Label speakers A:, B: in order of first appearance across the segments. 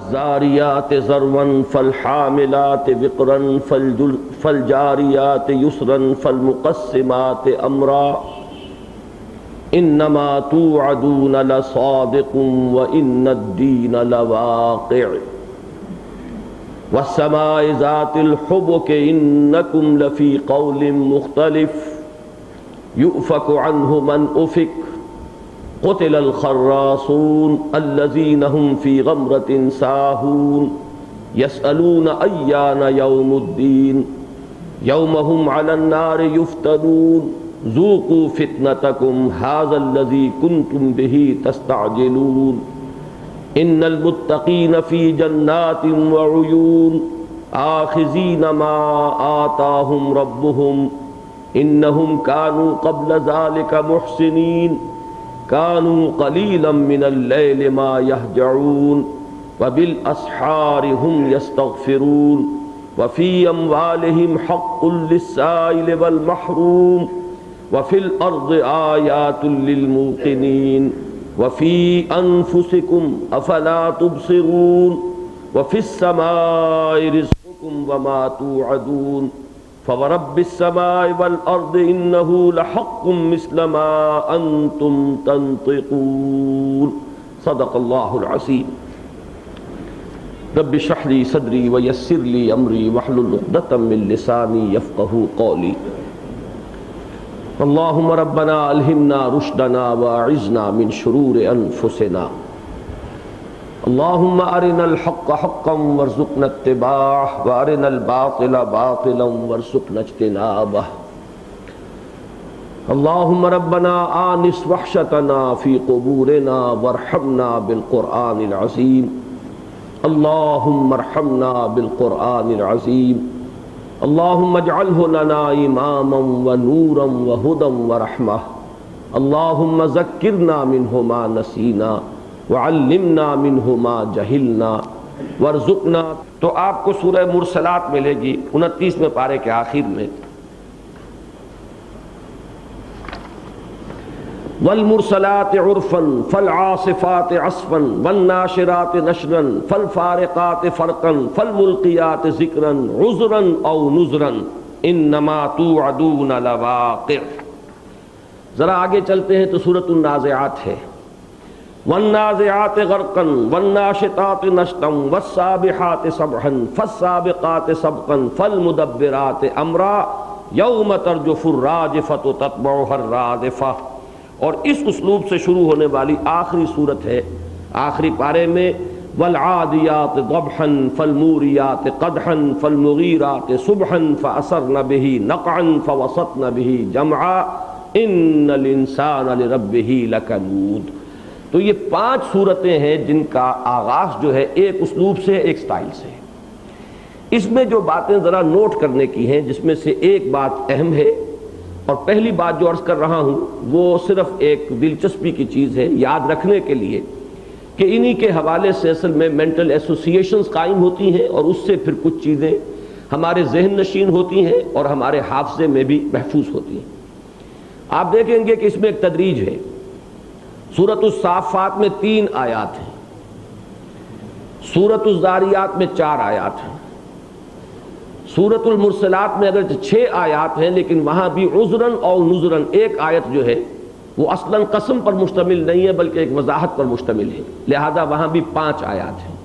A: والذاریات ذروا فالحاملات وقرا فالجاریات یسرا فالمقسمات امرا انما توعدون لصادق وان الدین لواقع والسماء ذات الحبك انکم لفی قول مختلف یؤفک عنہ من افک قتل الخراصون الذين هم في غمرة ساهون يسألون أيان يوم الدين يوم هم على النار يفتنون ذوقوا فتنتكم هذا الذي كنتم به تستعجلون إن المتقين في جنات وعيون آخذين ما آتاهم ربهم إنهم كانوا قبل ذلك محسنين كانوا قليلا من الليل ما يهجعون وبالأسحار هم يستغفرون وفي أموالهم حق للسائل والمحروم وفي الأرض آيات للموقنين وفي أنفسكم أفلا تبصرون وفي السماء رزقكم وما توعدون فورب السماء والأرض إنه لحق مثل ما أنتم تنطقون صدق الله العظيم رب اشرح لي صدري ويسر لي أمري واحلل عقدة من لساني يفقهوا قولي اللهم ربنا ألهمنا رشدنا وأعذنا من شرور أنفسنا اللهم أرنا الحق حقا وارزقنا اتباعه وأرنا الباطل باطلا وارزقنا اجتنابه اللهم ربنا آنس وحشتنا في قبورنا وارحمنا بالقرآن العظيم اللهم ارحمنا بالقرآن العظيم اللهم اجعله لنا إماما ونورا وهدى ورحمة اللهم ذكرنا منه ما نسينا وعلمنا منه ما جہلنا وارزقنا. تو آپ کو سورہ مرسلات ملے گی 29ویں پارے کے آخر میں. والمرسلات عرفا فالعاصفات عصفا والناشرات نشرا فالفارقات فرقا فالملقيات ذکرا عذرا او نذرا انما توعدون لواقع. ذرا آگے چلتے ہیں تو سورۃ النازعات ہے. والنازعات غرقا والناشطات نشطا والسابحات سبحا فالسابقات سبقا فالمدبرات امرا یوم ترجف الراجفة تتبعها الرادفة. اور اس اسلوب سے شروع ہونے والی آخری صورت ہے آخری پارے میں والعادیات ضبحا فالموریات قدحا فالمغیرات صبحا فأثرن به نقعا فوسطن به جمعا ان الانسان لربه لکنود. تو یہ 5 صورتیں ہیں جن کا آغاز جو ہے ایک اسلوب سے ایک سٹائل سے. اس میں جو باتیں ذرا نوٹ کرنے کی ہیں جس میں سے ایک بات اہم ہے اور پہلی بات جو عرض کر رہا ہوں وہ صرف ایک دلچسپی کی چیز ہے یاد رکھنے کے لیے کہ انہی کے حوالے سے اصل میں مینٹل ایسوسیشنز قائم ہوتی ہیں اور اس سے پھر کچھ چیزیں ہمارے ذہن نشین ہوتی ہیں اور ہمارے حافظے میں بھی محفوظ ہوتی ہیں. آپ دیکھیں گے کہ اس میں ایک تدریج ہے. سورۃ الصافات میں 3 آیات ہیں, سورۃ الذاریات میں 4 آیات ہیں, سورۃ المرسلات میں اگر 6 آیات ہیں لیکن وہاں بھی عذراً اور نذراً ایک آیت جو ہے وہ اصلاً قسم پر مشتمل نہیں ہے بلکہ ایک وضاحت پر مشتمل ہے, لہذا وہاں بھی 5 آیات ہیں.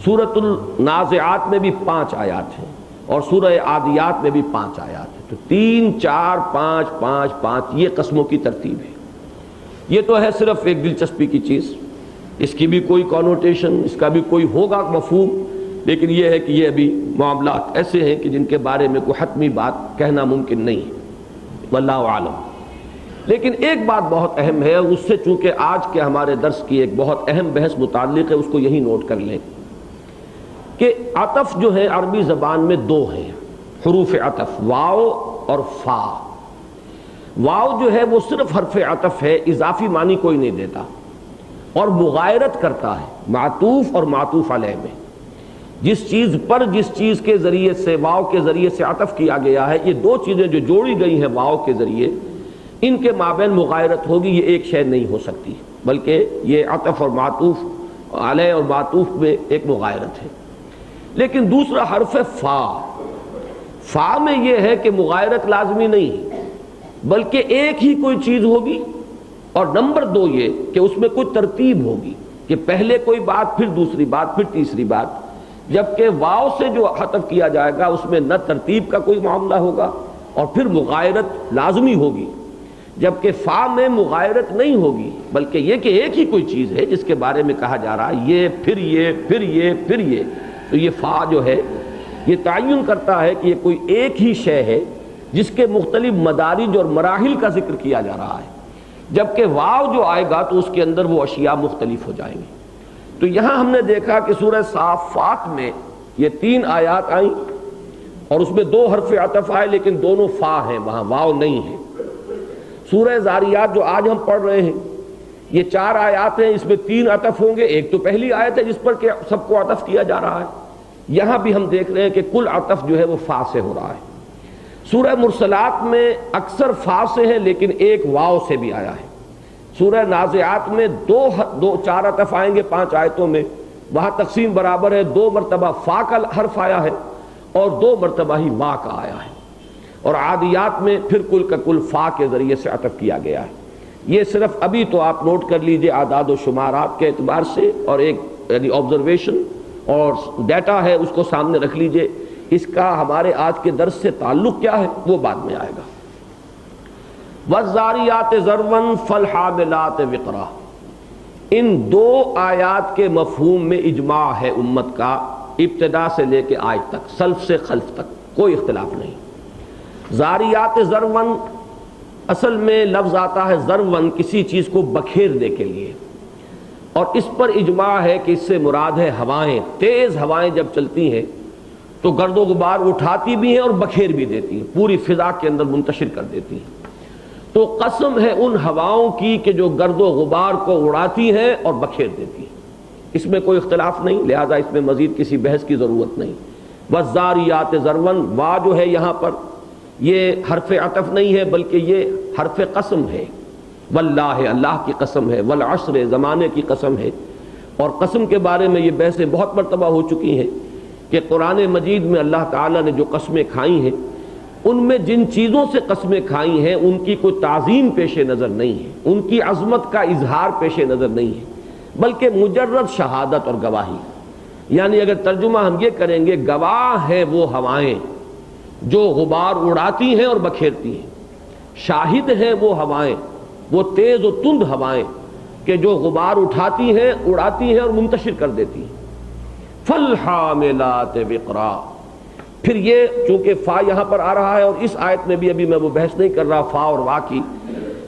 A: سورۃ النازعات میں بھی 5 آیات ہیں اور سورہ عادیات میں بھی 5 آیات ہیں. تو 3 4 5 5 5 یہ قسموں کی ترتیب ہے. یہ تو ہے صرف ایک دلچسپی کی چیز, اس کی بھی کوئی کانوٹیشن, اس کا بھی کوئی ہوگا مفہوم, لیکن یہ ہے کہ یہ ابھی معاملات ایسے ہیں کہ جن کے بارے میں کوئی حتمی بات کہنا ممکن نہیں ہے, واللہ اعلم. لیکن ایک بات بہت اہم ہے, اس سے چونکہ آج کے ہمارے درس کی ایک بہت اہم بحث متعلق ہے, اس کو یہی نوٹ کر لیں کہ عطف جو ہے عربی زبان میں 2 ہیں حروف عطف, واو اور فا. واو جو ہے وہ صرف حرف عطف ہے, اضافی معنی کوئی نہیں دیتا اور مغایرت کرتا ہے معطوف اور معطوف علیہ میں. جس چیز پر جس چیز کے ذریعے سے واو کے ذریعے سے عطف کیا گیا ہے, یہ 2 چیزیں جو جوڑی گئی ہیں واو کے ذریعے, ان کے مابین مغایرت ہوگی, یہ ایک شے نہیں ہو سکتی, بلکہ یہ عطف اور معطوف علیہ اور معطوف میں ایک مغایرت ہے. لیکن دوسرا حرف ہے فا. فا میں یہ ہے کہ مغایرت لازمی نہیں ہے بلکہ ایک ہی کوئی چیز ہوگی، اور نمبر دو یہ کہ اس میں کوئی ترتیب ہوگی کہ پہلے کوئی بات، پھر دوسری بات، پھر تیسری بات. جبکہ واو سے جو حذف کیا جائے گا اس میں نہ ترتیب کا کوئی معاملہ ہوگا اور پھر مغایرت لازمی ہوگی. جبکہ فا میں مغایرت نہیں ہوگی بلکہ یہ کہ ایک ہی کوئی چیز ہے جس کے بارے میں کہا جا رہا ہے یہ پھر یہ پھر یہ پھر یہ. تو یہ فا جو ہے یہ تعین کرتا ہے کہ یہ کوئی ایک ہی شے ہے جس کے مختلف مدارج اور مراحل کا ذکر کیا جا رہا ہے. جبکہ واو جو آئے گا تو اس کے اندر وہ اشیاء مختلف ہو جائیں گی. تو یہاں ہم نے دیکھا کہ سورہ صافات میں یہ 3 آیات آئیں اور اس میں 2 حرف عطف آئے لیکن دونوں فا ہیں، وہاں واو نہیں ہے. سورہ زاریات جو آج ہم پڑھ رہے ہیں یہ 4 آیات ہیں، اس میں 3 عطف ہوں گے. ایک تو پہلی آیت ہے جس پر کہ سب کو عطف کیا جا رہا ہے. یہاں بھی ہم دیکھ رہے ہیں کہ کل عطف جو ہے وہ فا سے ہو رہا ہے. سورہ مرسلات میں اکثر فا سے ہے لیکن ایک واو سے بھی آیا ہے. سورہ نازعات میں 4 عطف آئیں گے 5 آیتوں میں، وہاں تقسیم برابر ہے. 2 مرتبہ فا کا حرف آیا ہے اور 2 مرتبہ ہی ما کا آیا ہے. اور عادیات میں پھر کل کا کل فا کے ذریعے سے عطف کیا گیا ہے. یہ صرف ابھی تو آپ نوٹ کر لیجئے اعداد و شمارات کے اعتبار سے، اور ایک یعنی آبزرویشن اور ڈیٹا ہے اس کو سامنے رکھ لیجئے. اس کا ہمارے آج کے درس سے تعلق کیا ہے وہ بعد میں آئے گا. وَالزَّارِيَاتِ ذَرْوًا فَالْحَامِلَاتِ وِقْرًا. ان 2 آیات کے مفہوم میں اجماع ہے امت کا، ابتدا سے لے کے آج تک، سلف سے خلف تک کوئی اختلاف نہیں. زاریات ذرون اصل میں لفظ آتا ہے ذرون کسی چیز کو بکھیرنے کے لیے، اور اس پر اجماع ہے کہ اس سے مراد ہے ہوائیں. تیز ہوائیں جب چلتی ہیں تو گرد و غبار اٹھاتی بھی ہیں اور بکھیر بھی دیتی ہیں، پوری فضا کے اندر منتشر کر دیتی ہیں. تو قسم ہے ان ہواؤں کی کہ جو گرد و غبار کو اڑاتی ہیں اور بکھیر دیتی ہیں. اس میں کوئی اختلاف نہیں، لہذا اس میں مزید کسی بحث کی ضرورت نہیں. وَالزَّارِيَاتِ ذَرْوًا، وا جو ہے یہاں پر یہ حرف عطف نہیں ہے بلکہ یہ حرف قسم ہے. واللہ، اللہ کی قسم ہے. والعصر، زمانے کی قسم ہے. اور قسم کے بارے میں یہ بحثیں بہت مرتبہ ہو چکی ہیں کہ قرآن مجید میں اللہ تعالیٰ نے جو قسمیں کھائی ہیں ان میں جن چیزوں سے قسمیں کھائی ہیں ان کی کوئی تعظیم پیش نظر نہیں ہے، ان کی عظمت کا اظہار پیش نظر نہیں ہے، بلکہ مجرد شہادت اور گواہی. یعنی اگر ترجمہ ہم یہ کریں گے، گواہ ہیں وہ ہوائیں جو غبار اڑاتی ہیں اور بکھیرتی ہیں. شاہد ہیں وہ ہوائیں، وہ تیز و تند ہوائیں کہ جو غبار اٹھاتی ہیں، اڑاتی ہیں اور منتشر کر دیتی ہیں. فَالْحَامِلَاتِ وِقْرًا. پھر یہ چونکہ فا یہاں پر آ رہا ہے اور اس آیت میں بھی ابھی میں وہ بحث نہیں کر رہا فا اور وا کی،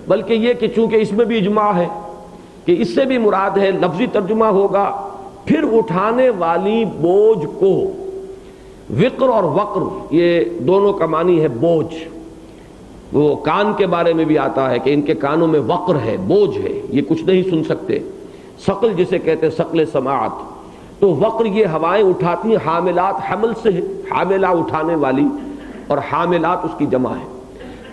A: بلکہ یہ کہ چونکہ اس میں بھی اجماع ہے کہ اس سے بھی مراد ہے، لفظی ترجمہ ہوگا پھر اٹھانے والی بوجھ کو. وقر اور وقر یہ دونوں کا معنی ہے بوجھ. وہ کان کے بارے میں بھی آتا ہے کہ ان کے کانوں میں وقر ہے، بوجھ ہے، یہ کچھ نہیں سن سکتے. ثقل جسے کہتے ہیں ثقل سماعت، تو وقر یہ ہوائیں اٹھاتی ہیں. حاملات حمل سے ہے، حاملہ اٹھانے والی، اور حاملات اس کی جمع ہے.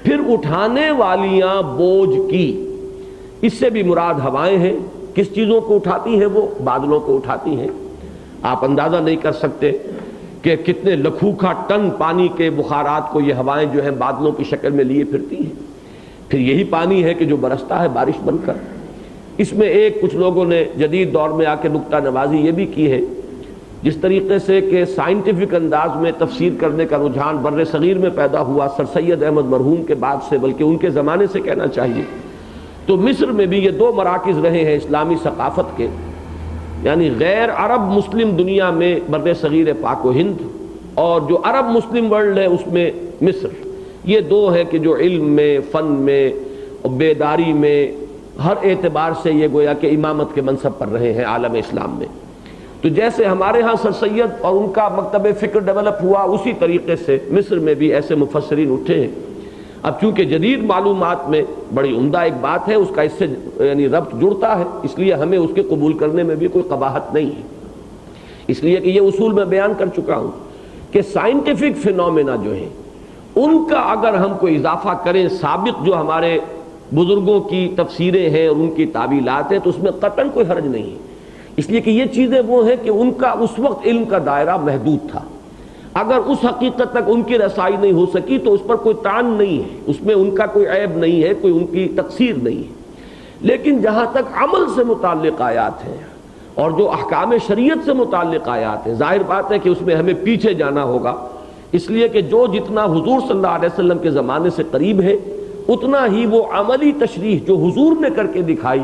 A: پھر اٹھانے والیاں بوجھ کی، اس سے بھی مراد ہوائیں ہیں. کس چیزوں کو اٹھاتی ہیں؟ وہ بادلوں کو اٹھاتی ہیں. آپ اندازہ نہیں کر سکتے کہ کتنے لکھوکھا ٹن پانی کے بخارات کو یہ ہوائیں جو ہیں بادلوں کی شکل میں لیے پھرتی ہیں. پھر یہی پانی ہے کہ جو برستا ہے بارش بن کر. اس میں کچھ لوگوں نے جدید دور میں آ کے نکتہ نوازی یہ بھی کی ہے، جس طریقے سے کہ سائنٹیفک انداز میں تفسیر کرنے کا رجحان بر صغیر میں پیدا ہوا سر سید احمد مرحوم کے بعد سے، بلکہ ان کے زمانے سے کہنا چاہیے. تو مصر میں بھی یہ 2 مراکز رہے ہیں اسلامی ثقافت کے، یعنی غیر عرب مسلم دنیا میں بر صغیر پاک و ہند، اور جو عرب مسلم ورلڈ ہے اس میں مصر. یہ 2 ہے کہ جو علم میں، فن میں، بیداری میں، ہر اعتبار سے یہ گویا کہ امامت کے منصب پر رہے ہیں عالم اسلام میں. تو جیسے ہمارے ہاں سر سید اور ان کا مکتب فکر ڈیولپ ہوا، اسی طریقے سے مصر میں بھی ایسے مفسرین اٹھے ہیں. اب چونکہ جدید معلومات میں بڑی عمدہ ایک بات ہے، اس کا اس سے یعنی ربط جڑتا ہے، اس لیے ہمیں اس کے قبول کرنے میں بھی کوئی قباحت نہیں ہے. اس لیے کہ یہ اصول میں بیان کر چکا ہوں کہ سائنٹیفک فینومینا جو ہیں ان کا اگر ہم کوئی اضافہ کریں سابق جو ہمارے بزرگوں کی تفسیریں ہیں اور ان کی تعویلات ہیں تو اس میں قطعاً کوئی حرج نہیں ہے. اس لیے کہ یہ چیزیں وہ ہیں کہ ان کا اس وقت علم کا دائرہ محدود تھا، اگر اس حقیقت تک ان کی رسائی نہیں ہو سکی تو اس پر کوئی طعن نہیں ہے، اس میں ان کا کوئی عیب نہیں ہے، کوئی ان کی تقصیر نہیں ہے۔ لیکن جہاں تک عمل سے متعلق آیات ہیں اور جو احکام شریعت سے متعلق آیات ہیں، ظاہر بات ہے کہ اس میں ہمیں پیچھے جانا ہوگا، اس لیے کہ جو جتنا حضور صلی اللہ علیہ وسلم کے زمانے سے قریب ہے اتنا ہی وہ عملی تشریح جو حضور نے کر کے دکھائی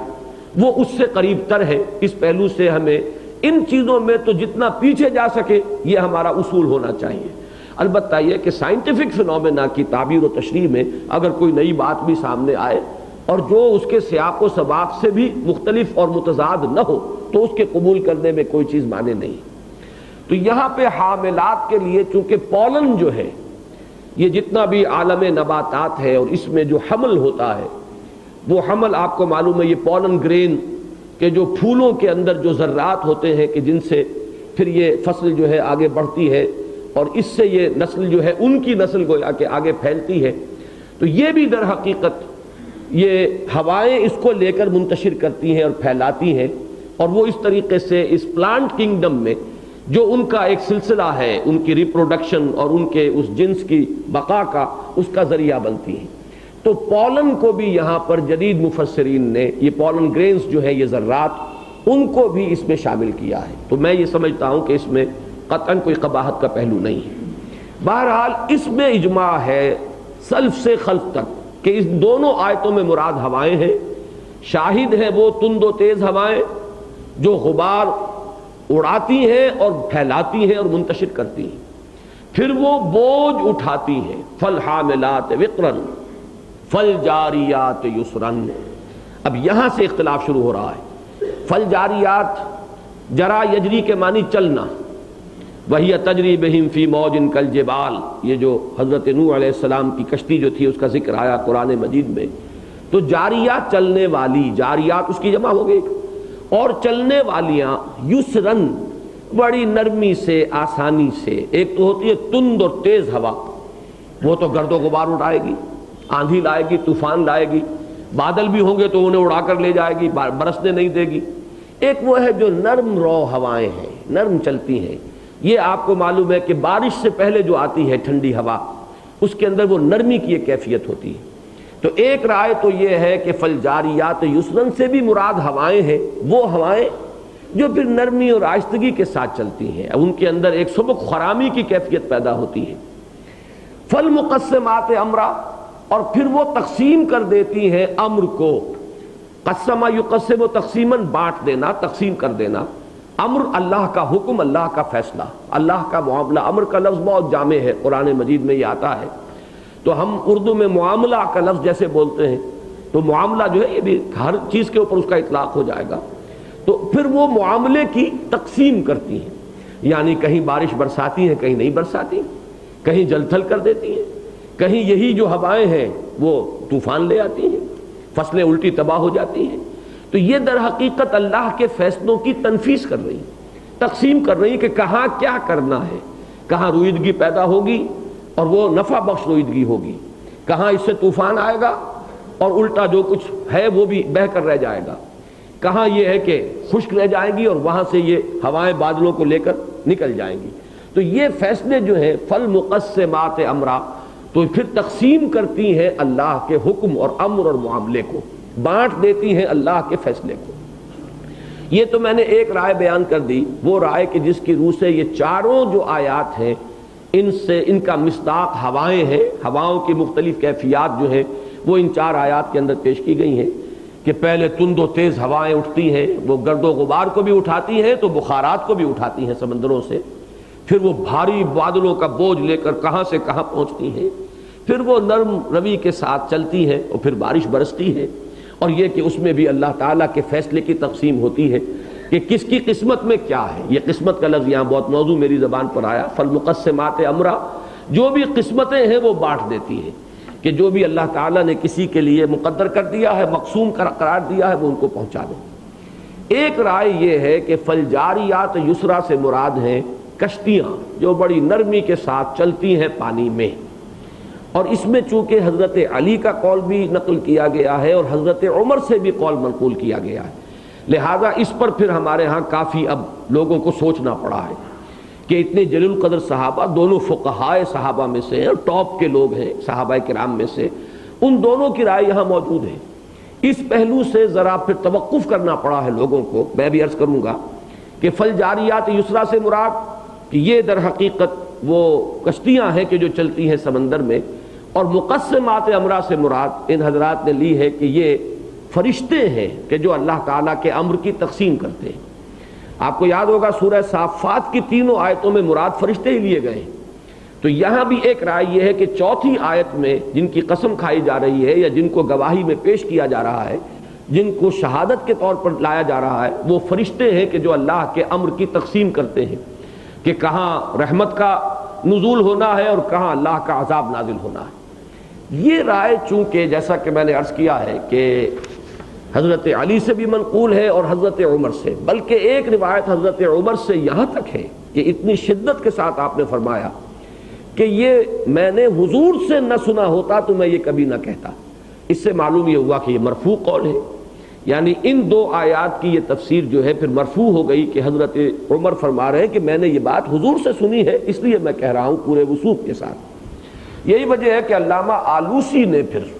A: وہ اس سے قریب تر ہے۔ اس پہلو سے ہمیں ان چیزوں میں تو جتنا پیچھے جا سکے یہ ہمارا اصول ہونا چاہیے۔ البتہ یہ کہ سائنٹیفک فنومینا کی تعبیر و تشریح میں اگر کوئی نئی بات بھی سامنے آئے اور جو اس کے سیاق و سباق سے بھی مختلف اور متضاد نہ ہو تو اس کے قبول کرنے میں کوئی چیز مانے نہیں۔ تو یہاں پہ حاملات کے لیے چونکہ پولن جو ہے یہ جتنا بھی عالم نباتات ہے اور اس میں جو حمل ہوتا ہے وہ حمل آپ کو معلوم ہے، یہ پولن گرین کہ جو پھولوں کے اندر جو ذرات ہوتے ہیں کہ جن سے پھر یہ فصل جو ہے آگے بڑھتی ہے اور اس سے یہ نسل جو ہے ان کی نسل گویا کہ آگے پھیلتی ہے، تو یہ بھی در حقیقت یہ ہوائیں اس کو لے کر منتشر کرتی ہیں اور پھیلاتی ہیں، اور وہ اس طریقے سے اس پلانٹ کنگڈم میں جو ان کا ایک سلسلہ ہے ان کی ریپروڈکشن اور ان کے اس جنس کی بقا کا اس کا ذریعہ بنتی ہیں۔ تو پولن کو بھی یہاں پر جدید مفسرین نے یہ پولن گرینز جو ہے یہ ذرات ان کو بھی اس میں شامل کیا ہے، تو میں یہ سمجھتا ہوں کہ اس میں قطعاً کوئی قباحت کا پہلو نہیں ہے۔ بہرحال اس میں اجماع ہے سلف سے خلف تک کہ اس دونوں آیتوں میں مراد ہوائیں ہیں، شاہد ہیں وہ تند و تیز ہوائیں جو غبار اڑاتی ہیں اور پھیلاتی ہیں اور منتشر کرتی ہیں، پھر وہ بوجھ اٹھاتی ہیں، فالحاملات وقرن فالجاریات یسرن۔ اب یہاں سے اختلاف شروع ہو رہا ہے۔ فالجاریات جرا یجری کے معنی چلنا، وہی تجری بہم فی موج کالجبال، یہ جو حضرت نوح علیہ السلام کی کشتی جو تھی اس کا ذکر آیا قرآن مجید میں، تو جاریات چلنے والی، جاریات اس کی جمع ہو گئی، اور چلنے والیاں یسرن بڑی نرمی سے آسانی سے۔ ایک تو ہوتی ہے تند اور تیز ہوا، وہ تو گرد و غبار اٹھائے گی، آندھی لائے گی، طوفان لائے گی، بادل بھی ہوں گے تو انہیں اڑا کر لے جائے گی، برسنے نہیں دے گی۔ ایک وہ ہے جو نرم رو ہوائیں ہیں، نرم چلتی ہیں، یہ آپ کو معلوم ہے کہ بارش سے پہلے جو آتی ہے ٹھنڈی ہوا اس کے اندر وہ نرمی کی ایک کیفیت ہوتی ہے۔ تو ایک رائے تو یہ ہے کہ فالجاریات یسرن سے بھی مراد ہوائیں ہیں، وہ ہوائیں جو پھر نرمی اور آہستگی کے ساتھ چلتی ہیں، ان کے اندر ایک سبک خرامی کی کیفیت پیدا ہوتی ہے۔ فالمقسمات امرا، اور پھر وہ تقسیم کر دیتی ہیں امر کو۔ قسم یقسم و تقسیماً بانٹ دینا، تقسیم کر دینا۔ امر اللہ کا حکم، اللہ کا فیصلہ، اللہ کا معاملہ۔ امر کا لفظ بہت جامع ہے، قرآن مجید میں یہ آتا ہے، تو ہم اردو میں معاملہ کا لفظ جیسے بولتے ہیں تو معاملہ جو ہے یہ بھی ہر چیز کے اوپر اس کا اطلاق ہو جائے گا۔ تو پھر وہ معاملے کی تقسیم کرتی ہیں، یعنی کہیں بارش برساتی ہیں، کہیں نہیں برساتی، کہیں جل تھل کر دیتی ہیں، کہیں یہی جو ہوائیں ہیں وہ طوفان لے آتی ہیں، فصلیں الٹی تباہ ہو جاتی ہیں۔ تو یہ در حقیقت اللہ کے فیصلوں کی تنفیذ کر رہی ہیں، تقسیم کر رہی ہیں کہ کہاں کیا کرنا ہے، کہاں رویدگی پیدا ہوگی اور وہ نفع بخش رویدگی ہوگی، کہاں اس سے طوفان آئے گا اور الٹا جو کچھ ہے وہ بھی بہہ کر رہ جائے گا، کہاں یہ ہے کہ خشک رہ جائیں گی اور وہاں سے یہ ہوائیں بادلوں کو لے کر نکل جائیں گی۔ تو یہ فیصلے جو ہیں فالمقسمات امرا، تو پھر تقسیم کرتی ہیں اللہ کے حکم اور امر اور معاملے کو، بانٹ دیتی ہیں اللہ کے فیصلے کو۔ یہ تو میں نے ایک رائے بیان کر دی، وہ رائے کہ جس کی روح سے یہ چاروں جو آیات ہیں ان سے ان کا مصداق ہوائیں ہیں، ہواؤں کی مختلف کیفیات جو ہیں وہ ان چار آیات کے اندر پیش کی گئی ہیں کہ پہلے تند و تیز ہوائیں اٹھتی ہیں، وہ گرد و غبار کو بھی اٹھاتی ہیں تو بخارات کو بھی اٹھاتی ہیں سمندروں سے، پھر وہ بھاری بادلوں کا بوجھ لے کر کہاں سے کہاں پہنچتی ہیں، پھر وہ نرم روی کے ساتھ چلتی ہے اور پھر بارش برستی ہے، اور یہ کہ اس میں بھی اللہ تعالیٰ کے فیصلے کی تقسیم ہوتی ہے کہ کس کی قسمت میں کیا ہے۔ یہ قسمت کا لفظ یہاں بہت موضوع میری زبان پر آیا، فالمقسمات امرا، جو بھی قسمتیں ہیں وہ بانٹ دیتی ہیں کہ جو بھی اللہ تعالیٰ نے کسی کے لیے مقدر کر دیا ہے، مقسوم قرار دیا ہے، وہ ان کو پہنچا دے۔ ایک رائے یہ ہے کہ فالجاریات یسرا سے مراد ہیں کشتیاں جو بڑی نرمی کے ساتھ چلتی ہیں پانی میں، اور اس میں چونکہ حضرت علی کا قول بھی نقل کیا گیا ہے اور حضرت عمر سے بھی قول منقول کیا گیا ہے، لہذا اس پر پھر ہمارے ہاں کافی اب لوگوں کو سوچنا پڑا ہے کہ اتنے جلیل القدر صحابہ دونوں فقہائے صحابہ میں سے ہیں اور ٹاپ کے لوگ ہیں صحابہ کرام میں سے، ان دونوں کی رائے یہاں موجود ہے۔ اس پہلو سے ذرا پھر توقف کرنا پڑا ہے لوگوں کو۔ میں بھی عرض کروں گا کہ فالجاریات یسرا سے مراد کہ یہ در حقیقت وہ کشتیاں ہیں کہ جو چلتی ہیں سمندر میں، اور مقسمات امرا سے مراد ان حضرات نے لی ہے کہ یہ فرشتے ہیں کہ جو اللہ تعالیٰ کے امر کی تقسیم کرتے ہیں۔ آپ کو یاد ہوگا سورہ صافات کی تینوں آیتوں میں مراد فرشتے ہی لیے گئے ہیں۔ تو یہاں بھی ایک رائے یہ ہے کہ چوتھی آیت میں جن کی قسم کھائی جا رہی ہے یا جن کو گواہی میں پیش کیا جا رہا ہے، جن کو شہادت کے طور پر لایا جا رہا ہے، وہ فرشتے ہیں کہ جو اللہ کے امر کی تقسیم کرتے ہیں کہ کہاں رحمت کا نزول ہونا ہے اور کہاں اللہ کا عذاب نازل ہونا ہے۔ یہ رائے چونکہ جیسا کہ میں نے عرض کیا ہے کہ حضرت علی سے بھی منقول ہے اور حضرت عمر سے، بلکہ ایک روایت حضرت عمر سے یہاں تک ہے کہ اتنی شدت کے ساتھ آپ نے فرمایا کہ یہ میں نے حضور سے نہ سنا ہوتا تو میں یہ کبھی نہ کہتا۔ اس سے معلوم یہ ہوا کہ یہ مرفوع قول ہے، یعنی ان دو آیات کی یہ تفسیر جو ہے پھر مرفوع ہو گئی کہ حضرت عمر فرما رہے ہیں کہ میں نے یہ بات حضور سے سنی ہے، اس لیے میں کہہ رہا ہوں پورے وثوق کے ساتھ۔ یہی وجہ ہے کہ علامہ آلوسی نے پھر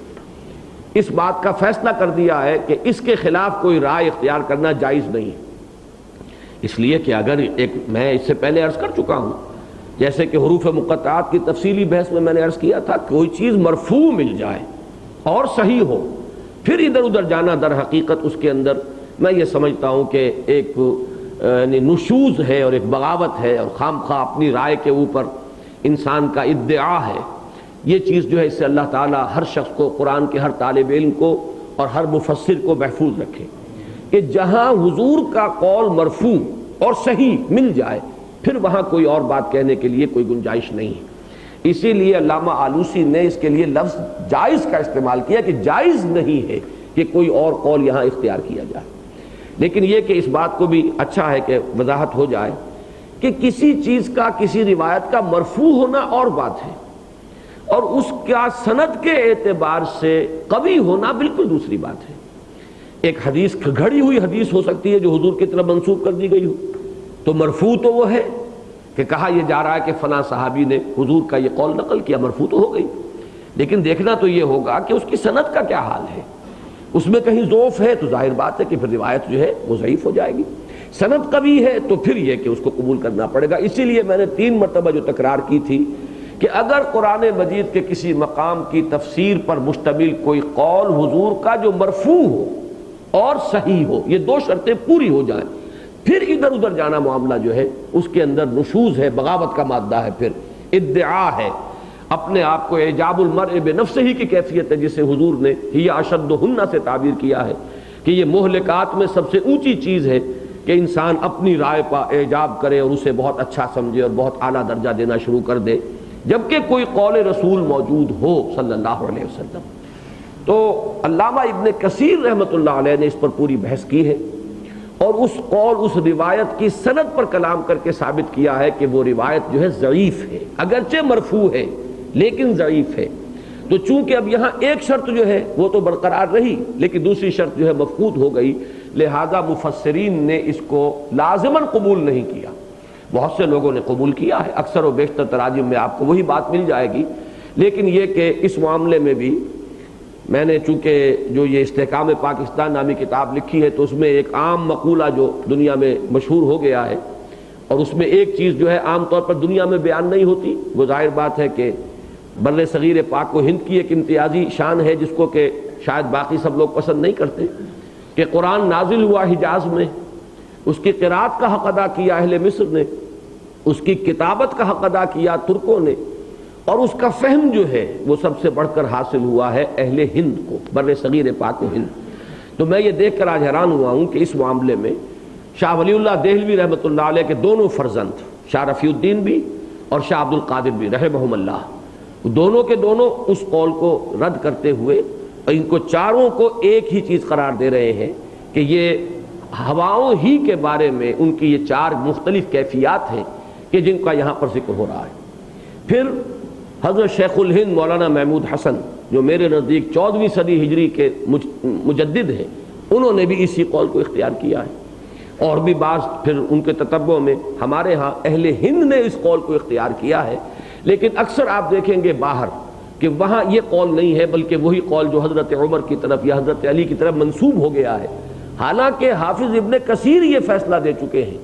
A: اس بات کا فیصلہ کر دیا ہے کہ اس کے خلاف کوئی رائے اختیار کرنا جائز نہیں، اس لیے کہ اگر میں اس سے پہلے عرض کر چکا ہوں جیسے کہ حروف مقطعات کی تفصیلی بحث میں نے عرض کیا تھا، کوئی چیز مرفوع مل جائے اور صحیح ہو، پھر ادھر ادھر جانا در حقیقت اس کے اندر میں یہ سمجھتا ہوں کہ ایک نشوز ہے اور ایک بغاوت ہے، اور خام خواہ اپنی رائے کے اوپر انسان کا ادعا ہے۔ یہ چیز جو ہے اس سے اللہ تعالیٰ ہر شخص کو، قرآن کے ہر طالب علم کو اور ہر مفسر کو محفوظ رکھے کہ جہاں حضور کا قول مرفوع اور صحیح مل جائے پھر وہاں کوئی اور بات کہنے کے لیے کوئی گنجائش نہیں ہے۔ اسی لیے علامہ آلوسی نے اس کے لیے لفظ جائز کا استعمال کیا کہ جائز نہیں ہے کہ کوئی اور قول یہاں اختیار کیا جائے۔ لیکن یہ کہ اس بات کو بھی اچھا ہے کہ وضاحت ہو جائے کہ کسی چیز کا، کسی روایت کا مرفوع ہونا اور بات ہے، اور اس کا سند کے اعتبار سے قوی ہونا بالکل دوسری بات ہے۔ ایک حدیث گھڑی ہوئی حدیث ہو سکتی ہے جو حضور کی طرف منسوب کر دی گئی ہو، تو مرفوع تو وہ ہے کہ کہا یہ جا رہا ہے کہ فلاں صحابی نے حضور کا یہ قول نقل کیا، مرفوع تو ہو گئی، لیکن دیکھنا تو یہ ہوگا کہ اس کی سند کا کیا حال ہے۔ اس میں کہیں ضعف ہے تو ظاہر بات ہے کہ پھر روایت جو ہے وہ ضعیف ہو جائے گی، سند قوی ہے تو پھر یہ کہ اس کو قبول کرنا پڑے گا۔ اسی لیے میں نے 3 مرتبہ جو تکرار کی تھی کہ اگر قرآن مجید کے کسی مقام کی تفسیر پر مشتمل کوئی قول حضور کا جو مرفوع ہو اور صحیح ہو، یہ 2 شرطیں پوری ہو جائیں، پھر ادھر ادھر جانا معاملہ جو ہے اس کے اندر نشوز ہے، بغاوت کا مادہ ہے، پھر ادعا ہے، اپنے آپ کو اعجاب المرء بنفسہ ہی کی کیفیت ہے، جسے حضور نے ہی اشدہن سے تعبیر کیا ہے کہ یہ مہلکات میں سب سے اونچی چیز ہے کہ انسان اپنی رائے پر اعجاب کرے اور اسے بہت اچھا سمجھے اور بہت اعلیٰ درجہ دینا شروع کر دے، جبکہ کوئی قول رسول موجود ہو صلی اللہ علیہ وسلم۔ تو علامہ ابن کثیر رحمۃ اللہ علیہ نے اس پر پوری بحث کی ہے اور اس قول، اس روایت کی سند پر کلام کر کے ثابت کیا ہے کہ وہ روایت جو ہے ضعیف ہے، اگرچہ مرفوع ہے لیکن ضعیف ہے۔ تو چونکہ اب یہاں ایک شرط جو ہے وہ تو برقرار رہی لیکن دوسری شرط جو ہے مفقود ہو گئی، لہذا مفسرین نے اس کو لازماً قبول نہیں کیا۔ بہت سے لوگوں نے قبول کیا ہے، اکثر و بیشتر تراجم میں آپ کو وہی بات مل جائے گی، لیکن یہ کہ اس معاملے میں بھی میں نے چونکہ جو یہ استحکام پاکستان نامی کتاب لکھی ہے تو اس میں ایک عام مقولہ جو دنیا میں مشہور ہو گیا ہے، اور اس میں ایک چیز جو ہے عام طور پر دنیا میں بیان نہیں ہوتی، وہ ظاہر بات ہے کہ بر صغیر پاک و ہند کی ایک امتیازی شان ہے جس کو کہ شاید باقی سب لوگ پسند نہیں کرتے، کہ قرآن نازل ہوا حجاز میں، اس کی قرات کا حق ادا کیا اہل مصر نے، اس کی کتابت کا حق ادا کیا ترکوں نے، اور اس کا فہم جو ہے وہ سب سے بڑھ کر حاصل ہوا ہے اہل ہند کو، بر صغیر پاک و ہند۔ تو میں یہ دیکھ کر آج حیران ہوا ہوں کہ اس معاملے میں شاہ ولی اللہ دہلوی رحمۃ اللہ علیہ کے دونوں فرزند، شاہ رفیع الدین بھی اور شاہ عبد القادر بھی رحمہم اللہ، دونوں کے دونوں اس قول کو رد کرتے ہوئے ان کو چاروں کو ایک ہی چیز قرار دے رہے ہیں کہ یہ ہواؤں ہی کے بارے میں ان کی یہ 4 مختلف کیفیات ہیں کہ جن کا یہاں پر ذکر ہو رہا ہے۔ پھر حضرت شیخ الہند مولانا محمود حسن جو میرے نزدیک 14ویں صدی ہجری کے مجدد ہیں، انہوں نے بھی اسی قول کو اختیار کیا ہے، اور بھی بعض پھر ان کے تتبع میں ہمارے ہاں اہل ہند نے اس قول کو اختیار کیا ہے، لیکن اکثر آپ دیکھیں گے باہر کہ وہاں یہ قول نہیں ہے، بلکہ وہی قول جو حضرت عمر کی طرف یا حضرت علی کی طرف منسوب ہو گیا ہے، حالانکہ حافظ ابن کثیر یہ فیصلہ دے چکے ہیں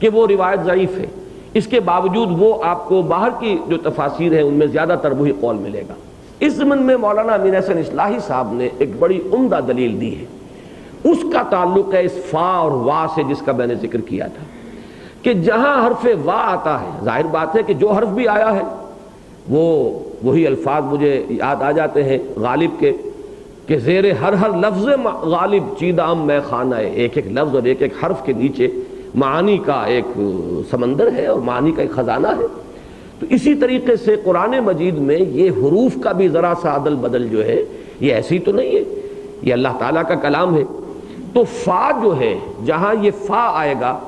A: کہ وہ روایت ضعیف ہے، اس کے باوجود وہ آپ کو باہر کی جو تفاسیر ہیں ان میں زیادہ تر وہی قول ملے گا۔ اس ضمن میں مولانا امین احسن اصلاحی صاحب نے ایک بڑی عمدہ دلیل دی ہے، اس کا تعلق ہے اس فا اور وا سے جس کا میں نے ذکر کیا تھا، کہ جہاں حرف وا آتا ہے ظاہر بات ہے کہ جو حرف بھی آیا ہے وہی الفاظ مجھے یاد آ جاتے ہیں غالب کے کہ زیر ہر لفظ غالب چیدام میں خانہ ہے، ایک ایک لفظ اور ایک ایک حرف کے نیچے معانی کا ایک سمندر ہے اور معانی کا ایک خزانہ ہے۔ تو اسی طریقے سے قرآن مجید میں یہ حروف کا بھی ذرا سا عدل بدل جو ہے یہ ایسی تو نہیں ہے، یہ اللہ تعالیٰ کا کلام ہے۔ تو فا جو ہے جہاں یہ فا آئے گا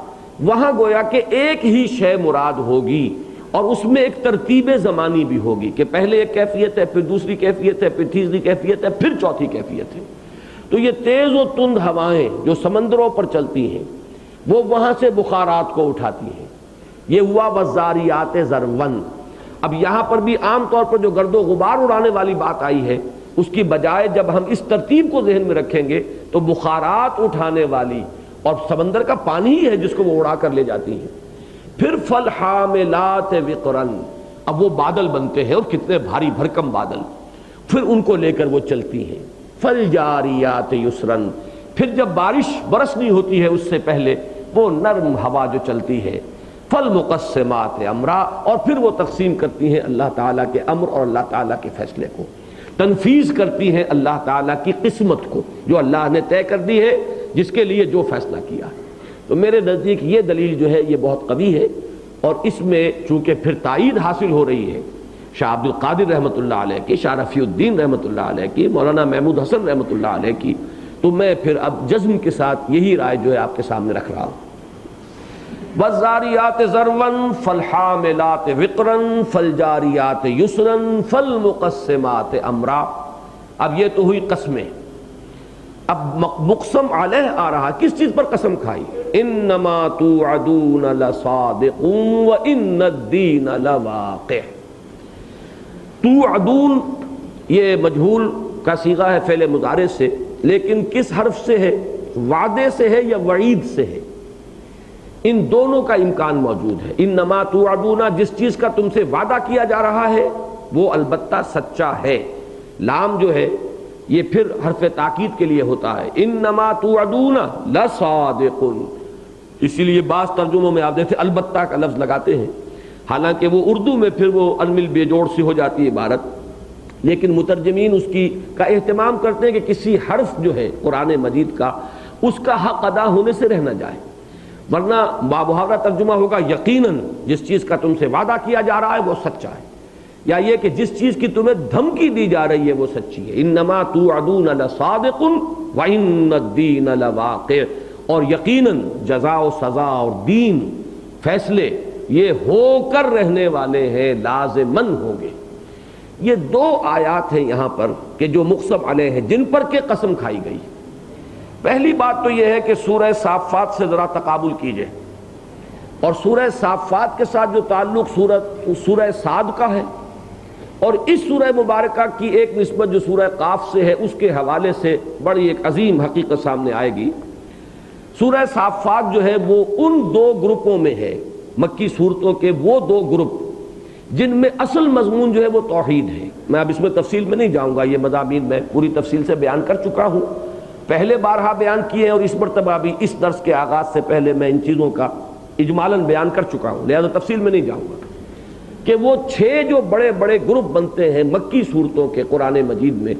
A: وہاں گویا کہ ایک ہی شے مراد ہوگی، اور اس میں ایک ترتیب زمانی بھی ہوگی کہ پہلے ایک کیفیت ہے، پھر دوسری کیفیت ہے، پھر تیسری کیفیت ہے، پھر چوتھی کیفیت ہے۔ تو یہ تیز و تند ہوائیں جو سمندروں پر چلتی ہیں وہ وہاں سے بخارات کو اٹھاتی ہیں، یہ ہوا والذاریات ذرون۔ اب یہاں پر بھی عام طور پر جو گرد و غبار اڑانے والی بات آئی ہے اس کی بجائے جب ہم اس ترتیب کو ذہن میں رکھیں گے تو بخارات اٹھانے والی اور سمندر کا پانی ہی ہے جس کو وہ اڑا کر لے جاتی ہیں۔ پھر فالحاملات وقرن، اب وہ بادل بنتے ہیں اور کتنے بھاری بھرکم بادل، پھر ان کو لے کر وہ چلتی ہیں۔ فالجاریات یسرن، پھر جب بارش برسنی ہوتی ہے اس سے پہلے وہ نرم ہوا جو چلتی ہے۔ فالمقسمات امرا، اور پھر وہ تقسیم کرتی ہیں اللہ تعالیٰ کے امر اور اللہ تعالیٰ کے فیصلے کو، تنفیذ کرتی ہیں اللہ تعالیٰ کی قسمت کو جو اللہ نے طے کر دی ہے، جس کے لیے جو فیصلہ کیا ہے۔ تو میرے نزدیک یہ دلیل جو ہے یہ بہت قوی ہے، اور اس میں چونکہ پھر تائید حاصل ہو رہی ہے شاہ عبد القادر رحمۃ اللہ علیہ کی، شاہ رفیع الدین رحمۃ اللہ علیہ کی، مولانا محمود حسن رحمۃ اللہ علیہ کی، تو میں پھر اب جزم کے ساتھ یہی رائے جو ہے آپ کے سامنے رکھ رہا ہوں۔ والذاریات ذروا فالحاملات وقرا فالجاریات یسرا فالمقسمات امرا۔ اب یہ تو ہوئی قسمیں، اب مقسم علیہ آ رہا، کس چیز پر قسم کھائی؟ انما توعدون لصادق وان الدین لواقع۔ توعدون یہ مجہول کا صیغہ ہے فعل مضارع سے، لیکن کس حرف سے ہے؟ وعدے سے ہے یا وعید سے ہے؟ ان دونوں کا امکان موجود ہے۔ انما توعدون، جس چیز کا تم سے وعدہ کیا جا رہا ہے وہ البتہ سچا ہے۔ لام جو ہے یہ پھر حرف تاکید کے لیے ہوتا ہے، انما توعدون لصادق، اسی لیے بعض ترجموں میں آپ دیکھتے البتہ کا لفظ لگاتے ہیں، حالانکہ وہ اردو میں پھر وہ انمل بے جوڑ سی ہو جاتی ہے عبارت، لیکن مترجمین اس کا اہتمام کرتے ہیں کہ کسی حرف جو ہے قرآن مجید کا اس کا حق ادا ہونے سے رہ نہ جائے، ورنہ بامحاورہ ترجمہ ہوگا یقیناً جس چیز کا تم سے وعدہ کیا جا رہا ہے وہ سچا ہے، یا یہ کہ جس چیز کی تمہیں دھمکی دی جا رہی ہے وہ سچی ہے۔ انما توعدون لصادق وان الدین لواقع، اور یقیناً جزا و سزا اور دین فیصلے یہ ہو کر رہنے والے ہیں، لازماً ہوں گے۔ یہ دو آیات ہیں یہاں پر کہ جو مقسم علیہ ہیں جن پر کہ قسم کھائی گئی۔ پہلی بات تو یہ ہے کہ سورہ صافات سے ذرا تقابل کیجئے، اور سورہ صافات کے ساتھ جو تعلق سورہ صاد کا ہے اور اس سورہ مبارکہ کی ایک نسبت جو سورہ قاف سے ہے اس کے حوالے سے بڑی ایک عظیم حقیقت سامنے آئے گی۔ سورہ صافات جو ہے وہ ان دو گروپوں میں ہے، مکی صورتوں کے وہ دو گروپ جن میں اصل مضمون جو ہے وہ توحید ہے۔ میں اب اس میں تفصیل میں نہیں جاؤں گا، یہ مضامین میں پوری تفصیل سے بیان کر چکا ہوں، پہلے بارہا بیان کیے ہیں، اور اس مرتبہ بھی اس درس کے آغاز سے پہلے میں ان چیزوں کا اجمالاً بیان کر چکا ہوں، لہذا تفصیل میں نہیں جاؤں گا کہ وہ 6 جو بڑے بڑے گروپ بنتے ہیں مکی صورتوں کے قرآن مجید میں،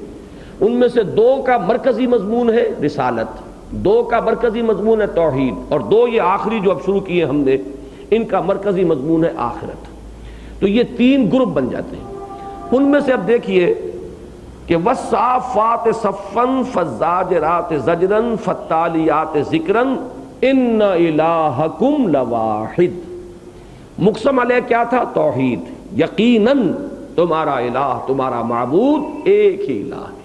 A: ان میں سے 2 کا مرکزی مضمون ہے رسالت، 2 کا مرکزی مضمون ہے توحید، اور 2 یہ آخری جو اب شروع کیے ہم نے ان کا مرکزی مضمون ہے آخرت۔ تو یہ 3 گروپ بن جاتے ہیں۔ ان میں سے اب دیکھیے کہ والصافات صفا فالزاجرات زجرا فالتالیات ذکرا ان الہکم لواحد۔ مقسم علیہ کیا تھا؟ توحید، یقیناً تمہارا الہ، تمہارا معبود ایک ہی الہ ہے،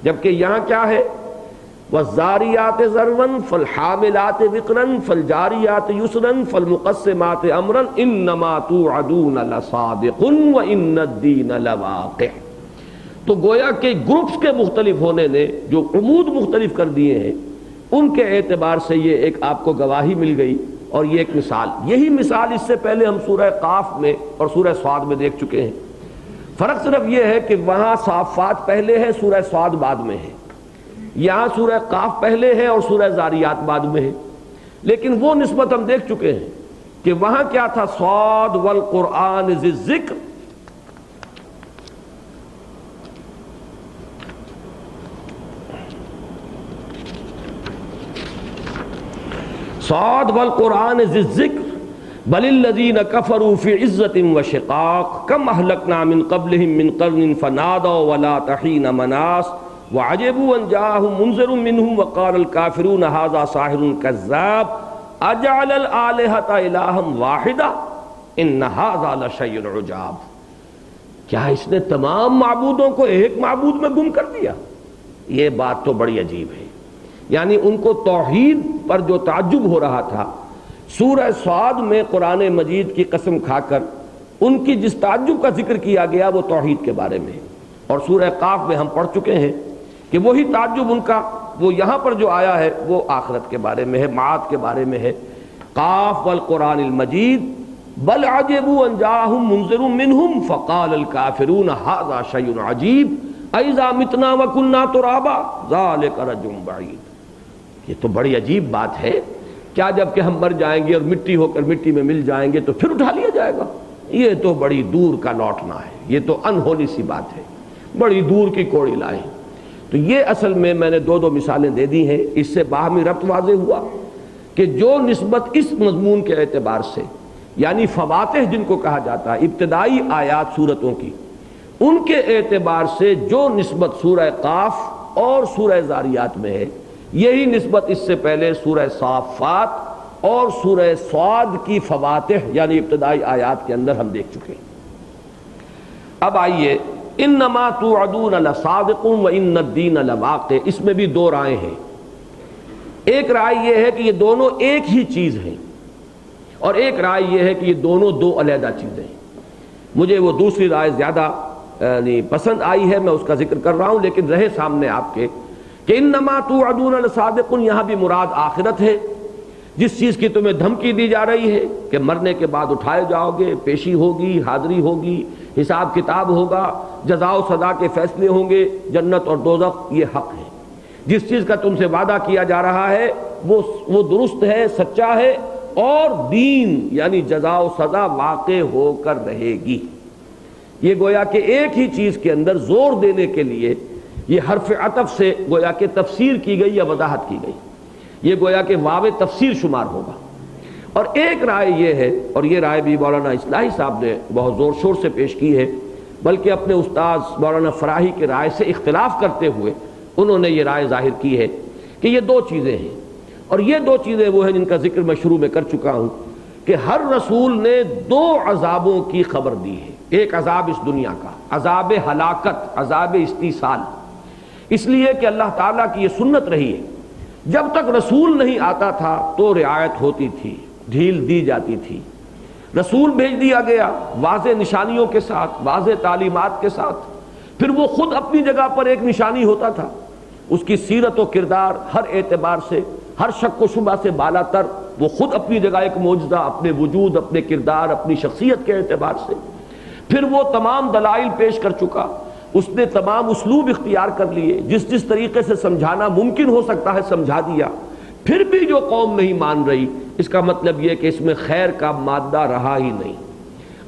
A: جبکہ یہاں کیا ہے؟ والذاریات ذروا فالحاملات وقرا فالجاریات یسرا فالمقسمات امرا انما توعدون لصادق وان الدین لواقع۔ تو گویا کہ گروپس کے مختلف ہونے نے جو عمود مختلف کر دیے ہیں، ان کے اعتبار سے یہ ایک آپ کو گواہی مل گئی، اور یہ ایک مثال، یہی مثال اس سے پہلے ہم سورہ قاف میں اور سورہ صاد میں دیکھ چکے ہیں۔ فرق صرف یہ ہے کہ وہاں صافات پہلے ہے، سورہ صاد بعد میں ہے، یہاں سورہ قاف پہلے ہے اور سورہ ذاریات بعد میں ہے۔ لیکن وہ نسبت ہم دیکھ چکے ہیں کہ وہاں کیا تھا، صاد والقرآن ذی الذکر، صاد والقرآن ذی الذکر بل الذین کفروا فی عزۃ وشقاق کم اہلکنا من قبلہم من قرن فنادوا ولا حین مناص وعجبوا ان جاءهم منذر منهم وقال الکافرون ھذا ساحر کذاب اجعل الآلہۃ الہا واحدا ان ھذا لشیء عجاب۔ کیا اس نے تمام معبودوں کو ایک معبود میں گم کر دیا؟ یہ بات تو بڑی عجیب ہے۔ یعنی ان کو توحید پر جو تعجب ہو رہا تھا، سورہ صاد میں قرآن مجید کی قسم کھا کر ان کی جس تعجب کا ذکر کیا گیا وہ توحید کے بارے میں ہے، اور سورہ قاف میں ہم پڑھ چکے ہیں کہ وہی تعجب ان کا وہ یہاں پر جو آیا ہے وہ آخرت کے بارے میں ہے، معاد کے بارے میں ہے۔ قاف والقرآن المجید بل عجبوا ان جاءهم منذر منهم فقال الكافرون هذا شيء عجیب اذا متنا وكنا ترابا ذلك رجع بعید۔ یہ تو بڑی عجیب بات ہے، کیا جب کہ ہم مر جائیں گے اور مٹی ہو کر مٹی میں مل جائیں گے تو پھر اٹھا لیا جائے گا؟ یہ تو بڑی دور کا لوٹنا ہے، یہ تو انہونی سی بات ہے، بڑی دور کی کوڑی لائیں۔ تو یہ اصل میں نے دو مثالیں دے دی ہیں، اس سے باہمی ربط واضح ہوا کہ جو نسبت اس مضمون کے اعتبار سے، یعنی فواتح جن کو کہا جاتا ہے، ابتدائی آیات سورتوں کی، ان کے اعتبار سے جو نسبت سورہ قاف اور سورہ ذاریات میں ہے، یہی نسبت اس سے پہلے سورہ صافات اور سورہ صاد کی فواتح یعنی ابتدائی آیات کے اندر ہم دیکھ چکے ہیں۔ اب آئیے، انما توعدون لصادق وان الدین لواقع، اس میں بھی دو رائے ہیں۔ ایک رائے یہ ہے کہ یہ دونوں ایک ہی چیز ہیں، اور ایک رائے یہ ہے کہ یہ دونوں دو علیحدہ چیزیں ہیں۔ مجھے وہ دوسری رائے زیادہ پسند آئی ہے، میں اس کا ذکر کر رہا ہوں، لیکن رہے سامنے آپ کے کہ انما توعدون لصادق، یہاں بھی مراد آخرت ہے، جس چیز کی تمہیں دھمکی دی جا رہی ہے کہ مرنے کے بعد اٹھائے جاؤ گے، پیشی ہوگی، حاضری ہوگی، حساب کتاب ہوگا، جزا و سزا کے فیصلے ہوں گے، جنت اور دوزخ، یہ حق ہے۔ جس چیز کا تم سے وعدہ کیا جا رہا ہے وہ درست ہے، سچا ہے، اور دین یعنی جزا و سزا واقع ہو کر رہے گی۔ یہ گویا کہ ایک ہی چیز کے اندر زور دینے کے لیے یہ حرف عطف سے گویا کہ تفسیر کی گئی یا وضاحت کی گئی، یہ گویا کہ واو تفسیر شمار ہوگا۔ اور ایک رائے یہ ہے، اور یہ رائے بھی مولانا اصلاحی صاحب نے بہت زور شور سے پیش کی ہے، بلکہ اپنے استاذ مولانا فراحی کی رائے سے اختلاف کرتے ہوئے انہوں نے یہ رائے ظاہر کی ہے کہ یہ دو چیزیں ہیں، اور یہ دو چیزیں وہ ہیں جن کا ذکر میں شروع میں کر چکا ہوں کہ ہر رسول نے دو عذابوں کی خبر دی ہے۔ ایک عذاب اس دنیا کا، عذاب ہلاکت، عذاب استیصال، اس لیے کہ اللہ تعالیٰ کی یہ سنت رہی ہے، جب تک رسول نہیں آتا تھا تو رعایت ہوتی تھی، ڈھیل دی جاتی تھی۔ رسول بھیج دیا گیا واضح نشانیوں کے ساتھ، واضح تعلیمات کے ساتھ، پھر وہ خود اپنی جگہ پر ایک نشانی ہوتا تھا، اس کی سیرت و کردار ہر اعتبار سے، ہر شک و شبہ سے بالا تر، وہ خود اپنی جگہ ایک معجزہ، اپنے وجود، اپنے کردار، اپنی شخصیت کے اعتبار سے۔ پھر وہ تمام دلائل پیش کر چکا، اس نے تمام اسلوب اختیار کر لیے، جس طریقے سے سمجھانا ممکن ہو سکتا ہے سمجھا دیا۔ پھر بھی جو قوم نہیں مان رہی، اس کا مطلب یہ کہ اس میں خیر کا مادہ رہا ہی نہیں۔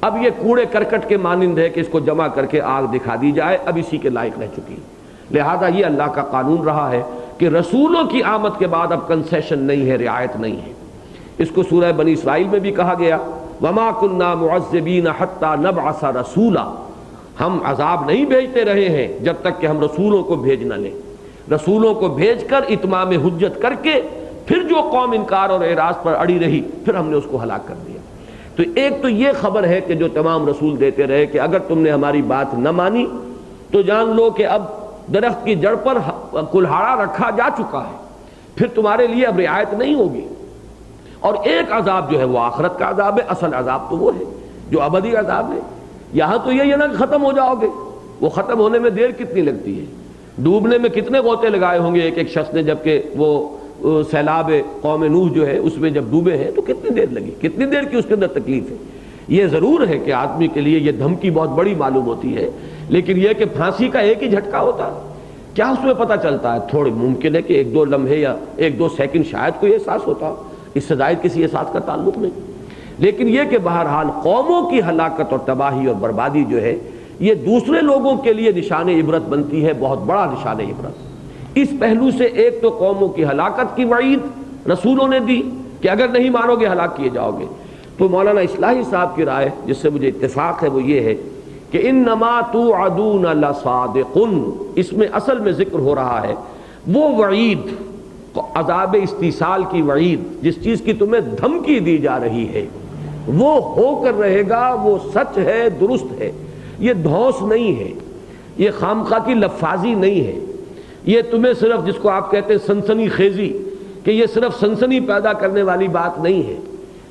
A: اب یہ کوڑے کرکٹ کے مانند ہے کہ اس کو جمع کر کے آگ دکھا دی جائے، اب اسی کے لائق رہ چکی۔ لہذا یہ اللہ کا قانون رہا ہے کہ رسولوں کی آمد کے بعد اب کنسیشن نہیں ہے، رعایت نہیں ہے۔ اس کو سورہ بنی اسرائیل میں بھی کہا گیا، وَمَا كُنَّا مُعَذِّبِينَ حَتَّى نَبْعَثَ رَسُولًا، ہم عذاب نہیں بھیجتے رہے ہیں جب تک کہ ہم رسولوں کو بھیج نہ لیں۔ رسولوں کو بھیج کر اتمام حجت کر کے پھر جو قوم انکار اور اعراض پر اڑی رہی، پھر ہم نے اس کو ہلاک کر دیا۔ تو ایک تو یہ خبر ہے کہ جو تمام رسول دیتے رہے کہ اگر تم نے ہماری بات نہ مانی تو جان لو کہ اب درخت کی جڑ پر کلہاڑا رکھا جا چکا ہے، پھر تمہارے لیے اب رعایت نہیں ہوگی۔ اور ایک عذاب جو ہے وہ آخرت کا عذاب ہے، اصل عذاب تو وہ ہے جو ابدی عذاب ہے۔ یہاں تو یہ نہ ختم ہو جاؤ گے، وہ ختم ہونے میں دیر کتنی لگتی ہے، ڈوبنے میں کتنے غوطے لگائے ہوں گے ایک ایک شخص نے، جبکہ وہ سیلاب قوم نوح جو ہے اس میں جب ڈوبے ہیں تو کتنی دیر لگی، کتنی دیر کی اس کے اندر تکلیف ہے۔ یہ ضرور ہے کہ آدمی کے لیے یہ دھمکی بہت بڑی معلوم ہوتی ہے، لیکن یہ کہ پھانسی کا ایک ہی جھٹکا ہوتا ہے، کیا اس میں پتہ چلتا ہے؟ تھوڑی ممکن ہے کہ ایک دو لمحے یا ایک دو سیکنڈ شاید کوئی احساس ہوتا، اس سے زائد کسی احساس کا تعلق نہیں۔ لیکن یہ کہ بہرحال قوموں کی ہلاکت اور تباہی اور بربادی جو ہے یہ دوسرے لوگوں کے لیے نشان عبرت بنتی ہے، بہت بڑا نشان عبرت۔ اس پہلو سے ایک تو قوموں کی ہلاکت کی وعید رسولوں نے دی کہ اگر نہیں مانو گے ہلاک کیے جاؤ گے۔ تو مولانا اصلاحی صاحب کی رائے جس سے مجھے اتفاق ہے وہ یہ ہے کہ انما توعدون لصادق، اس میں اصل میں ذکر ہو رہا ہے وہ وعید، عذاب استیصال کی وعید، جس چیز کی تمہیں دھمکی دی جا رہی ہے وہ ہو کر رہے گا، وہ سچ ہے، درست ہے، یہ دھوس نہیں ہے، یہ خامخواہ کی لفاظی نہیں ہے، یہ تمہیں صرف جس کو آپ کہتے ہیں سنسنی خیزی، کہ یہ صرف سنسنی پیدا کرنے والی بات نہیں ہے،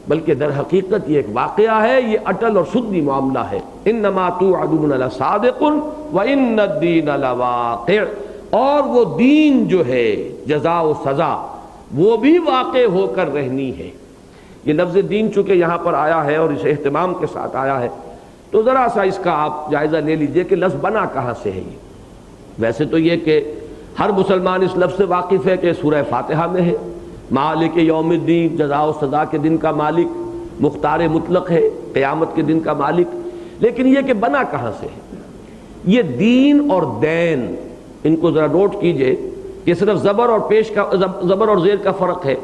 A: بلکہ در حقیقت یہ ایک واقعہ ہے، یہ اٹل اور سدی معاملہ ہے۔ انما توعدون لصادق وان الدین لواقع، اور وہ دین جو ہے جزا و سزا وہ بھی واقع ہو کر رہنی ہے۔ یہ لفظ دین چونکہ یہاں پر آیا ہے اور اس اہتمام کے ساتھ آیا ہے تو ذرا سا اس کا آپ جائزہ لے لیجئے کہ لفظ بنا کہاں سے ہے۔ یہ ویسے تو یہ کہ ہر مسلمان اس لفظ سے واقف ہے کہ سورہ فاتحہ میں ہے، مالک یوم الدین، جزا و سزا کے دن کا مالک، مختار مطلق ہے، قیامت کے دن کا مالک، لیکن یہ کہ بنا کہاں سے ہے۔ یہ دین اور دین، ان کو ذرا نوٹ کیجئے کہ صرف زبر اور پیش کا زبر اور زیر کا فرق ہے،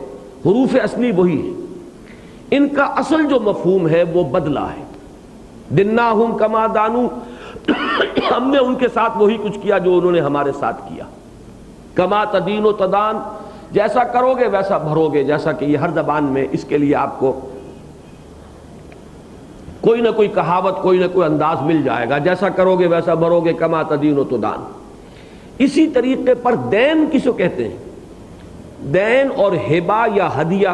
A: حروف اصلی وہی ہے، ان کا اصل جو مفہوم ہے وہ بدلہ ہے۔ دناہم کما دانو، ہم نے ان کے ساتھ وہی کچھ کیا جو انہوں نے ہمارے ساتھ کیا۔ کما تدین و تدان، جیسا کرو گے ویسا بھرو گے، جیسا کہ یہ ہر زبان میں اس کے لیے آپ کو کوئی نہ کوئی کہاوت، کوئی نہ کوئی انداز مل جائے گا، جیسا کرو گے ویسا بھرو گے، کما تدین و تدان۔ اسی طریقے پر دین کسو کہتے ہیں؟ دین اور ہبہ یا ہدیہ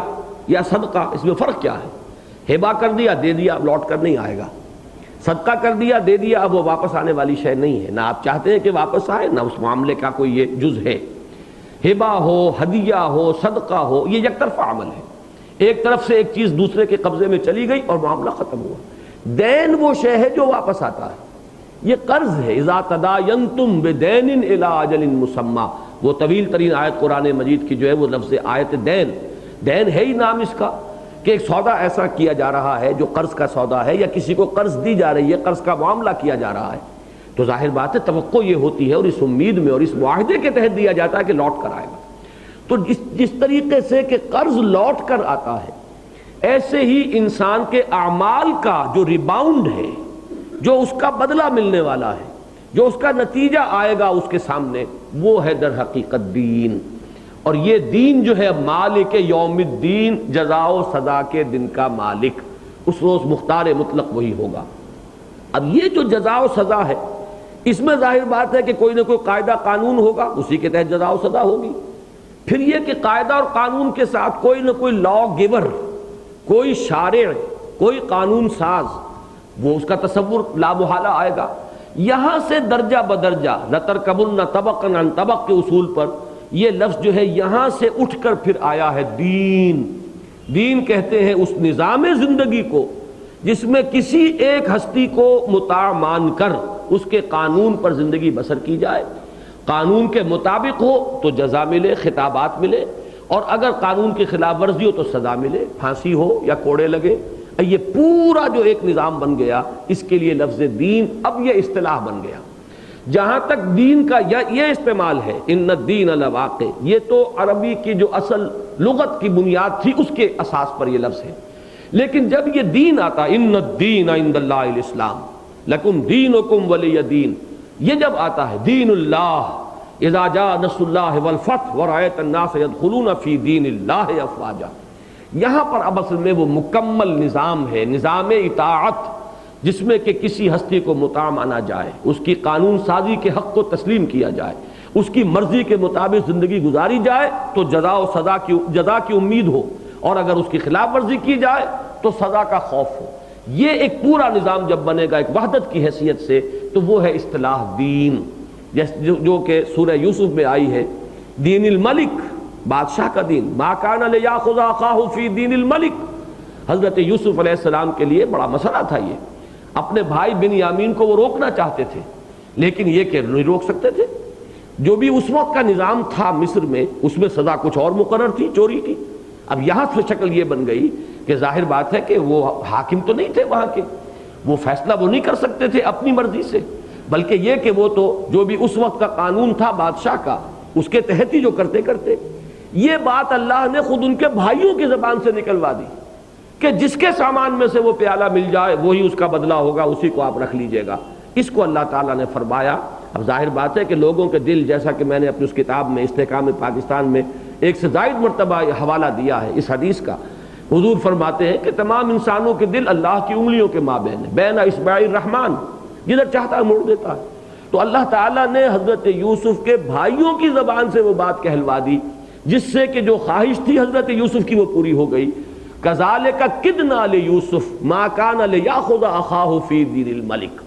A: یا صدقہ، اس میں فرق کیا ہے؟ ہبہ کر دیا دے دیا، اب لوٹ کر نہیں آئے گا، صدقہ کر دیا دے دیا، اب وہ واپس آنے والی شے نہیں ہے، نہ آپ چاہتے ہیں کہ واپس آئے، نہ اس معاملے کا کوئی یہ جز ہے۔ ہبہ ہو، ہدیہ ہو، صدقہ ہو، یہ یک طرفہ عمل ہے، ایک طرف سے ایک چیز دوسرے کے قبضے میں چلی گئی اور معاملہ ختم ہوا۔ دین وہ شے ہے جو واپس آتا ہے، یہ قرض ہے۔ اذا تداینتم بدین الی اجل مسمی، وہ طویل ترین آیت قرآن مجید کی جو ہے وہ لفظ آیت دین، دین ہے ہی نام اس کا کہ ایک سودا ایسا کیا جا رہا ہے جو قرض کا سودا ہے، یا کسی کو قرض دی جا رہی ہے، قرض کا معاملہ کیا جا رہا ہے، تو ظاہر بات ہے توقع یہ ہوتی ہے اور اس امید میں اور اس معاہدے کے تحت دیا جاتا ہے کہ لوٹ کر آئے گا۔ تو جس طریقے سے کہ قرض لوٹ کر آتا ہے، ایسے ہی انسان کے اعمال کا جو ریباؤنڈ ہے، جو اس کا بدلہ ملنے والا ہے، جو اس کا نتیجہ آئے گا اس کے سامنے، وہ ہے در حقیقت دین۔ اور یہ دین جو ہے مالک یوم الدین، جزا و سزا کے دن کا مالک، اس روز مختار مطلق وہی ہوگا۔ اب یہ جو جزا و سزا ہے، اس میں ظاہر بات ہے کہ کوئی نہ کوئی قاعدہ قانون ہوگا، اسی کے تحت جزا و سزا ہوگی۔ پھر یہ کہ قاعدہ اور قانون کے ساتھ کوئی نہ کوئی لا گیور، کوئی شارع، کوئی قانون ساز، وہ اس کا تصور لا محالہ آئے گا۔ یہاں سے درجہ بدرجہ لترکبن طبقا عن طبق کے اصول پر یہ لفظ جو ہے یہاں سے اٹھ کر پھر آیا ہے دین۔ دین کہتے ہیں اس نظام زندگی کو جس میں کسی ایک ہستی کو مطاع مان کر اس کے قانون پر زندگی بسر کی جائے، قانون کے مطابق ہو تو جزا ملے، خطابات ملے، اور اگر قانون کی خلاف ورزی ہو تو سزا ملے، پھانسی ہو یا کوڑے لگے۔ یہ پورا جو ایک نظام بن گیا، اس کے لیے لفظ دین اب یہ اصطلاح بن گیا۔ جہاں تک دین کا یہ استعمال ہے، ان الدین لواقع، یہ تو عربی کی جو اصل لغت کی بنیاد تھی اس کے اساس پر یہ لفظ ہے، لیکن جب یہ دین آتا، ان الدین عند اللہ الاسلام لکم دینکم ولی دین، یہ جب آتا ہے دین اللہ، اذا جاء نصر اللہ والفتح ورأیت الناس يدخلون فی دین اللہ افواجا، یہاں پر اب اصل میں وہ مکمل نظام ہے، نظام اطاعت، جس میں کہ کسی ہستی کو مطاع مانا جائے، اس کی قانون سازی کے حق کو تسلیم کیا جائے، اس کی مرضی کے مطابق زندگی گزاری جائے تو جزا و جزا کی امید ہو، اور اگر اس کی خلاف ورزی کی جائے تو سزا کا خوف ہو۔ یہ ایک پورا نظام جب بنے گا ایک وحدت کی حیثیت سے، تو وہ ہے اصطلاح دین، جو کہ سورہ یوسف میں آئی ہے، دین الملک، بادشاہ کا دین، ما کان لیاخذ اخاہ فی دین الملک۔ حضرت یوسف علیہ السلام کے لیے بڑا مسئلہ تھا یہ، اپنے بھائی بنیامین کو وہ روکنا چاہتے تھے، لیکن یہ کہ نہیں روک سکتے تھے۔ جو بھی اس وقت کا نظام تھا مصر میں، اس میں سزا کچھ اور مقرر تھی چوری کی۔ اب یہاں سے شکل یہ بن گئی کہ ظاہر بات ہے کہ وہ حاکم تو نہیں تھے وہاں کے، وہ فیصلہ وہ نہیں کر سکتے تھے اپنی مرضی سے، بلکہ یہ کہ وہ تو جو بھی اس وقت کا قانون تھا بادشاہ کا، اس کے تحت ہی جو کرتے۔ یہ بات اللہ نے خود ان کے بھائیوں کی زبان سے نکلوا دی کہ جس کے سامان میں سے وہ پیالہ مل جائے وہی اس کا بدلہ ہوگا، اسی کو آپ رکھ لیجئے گا۔ اس کو اللہ تعالیٰ نے فرمایا۔ اب ظاہر بات ہے کہ لوگوں کے دل، جیسا کہ میں نے اپنی اس کتاب میں استحکام پاکستان میں ایک سے زائد مرتبہ حوالہ دیا ہے اس حدیث کا، حضور فرماتے ہیں کہ تمام انسانوں کے دل اللہ کی انگلیوں کے مابین ہے، بین اصبع الرحمن، جدھر چاہتا ہے موڑ دیتا ہے۔ تو اللہ تعالیٰ نے حضرت یوسف کے بھائیوں کی زبان سے وہ بات کہلوا دی، جس سے کہ جو خواہش تھی حضرت یوسف کی وہ پوری ہو گئی۔ کذالک کدنا لیوسف ما کان لیاخذ اخاہ فی دین الملک۔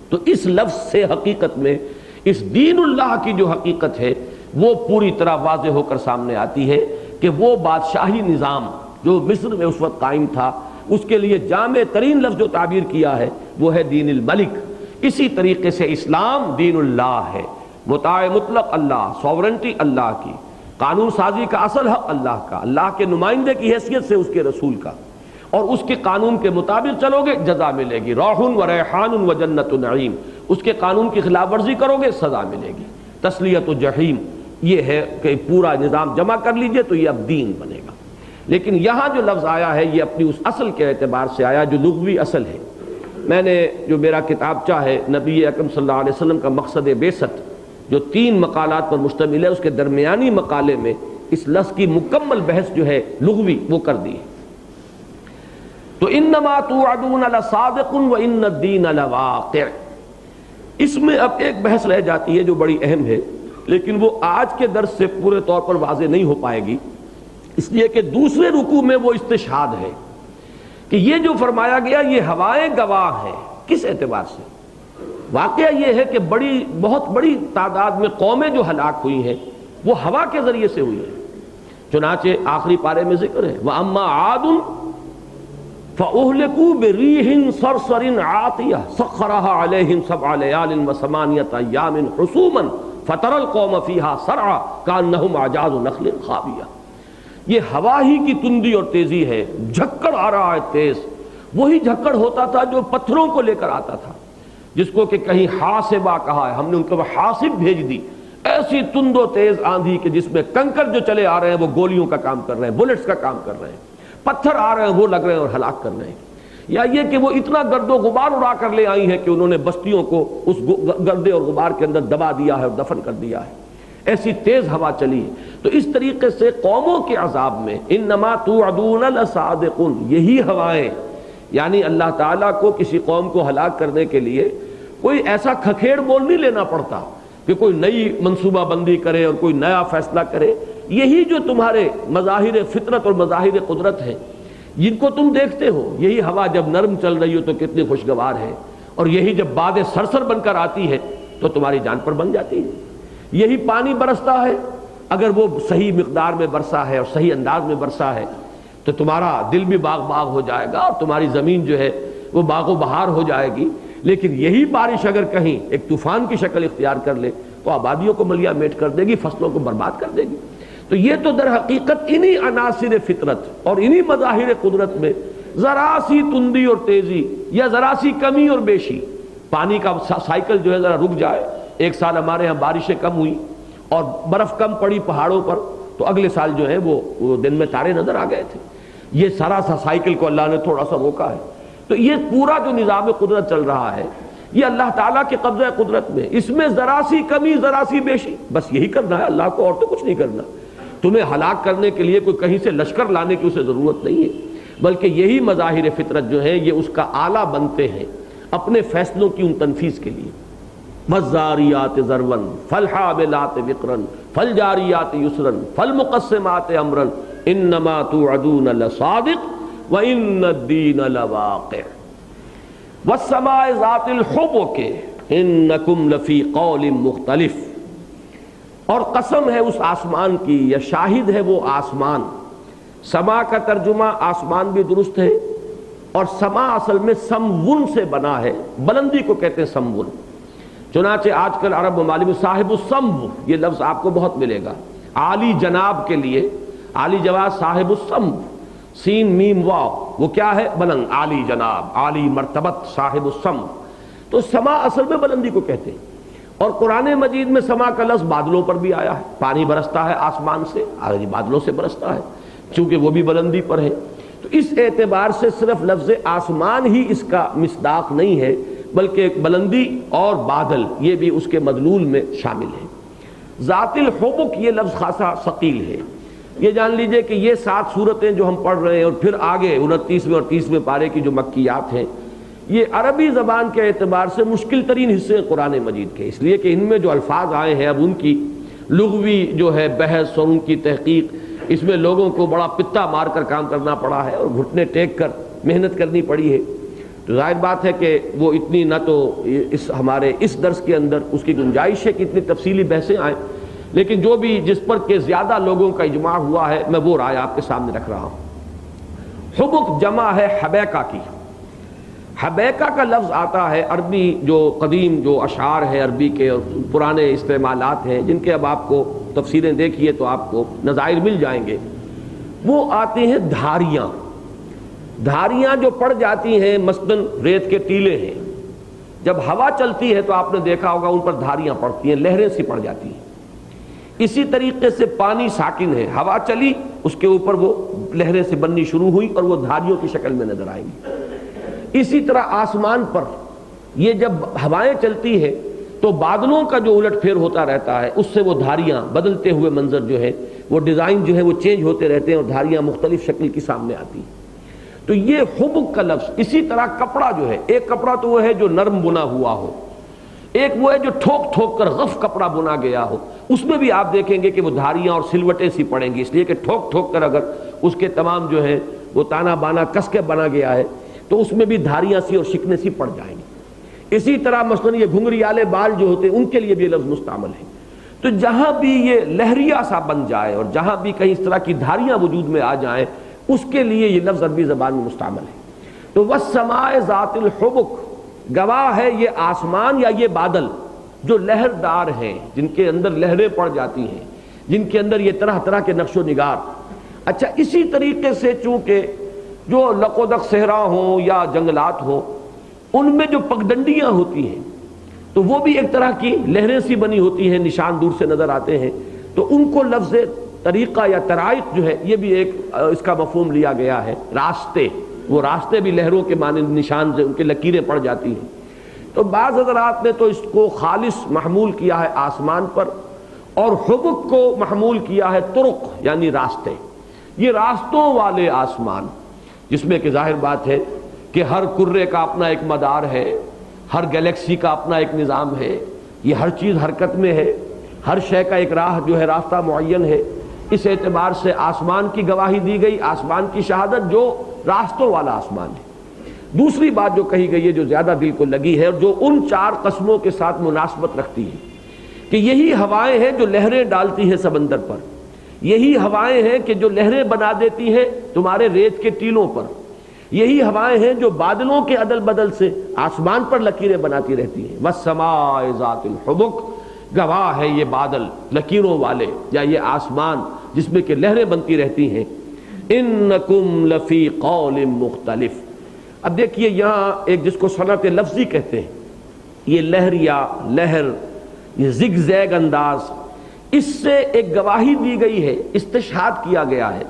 A: تو اس لفظ سے حقیقت میں اس دین اللہ کی جو حقیقت ہے وہ پوری طرح واضح ہو کر سامنے آتی ہے کہ وہ بادشاہی نظام جو مصر میں اس وقت قائم تھا، اس کے لیے جامع ترین لفظ جو تعبیر کیا ہے وہ ہے دین الملک۔ اسی طریقے سے اسلام دین اللہ ہے، مطاع مطلق اللہ، سوورنٹی اللہ کی، قانون سازی کا اصل حق اللہ کا، اللہ کے نمائندے کی حیثیت سے اس کے رسول کا، اور اس کے قانون کے مطابق چلو گے جزا ملے گی، روح و ریحان و جنت نعیم، اس کے قانون کی خلاف ورزی کرو گے سزا ملے گی، تسلیت و جحیم۔ یہ ہے کہ پورا نظام جمع کر لیجئے تو یہ اب دین بنے گا۔ لیکن یہاں جو لفظ آیا ہے یہ اپنی اس اصل کے اعتبار سے آیا جو لغوی اصل ہے۔ میں نے جو میرا کتابچہ ہے نبی اکرم صلی اللہ علیہ وسلم کا مقصد بعثت، جو 3 مقالات پر مشتمل ہے، اس کے درمیانی مقالے میں اس لفظ کی مکمل بحث جو ہے لغوی وہ کر دی ہے۔ تو انما توعدون لصادق وان الدین لواقع، اس میں اب ایک بحث رہ جاتی ہے جو بڑی اہم ہے، لیکن وہ آج کے درس سے پورے طور پر واضح نہیں ہو پائے گی، اس لیے کہ دوسرے رکوع میں وہ استشہاد ہے کہ یہ جو فرمایا گیا یہ ہوائیں گواہ ہیں۔ کس اعتبار سے؟ واقعہ یہ ہے کہ بہت بڑی تعداد میں قومیں جو ہلاک ہوئی ہیں وہ ہوا کے ذریعے سے ہوئی ہیں۔ چنانچہ آخری پارے میں ذکر ہے وَأَمَّا عَادٌ فَأُهْلِكُوا بِرِيحٍ صَرْصَرٍ عَاتِيَةٍ سَخَّرَهَا عَلَيْهِمْ 7 لَيَالٍ و8 أَيَّامٍ حُسُومًا فَتَرَى الْقَوْمَ فِيهَا صَرْعًا كَأَنَّهُمْ أَعْجَازُ نَخْلٍ خَاوِيَةٍ۔ یہ ہوا ہی کی تندی اور تیزی ہے، جھکڑ آ رہا ہے تیز، وہی جھکڑ ہوتا تھا جو پتھروں کو لے کر آتا تھا، جس کو کہ کہیں حاسبہ کہا ہے، ہم نے ان کو حاسب بھیج دی، ایسی تند و تیز آندھی کہ جس میں کنکر جو چلے آ رہے ہیں وہ گولیوں کا کام کر رہے ہیں، بلٹس کا کام کر رہے ہیں، پتھر آ رہے ہیں وہ لگ رہے ہیں اور ہلاک کر رہے ہیں۔ یا یہ کہ وہ اتنا گرد و غبار اڑا کر لے آئی ہے کہ انہوں نے بستیوں کو اس گرد اور غبار کے اندر دبا دیا ہے اور دفن کر دیا ہے، ایسی تیز ہوا چلی ہے۔ تو اس طریقے سے قوموں کے عذاب میں انما توعدون لصادق، یہی ہوائیں، یعنی اللہ تعالیٰ کو کسی قوم کو ہلاک کرنے کے لیے کوئی ایسا کھکھیڑ مول نہیں لینا پڑتا کہ کوئی نئی منصوبہ بندی کرے اور کوئی نیا فیصلہ کرے۔ یہی جو تمہارے مظاہر فطرت اور مظاہر قدرت ہیں جن کو تم دیکھتے ہو، یہی ہوا جب نرم چل رہی ہو تو کتنی خوشگوار ہے، اور یہی جب باد سرسر بن کر آتی ہے تو تمہاری جان پر بن جاتی ہے۔ یہی پانی برستا ہے، اگر وہ صحیح مقدار میں برسا ہے اور صحیح انداز میں برسا ہے تو تمہارا دل بھی باغ باغ ہو جائے گا اور تمہاری زمین جو ہے وہ باغ و بہار ہو جائے گی۔ لیکن یہی بارش اگر کہیں ایک طوفان کی شکل اختیار کر لے تو آبادیوں کو ملیا میٹ کر دے گی، فصلوں کو برباد کر دے گی۔ تو یہ تو در حقیقت انہی عناصر فطرت اور انہی مظاہر قدرت میں ذرا سی تندی اور تیزی یا ذرا سی کمی اور بیشی، پانی کا سائیکل جو ہے ذرا رک جائے۔ ایک سال ہمارے ہاں بارشیں کم ہوئی اور برف کم پڑی پہاڑوں پر، تو اگلے سال جو ہے وہ دن میں تارے نظر آ گئے تھے۔ یہ سارا سا سائیکل کو اللہ نے تھوڑا سا روکا ہے۔ تو یہ پورا جو نظام قدرت چل رہا ہے یہ اللہ تعالیٰ کے قبضہ قدرت میں، اس میں ذرا سی کمی ذرا سی بیشی، بس یہی کرنا ہے اللہ کو، اور تو کچھ نہیں کرنا۔ تمہیں ہلاک کرنے کے لیے کوئی کہیں سے لشکر لانے کی اسے ضرورت نہیں ہے، بلکہ یہی مظاہر فطرت جو ہے یہ اس کا آلہ بنتے ہیں اپنے فیصلوں کی ان تنفیذ کے لیے۔ والذاریات ذروا فالحاملات وقرا فالجاریات یسرا فالمقسمات امرا انما توعدون لصادق وان الدین لواقع والسماء ذات الحبک انکم لفی قول مختلف. اور قسم ہے اس آسمان کی یا شاہد ہے وہ آسمان. سما کا ترجمہ آسمان بھی درست ہے، اور سما اصل میں سمون سے بنا ہے، بلندی کو کہتے ہیں سمون. چنانچہ آج کل عرب ممالک میں صاحب السمو یہ لفظ آپ کو بہت ملے گا. عالی جناب کے لیے عالی جواز صاحب السمو، سین میم واو، وہ کیا ہے؟ بلند، عالی جناب، عالی مرتبت، صاحب السمو. تو سما اصل میں بلندی کو کہتے ہیں. اور قرآن مجید میں سما کا لفظ بادلوں پر بھی آیا ہے. پانی برستا ہے آسمان سے، بادلوں سے برستا ہے، چونکہ وہ بھی بلندی پر ہے. تو اس اعتبار سے صرف لفظ آسمان ہی اس کا مصداق نہیں ہے، بلکہ بلندی اور بادل یہ بھی اس کے مدلول میں شامل ہے. ذات الحبک یہ لفظ خاصا ثقیل ہے. یہ جان لیجئے کہ یہ 7 سورتیں جو ہم پڑھ رہے ہیں اور پھر آگے 29ویں اور 30ویں پارے کی جو مکیات ہیں، یہ عربی زبان کے اعتبار سے مشکل ترین حصے ہیں قرآن مجید کے، اس لیے کہ ان میں جو الفاظ آئے ہیں اب ان کی لغوی جو ہے بحث اور ان کی تحقیق، اس میں لوگوں کو بڑا پتا مار کر کام کرنا پڑا ہے اور گھٹنے ٹیک کر محنت کرنی پڑی ہے. تو ظاہر بات ہے کہ وہ اتنی نہ تو ہمارے اس درس کے اندر اس کی گنجائش ہے کہ اتنی تفصیلی بحثیں آئیں، لیکن جو بھی جس پر کہ زیادہ لوگوں کا اجماع ہوا ہے میں وہ رائے آپ کے سامنے رکھ رہا ہوں. حبک جمع ہے حبیکہ کی. حبیکہ کا لفظ آتا ہے عربی جو قدیم جو اشعار ہیں عربی کے اور پرانے استعمالات ہیں جن کے اب آپ کو تفسیریں دیکھیے تو آپ کو نظائر مل جائیں گے. وہ آتے ہیں دھاریاں. دھاریاں جو پڑ جاتی ہیں مثلاً ریت کے ٹیلے ہیں، جب ہوا چلتی ہے تو آپ نے دیکھا ہوگا ان پر دھاریاں پڑتی ہیں، لہریں سی پڑ جاتی ہیں. اسی طریقے سے پانی ساکن ہے، ہوا چلی اس کے اوپر وہ لہریں سے بننی شروع ہوئی اور وہ دھاریوں کی شکل میں نظر آئیں گی. اسی طرح آسمان پر یہ جب ہوائیں چلتی ہے تو بادلوں کا جو الٹ پھیر ہوتا رہتا ہے اس سے وہ دھاریاں بدلتے ہوئے منظر جو ہے وہ ڈیزائن جو ہے وہ چینج ہوتے رہتے ہیں اور دھاریاں مختلف شکل کی سامنے آتی ہیں. تو یہ حبک کا لفظ. اسی طرح کپڑا جو ہے، ایک کپڑا تو وہ ہے جو نرم بنا ہوا ہو، ایک وہ ہے جو ٹھوک ٹھوک کر غف کپڑا بنا گیا ہو. اس میں بھی آپ دیکھیں گے کہ وہ دھاریاں اور سلوٹیں سی پڑیں گی، اس لیے کہ ٹھوک ٹھوک کر اگر اس کے تمام جو ہے وہ تانا بانا کس کے بنا گیا ہے تو اس میں بھی دھاریاں سی اور شکنے سی پڑ جائیں گی. اسی طرح مثلا یہ گھنگریالے بال جو ہوتے ہیں ان کے لیے بھی یہ لفظ مستعمل ہے. تو جہاں بھی یہ لہریا سا بن جائے اور جہاں بھی کہیں اس طرح کی دھاریاں وجود میں آ جائیں اس کے لیے یہ لفظ عربی زبان میں مستعمل ہے. تو والسماء ذات الحبک، گواہ ہے یہ آسمان یا یہ بادل جو لہردار ہیں، جن کے اندر لہریں پڑ جاتی ہیں، جن کے اندر یہ طرح طرح کے نقش و نگار. اچھا اسی طریقے سے چونکہ جو لقودق صحرا ہوں یا جنگلات ہوں ان میں جو پگڈنڈیاں ہوتی ہیں تو وہ بھی ایک طرح کی لہریں سی بنی ہوتی ہیں، نشان دور سے نظر آتے ہیں. تو ان کو لفظ طریقہ یا طرائق جو ہے یہ بھی ایک اس کا مفہوم لیا گیا ہے. راستے، وہ راستے بھی لہروں کے مانند نشان سے ان کے لکیریں پڑ جاتی ہیں. تو بعض حضرات نے تو اس کو خالص محمول کیا ہے آسمان پر اور حبک کو محمول کیا ہے طرق یعنی راستے. یہ راستوں والے آسمان جس میں کہ ظاہر بات ہے کہ ہر کرے کا اپنا ایک مدار ہے، ہر گلیکسی کا اپنا ایک نظام ہے، یہ ہر چیز حرکت میں ہے، ہر شے کا ایک راہ جو ہے راستہ معین ہے. اس اعتبار سے آسمان کی گواہی دی گئی، آسمان کی شہادت جو راستوں والا آسمان ہے. دوسری بات جو کہی گئی ہے جو زیادہ دل کو لگی ہے اور جو ان 4 قسموں کے ساتھ مناسبت رکھتی ہے کہ یہی ہوائیں ہیں جو لہریں ڈالتی ہیں سمندر پر، یہی ہوائیں ہیں کہ جو لہریں بنا دیتی ہیں تمہارے ریت کے ٹیلوں پر، یہی ہوائیں ہیں جو بادلوں کے عدل بدل سے آسمان پر لکیریں بناتی رہتی ہیں. والسماء ذات الحبک، گواہ ہے یہ بادل لکیروں والے یا یہ آسمان جس میں کہ لہریں بنتی رہتی ہیں. انکم لفی قول مختلف. اب دیکھیے یہاں ایک جس کو صنعت لفظی کہتے ہیں، یہ لہر یا لہر، یہ زگ زیگ انداز، اس سے ایک گواہی دی گئی ہے، استشہاد کیا گیا ہے،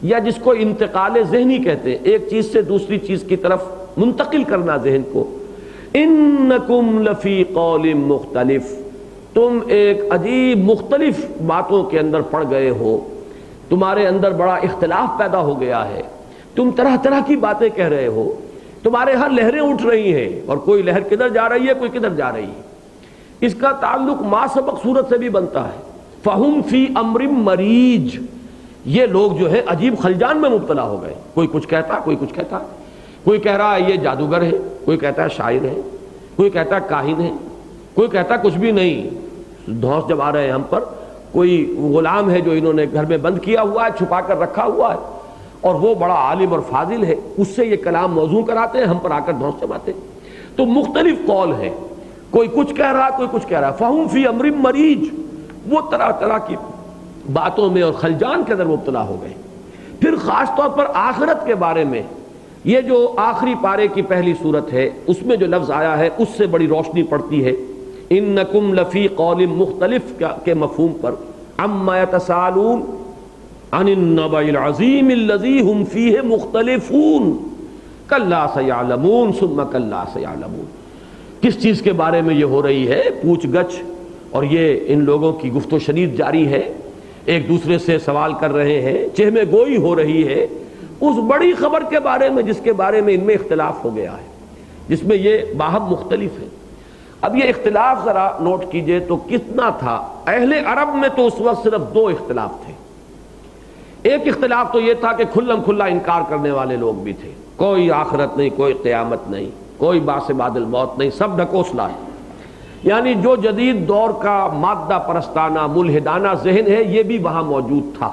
A: یا جس کو انتقال ذہنی کہتے ہیں، ایک چیز سے دوسری چیز کی طرف منتقل کرنا ذہن کو. انکم لفی قول مختلف، تم ایک عجیب مختلف باتوں کے اندر پڑ گئے ہو، تمہارے اندر بڑا اختلاف پیدا ہو گیا ہے، تم طرح طرح کی باتیں کہہ رہے ہو، تمہارے ہاں لہریں اٹھ رہی ہیں اور کوئی لہر کدھر جا رہی ہے کوئی کدھر جا رہی ہے. اس کا تعلق ما سبق صورت سے بھی بنتا ہے. فہم فی امر مریج، یہ لوگ جو ہے عجیب خلجان میں مبتلا ہو گئے. کوئی کچھ کہتا، کوئی کچھ کہتا. کوئی کہہ رہا ہے یہ جادوگر ہے، کوئی کہتا ہے شاعر ہے، کوئی کہتا ہے کاہن ہے، کوئی کہتا ہے کچھ بھی نہیں. دھوس جب آ رہے ہیں ہم پر، کوئی غلام ہے جو انہوں نے گھر میں بند کیا ہوا ہے، چھپا کر رکھا ہوا ہے، اور وہ بڑا عالم اور فاضل ہے، اس سے یہ کلام موضوع کراتے ہیں، ہم پر آ کر دھوس جماتے ہیں. تو مختلف قول ہیں، کوئی کچھ کہہ رہا ہے، کوئی کچھ کہہ رہا ہے. فہم فی امر مریج، وہ طرح طرح کی باتوں میں اور خلجان کے اندر مبتلا ہو گئے. پھر خاص طور پر آخرت کے بارے میں، یہ جو آخری پارے کی پہلی صورت ہے اس میں جو لفظ آیا ہے اس سے بڑی روشنی پڑتی ہے. انکم لفی قول مختلف کے مفہوم پر، عما یتساءلون عن النبأ العظیم الذی ہم فیہ مختلفون کلا سیعلمون ثم کلا سیعلمون. کس چیز کے بارے میں یہ ہو رہی ہے پوچھ گچھ، اور یہ ان لوگوں کی گفت و شنید جاری ہے، ایک دوسرے سے سوال کر رہے ہیں، چہمے گوئی ہو رہی ہے اس بڑی خبر کے بارے میں جس کے بارے میں ان میں اختلاف ہو گیا ہے، جس میں یہ باہم مختلف ہے. اب یہ اختلاف ذرا نوٹ کیجئے تو کتنا تھا. اہل عرب میں تو اس وقت صرف دو اختلاف تھے. ایک اختلاف تو یہ تھا کہ کھلم کھلا انکار کرنے والے لوگ بھی تھے، کوئی آخرت نہیں، کوئی قیامت نہیں، کوئی بعث بعد الموت نہیں، سب ڈھکوسلا ہے. یعنی جو جدید دور کا مادہ پرستانہ ملحدانہ ذہن ہے یہ بھی وہاں موجود تھا.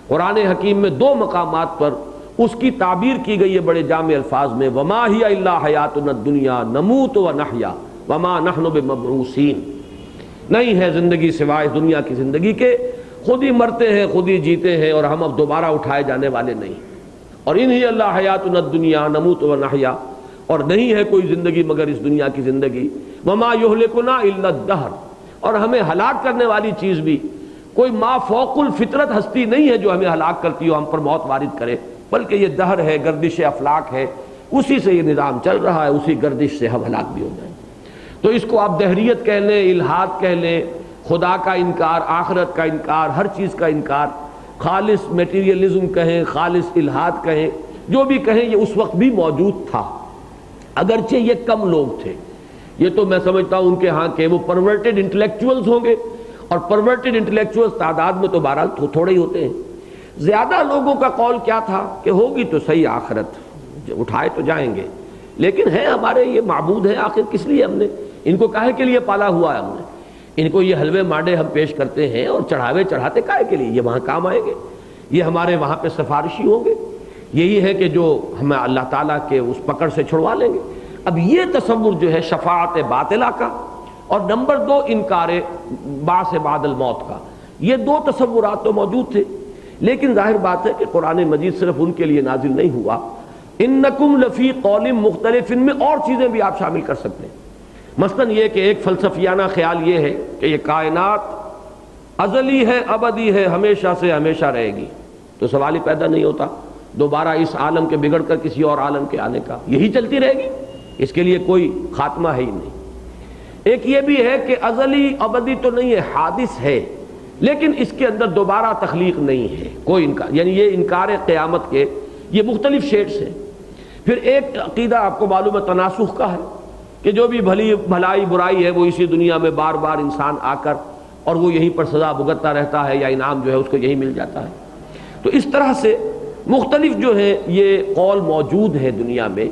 A: قرآن حکیم میں دو مقامات پر اس کی تعبیر کی گئی ہے بڑے جامع الفاظ میں، وما ہی الا حیاتنا الدنیا نموت و نحیا وما نحن بمبعوثین. نہیں ہے زندگی سوائے دنیا کی زندگی کے، خود ہی مرتے ہیں، خود ہی جیتے ہیں، اور ہم اب دوبارہ اٹھائے جانے والے نہیں. اور ان ہی اللہ حیاتنا الدنیا نموت و نحیا، اور نہیں ہے کوئی زندگی مگر اس دنیا کی زندگی. وما یہلکنا الا الدہر، اور ہمیں ہلاک کرنے والی چیز بھی کوئی ما فوق الفطرت ہستی نہیں ہے جو ہمیں ہلاک کرتی ہو، ہم پر موت وارد کرے، بلکہ یہ دہر ہے، گردش افلاک ہے، اسی سے یہ نظام چل رہا ہے، اسی گردش سے ہم ہلاک بھی ہو جائیں. تو اس کو آپ دہریت کہہ لیں، الحاد کہہ لیں، خدا کا انکار، آخرت کا انکار، ہر چیز کا انکار، خالص میٹیریلزم کہیں، خالص الحاد کہیں، جو بھی کہیں، یہ اس وقت بھی موجود تھا. اگرچہ یہ کم لوگ تھے، یہ تو میں سمجھتا ہوں ان کے ہاں کے وہ پرورٹڈ انٹلیکچوئلز ہوں گے، اور پرورٹڈ انٹلیکچوئلز تعداد میں تو بہرحال تھوڑے ہی ہوتے ہیں. زیادہ لوگوں کا قول کیا تھا کہ ہوگی تو صحیح آخرت، اٹھائے تو جائیں گے، لیکن ہے ہمارے یہ معبود ہیں، آخر کس لیے ہم نے ان کو کاہے کے لیے پالا ہوا ہے، ہم نے ان کو یہ حلوے مانڈے ہم پیش کرتے ہیں اور چڑھاوے چڑھاتے کاہے کے لیے، یہ وہاں کام آئیں گے، یہ ہمارے وہاں پہ سفارشی ہوں گے، یہی ہے کہ جو ہمیں اللہ تعالیٰ کے اس پکڑ سے چھڑوا لیں گے. اب یہ تصور جو ہے شفاعت باطلہ کا، اور نمبر دو انکار بعث بعد الموت کا، یہ دو تصورات تو موجود تھے. لیکن ظاہر بات ہے کہ قرآن مجید صرف ان کے لیے نازل نہیں ہوا. انکم لفی قول مختلف، ان میں اور چیزیں بھی آپ شامل کر سکتے ہیں. مثلا یہ کہ ایک فلسفیانہ خیال یہ ہے کہ یہ کائنات ازلی ہے، ابدی ہے، ہمیشہ سے ہمیشہ رہے گی، تو سوال ہی پیدا نہیں ہوتا دوبارہ اس عالم کے بگڑ کر کسی اور عالم کے آنے کا، یہی چلتی رہے گی، اس کے لیے کوئی خاتمہ ہے ہی نہیں. ایک یہ بھی ہے کہ ازلی ابدی تو نہیں ہے، حادث ہے، لیکن اس کے اندر دوبارہ تخلیق نہیں ہے کوئی انکار، یعنی یہ انکار قیامت کے یہ مختلف شیڈز ہیں. پھر ایک عقیدہ آپ کو معلوم ہے تناسخ کا ہے، کہ جو بھی بھلائی برائی ہے وہ اسی دنیا میں بار بار انسان آ کر اور وہ یہیں پر سزا بھگتتا رہتا ہے، یا انعام جو ہے اس کو یہی مل جاتا ہے. تو اس طرح سے مختلف جو ہے یہ قول موجود ہے دنیا میں.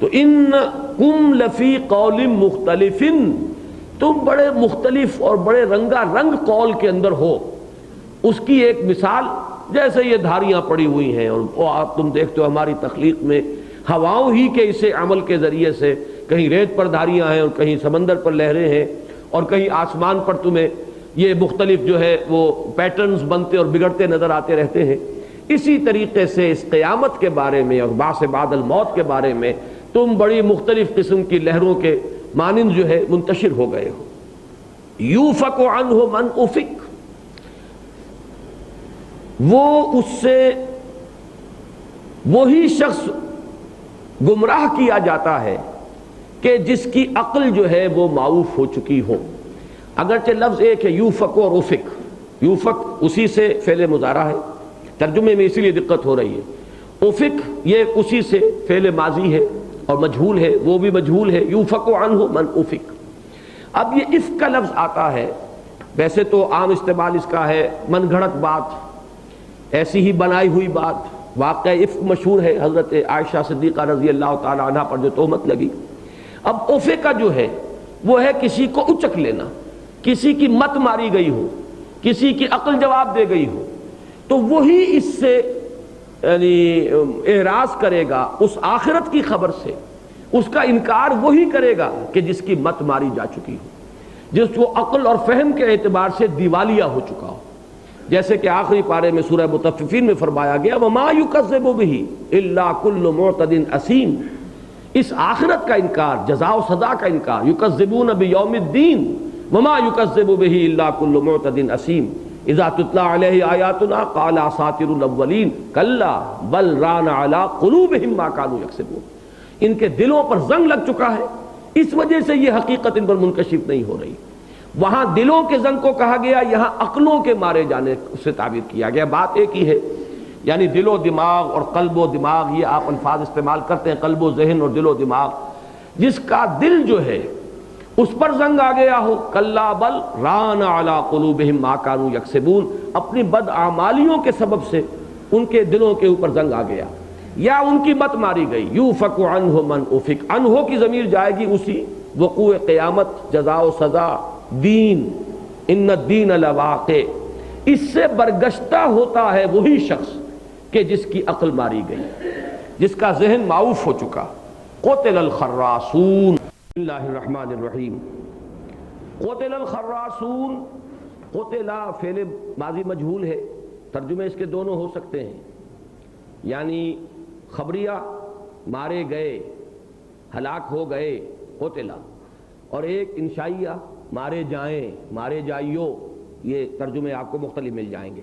A: تو انکم لفی قول مختلف، تم بڑے مختلف اور بڑے رنگا رنگ قول کے اندر ہو. اس کی ایک مثال جیسے یہ دھاریاں پڑی ہوئی ہیں، اور آپ تم دیکھتے ہو ہماری تخلیق میں ہواؤں ہی کے اسے عمل کے ذریعے سے کہیں ریت پر دھاریاں ہیں، اور کہیں سمندر پر لہریں ہیں، اور کہیں آسمان پر تمہیں یہ مختلف جو ہے وہ پیٹرنز بنتے اور بگڑتے نظر آتے رہتے ہیں. اسی طریقے سے اس قیامت کے بارے میں اور بعث بعد الموت کے بارے میں تم بڑی مختلف قسم کی لہروں کے مانند جو ہے منتشر ہو گئے ہو. یوفک عنہ من افک، وہ اس سے وہی شخص گمراہ کیا جاتا ہے کہ جس کی عقل جو ہے وہ معوف ہو چکی ہو. اگرچہ لفظ ایک ہے یوفک اور افک، یوفک اسی سے فعل مضارع ہے، ترجمے میں اسی لیے دقت ہو رہی ہے. افک یہ اسی سے فعل ماضی ہے اور مجہول ہے، وہ بھی مجہول ہے. یوفک عنہ من افک. اب یہ افک کا لفظ آتا ہے، ویسے تو عام استعمال اس کا ہے من گھڑت بات، ایسی ہی بنائی ہوئی بات۔ واقعہ افک مشہور ہے، حضرت عائشہ صدیقہ رضی اللہ تعالی عنہ پر جو تہمت لگی۔ اب اوفے کا جو ہے وہ ہے کسی کو اچک لینا، کسی کی مت ماری گئی ہو، کسی کی عقل جواب دے گئی ہو، تو وہی اس سے یعنی اعراض کرے گا اس آخرت کی خبر سے، اس کا انکار وہی کرے گا کہ جس کی مت ماری جا چکی ہو، جس کو عقل اور فہم کے اعتبار سے دیوالیہ ہو چکا ہو۔ جیسے کہ آخری پارے میں سورہ مطففین میں فرمایا گیا وَمَا يُكَذِّبُ بِهِ إِلَّا كُلُّ مُعْتَدٍ أَثِيمٍ، اس آخرت کا انکار، جزا و سزا کا انکار، يُكَذِّبُونَ بِيَوْمِ الدِّينِ وَمَا يُكَذِّبُ بِهِ إِلَّا كُلُّ مُعْتَدٍ أَثِيمٍ اذا تتلى عليه آیاتنا قال اساطیر الاولین کلا بل ران على قلوبهم ما كانوا يكسبون، ان کے دلوں پر زنگ لگ چکا ہے، اس وجہ سے یہ حقیقت ان پر منکشف نہیں ہو رہی۔ وہاں دلوں کے زنگ کو کہا گیا، یہاں عقلوں کے مارے جانے سے تعبیر کیا گیا، بات ایک ہی ہے۔ یعنی دل و دماغ اور قلب و دماغ، یہ آپ الفاظ استعمال کرتے ہیں، قلب و ذہن اور دل و دماغ، جس کا دل جو ہے اس پر زنگ آ گیا ہو، کلا بل ران علی قلوبہم ما کانوا یکسبون، اپنی بدعمالیوں کے سبب سے ان کے دلوں کے اوپر زنگ آ گیا، یا ان کی مت ماری گئی۔ یوفک عنہ من افک، عنہ کی ضمیر جائے گی اسی وقوع قیامت، جزا و سزا، دین، ان الدین لواقع، اس سے برگشتہ ہوتا ہے وہی شخص کہ جس کی عقل ماری گئی، جس کا ذہن معوف ہو چکا۔ قتل الخراصون، بسم اللہ الرحمن الرحیم۔ قتل الخراصون، قتلا فعل ماضی مجہول ہے، ترجمے اس کے دونوں ہو سکتے ہیں، یعنی خبریہ مارے گئے، ہلاک ہو گئے، قتلا، اور ایک انشائیہ مارے جائیں، مارے جائیو، یہ ترجمے آپ کو مختلف مل جائیں گے،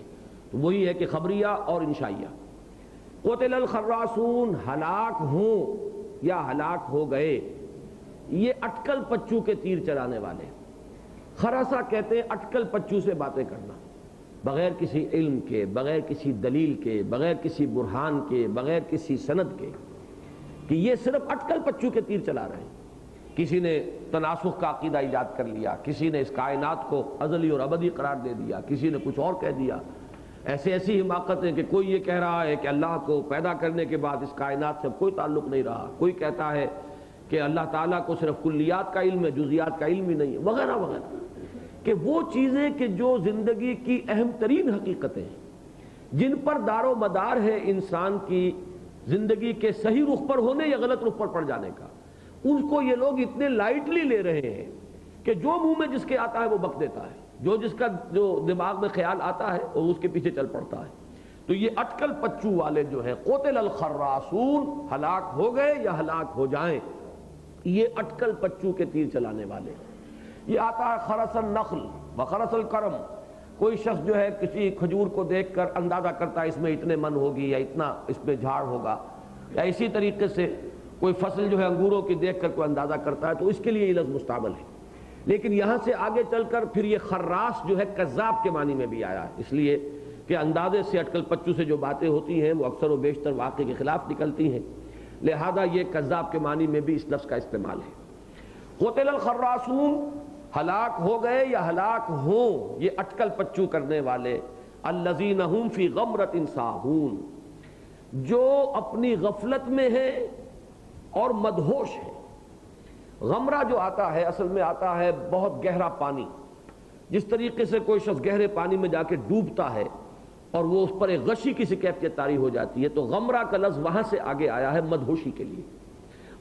A: تو وہی ہے کہ خبریہ اور انشائیہ۔ قتل الخراصون، ہلاک ہوں یا ہلاک ہو گئے، یہ اٹکل پچو کے تیر چلانے والے۔ خراسہ کہتے ہیں اٹکل پچو سے باتیں کرنا، بغیر کسی علم کے، بغیر کسی دلیل کے، بغیر کسی برہان کے، بغیر کسی سند کے، کہ یہ صرف اٹکل پچو کے تیر چلا رہے ہیں۔ کسی نے تناسخ کا عقیدہ ایجاد کر لیا، کسی نے اس کائنات کو ازلی اور ابدی قرار دے دیا، کسی نے کچھ اور کہہ دیا۔ ایسی حماقتیں کہ کوئی یہ کہہ رہا ہے کہ اللہ کو پیدا کرنے کے بعد اس کائنات سے کوئی تعلق نہیں رہا، کوئی کہتا ہے کہ اللہ تعالیٰ کو صرف کلیات کا علم ہے، جزیات کا علم ہی نہیں ہے، وغیرہ وغیرہ، کہ وہ چیزیں کہ جو زندگی کی اہم ترین حقیقتیں ہیں، جن پر دار و مدار ہے انسان کی زندگی کے صحیح رخ پر ہونے یا غلط رخ پر پڑ جانے کا، ان کو یہ لوگ اتنے لائٹلی لے رہے ہیں کہ جو منہ میں جس کے آتا ہے وہ بک دیتا ہے، جو دماغ میں خیال آتا ہے وہ اس کے پیچھے چل پڑتا ہے۔ تو یہ اٹکل پچو والے جو ہے، قتل الخراصون، ہلاک ہو گئے یا ہلاک ہو جائیں، یہ اٹکل پچو کے تیر چلانے والے۔ یہ آتا ہے خرس النخل وخرس الکرم، کوئی شخص جو ہے کسی کھجور کو دیکھ کر اندازہ کرتا ہے اس میں اتنے من ہوگی یا اتنا اس میں جھاڑ ہوگا، یا اسی طریقے سے کوئی فصل جو ہے انگوروں کی دیکھ کر کوئی اندازہ کرتا ہے، تو اس کے لیے یہ لفظ مستعمل ہے۔ لیکن یہاں سے آگے چل کر پھر یہ خراس جو ہے کذاب کے معنی میں بھی آیا ہے، اس لیے کہ اندازے سے اٹکل پچو سے جو باتیں ہوتی ہیں وہ اکثر و بیشتر واقعے کے خلاف نکلتی ہیں، لہذا یہ کذاب کے معنی میں بھی اس لفظ کا استعمال ہے۔ قتل الخراصون، ہلاک ہو گئے یا ہلاک ہوں یہ اٹکل پچو کرنے والے، الذین هم فی غمرۃ ساہون، جو اپنی غفلت میں ہیں اور مدہوش ہیں۔ غمرہ جو آتا ہے اصل میں آتا ہے بہت گہرا پانی، جس طریقے سے کوئی شخص گہرے پانی میں جا کے ڈوبتا ہے اور وہ اس پر ایک غشی کسی کیفیت طاری ہو جاتی ہے، تو غمرہ کا لفظ وہاں سے آگے آیا ہے مدہوشی کے لیے۔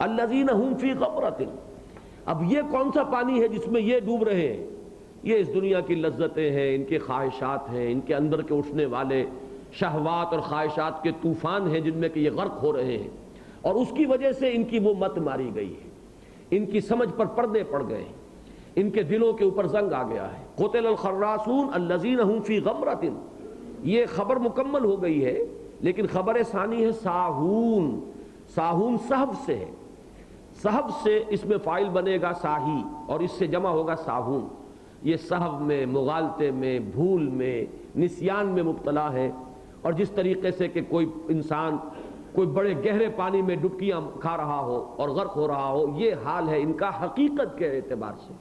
A: الذین هم فی غمرۃ، اب یہ کون سا پانی ہے جس میں یہ ڈوب رہے ہیں؟ یہ اس دنیا کی لذتیں ہیں، ان کے خواہشات ہیں، ان کے اندر کے اٹھنے والے شہوات اور خواہشات کے طوفان ہیں جن میں کہ یہ غرق ہو رہے ہیں، اور اس کی وجہ سے ان کی وہ مت ماری گئی ہے، ان کی سمجھ پر پردے پڑ گئے ہیں، ان کے دلوں کے اوپر زنگ آ گیا ہے۔ قتل الخراصون الذین هم فی غمرۃ، یہ خبر مکمل ہو گئی ہے، لیکن خبر ثانی ہے ساہون۔ ساہون صحب سے ہے، صحب سے اس میں فاعل بنے گا ساہی، اور اس سے جمع ہوگا ساہون۔ یہ صحب میں، مغالطے میں، بھول میں، نسیان میں مبتلا ہے، اور جس طریقے سے کہ کوئی انسان کوئی بڑے گہرے پانی میں ڈبکیاں کھا رہا ہو اور غرق ہو رہا ہو، یہ حال ہے ان کا حقیقت کے اعتبار سے۔